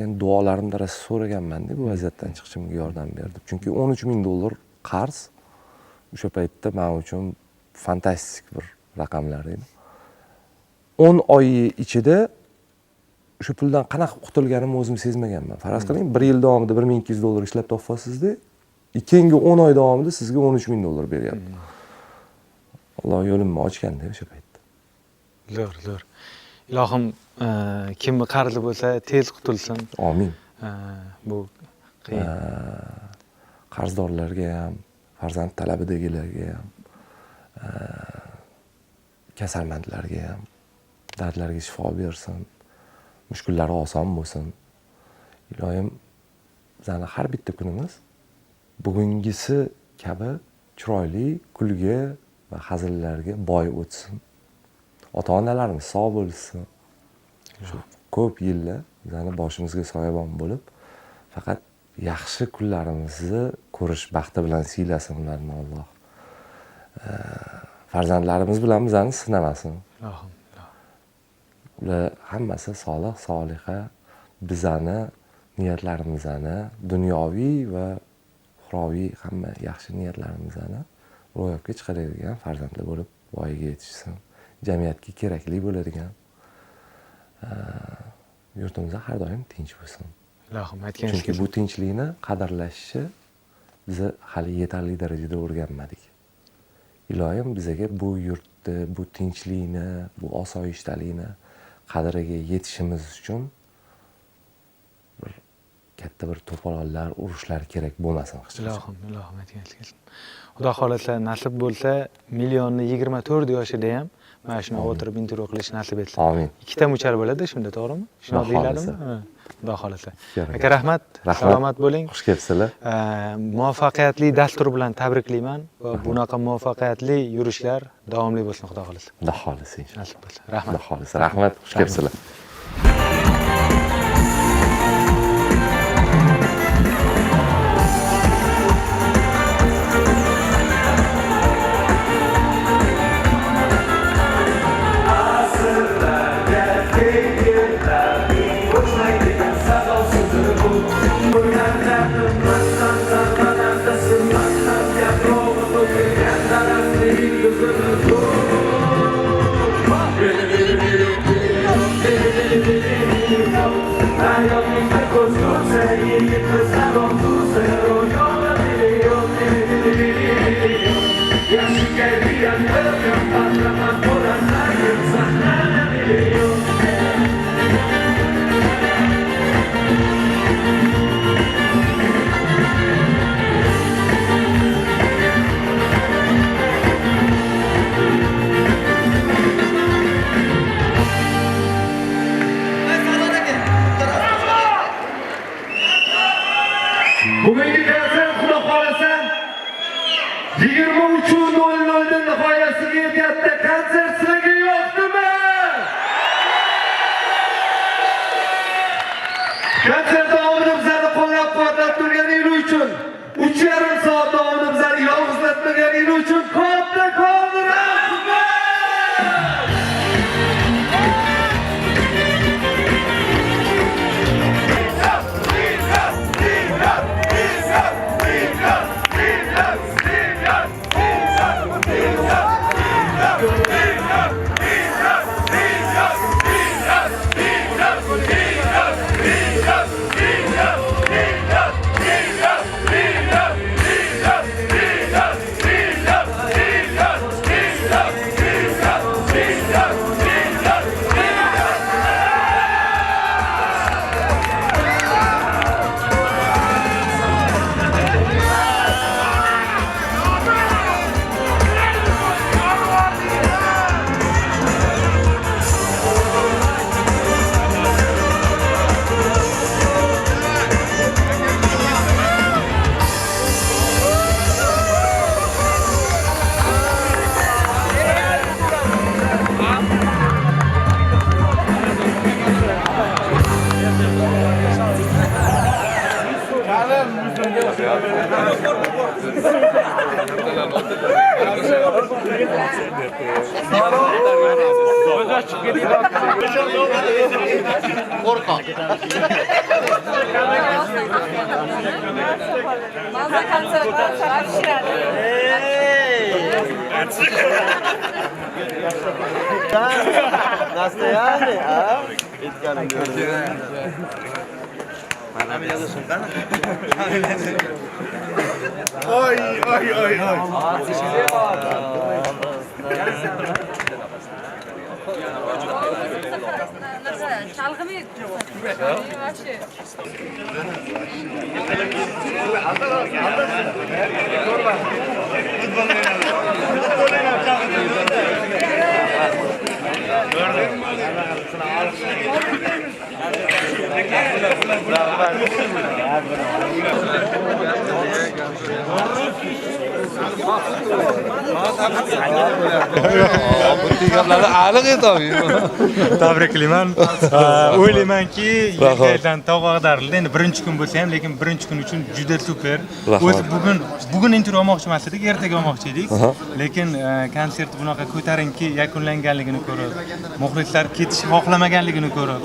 endi duolarimda rosa so'raganman-da, bu vaziyatdan chiqishimga yordam berdi. Chunki $13,000 qarz o'sha paytda men uchun fantastik bir raqamlar edi. 10 oy ichida shu puldan qanaqa qutulganimni o'zim sezmaganman. Faraz qiling, 1 yil davomida $1200 ishlab topasizda, keyingi 10 oy davomida sizga $13,000 beryapti. Alloh yo'limni ochganda o'sha paytda. Zo'r. Ilohim kimni qarzi bo'lsa tez qutulsin. Amin. Bu qiyin. Qarzdorlarga ham, farzand talabidagilarga ham, kasalmandlarga ham dardlarga shifo bersin. Mushkullari oson bo'lsin. Ilohim bizning har bitta kunimiz bugungisi kabi chiroyli, kulgi va hazillarga boy o'tsin. Ota-onalarimiz sog' bo'lsin. Shu ko'p yillar bizning boshimizga soyabon bo'lib, faqat yaxshi kunlarimizni ko'rish baxti bilan siylasin ularni Alloh. Farzandlarimiz bilan bizani sinamasin. Ular hammasi solih, soliha, bizani niyatlarimizni, dunyoviy va uxroviy hamma yaxshi niyatlarimizni ro'yobga chiqaradigan farzandlar bo'lib voyaga yetishsin. Jamiyatga kerakli bo'ladigan yurtimizda har doim tinch bo'lsin. Ilohim aytgan Chunki bu tinchlikni qadrlashni biz hali yetarli darajada o'rganmadik. Ilohim bizga bu yurtni, bu tinchlikni, bu osoyishtalikni qadriga yetishimiz uchun katta bir to'polonlar, urushlar kerak bo'lmasin hech qachon. Ilohim aytgan kelsin. Xudo xolasa nasib bo'lsa, millionni 24 yoshida ham mana shuni o'tirib intervyu qilish nasib etsin. Amin. Ikkita muchal bo'ladi, shunda to'g'rimi? Shunaqa deyiladimi? Xudo xolasa. Kerak. Aka rahmat, salomat bo'ling. Xush kelibsizlar. Muvaffaqiyatli dastur bilan tabriklayman va bunaqa muvaffaqiyatli yurishlar davomli bo'lsin, xudo xolasa. Xudo xolasa inshaalloh. Nasib bo'lsa. Rahmat. Xudo xolasa. Rahmat, xush kelibsizlar. Bugungi konsert xudo xolasa 23:00 nihoyasiga yetyapti. Konsert sizlarga yoqdimi? Konsert davomida bizlarni qo'llab-quvvatlab turganingiz uchun, 3,5 soat davomida bizlarni yolg'izlatmaganingiz uchun katta rahmat! Настоящий, а? Ой, ой, ой, ой. Tabriklayman. O'ylaymanki, yerdan tog' ag'darildi. Endi birinchi kun bo'lsa ham, lekin birinchi kun uchun juda super. O'zi bugun intervyu olmoqchi emas edik, ertaga olmoqchi edik. Lekin konsert bunaqa ko'tarinki yakunlanganligini ko'rib, muxlislar ketishni xohlamaganligini ko'rib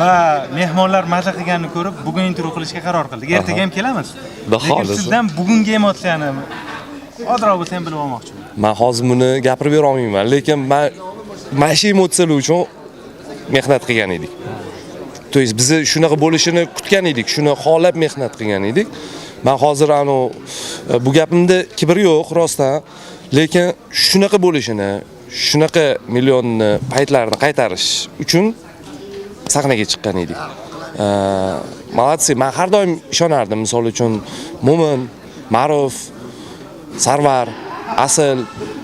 va mehmonlar maza qilganini ko'rib, bugun intervyu qilishga qaror qildik. Ertaga ham kelamiz. Lekin sizdan bugungi emotsiyani ozroq bo'lsa ham bilib olmoqchiman. Men hozir buni gapirib bera olmayman, lekin men shu emotsiyalar uchun mehnat qilgan edik. То есть biz shunaqa bo'lishini kutgan edik, shuni xohlab mehnat qilgan edik. Men hozir bu gapimda kibr yo'q rostdan, lekin shunaqa bo'lishini, shunaqa millionni paytlarini qaytarish uchun sahnaga chiqqan edik. Молодцы, men har doim ishonardim, misol uchun Mo'min, Ma'ruf, Sarvar, Asl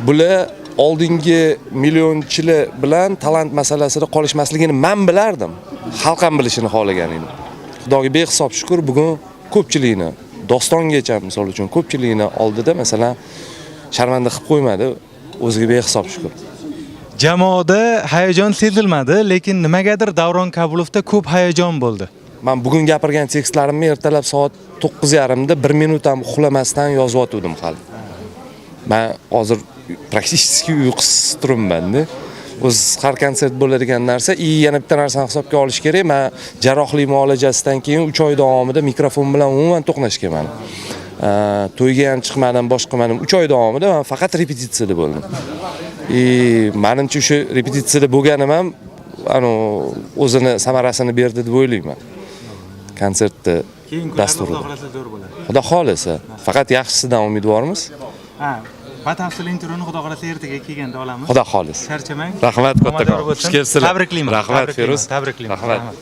bular oldingi millionchilar bilan talant masalasida qolishmasligini men bilardim. Xalq ham bilishini xohlagan edim. Xudoga behisob shukr, bugun ko'pchilikni, dostongacha misol uchun ko'pchilikni oldida masalan sharmanda qilib qo'ymadi, o'ziga behisob shukr. Jamoada hayajon sezilmadi, lekin nimagadir Davron Kabulovda ko'p hayajon bo'ldi. Men bugun gapirgan tekstlarimni ertalab soat 9:30da 1 minut ham uxlamasdan yozib o'tdim hali. Men hozir praktически uyqusiz turibman-da. O'z har konsert bo'ladigan narsa, yana bitta narsani hisobga olish kerak. Men jarrohlik muolajasidan keyin 3 oy davomida mikrofon bilan umuman to'qnashganman. To'yga ham chiqmadim, boshqa qilmadim. 3 oy davomida men faqat repetitsiyada bo'ldim. Menimcha o'sha repetitsiyada bo'lganim ham o'zini samarasini berdi deb o'ylayman. Konsertda dasturda. Xudo xolisa, faqat yaxshisidan umidvormiz. Batafsil intervyuni Xudo xolasa ertaga kelganda olamiz. Xudo xolis. Charchamang. Rahmat, kattakon. Tabriklayman. Rahmat, Feruz. Tabriklayman. Rahmat.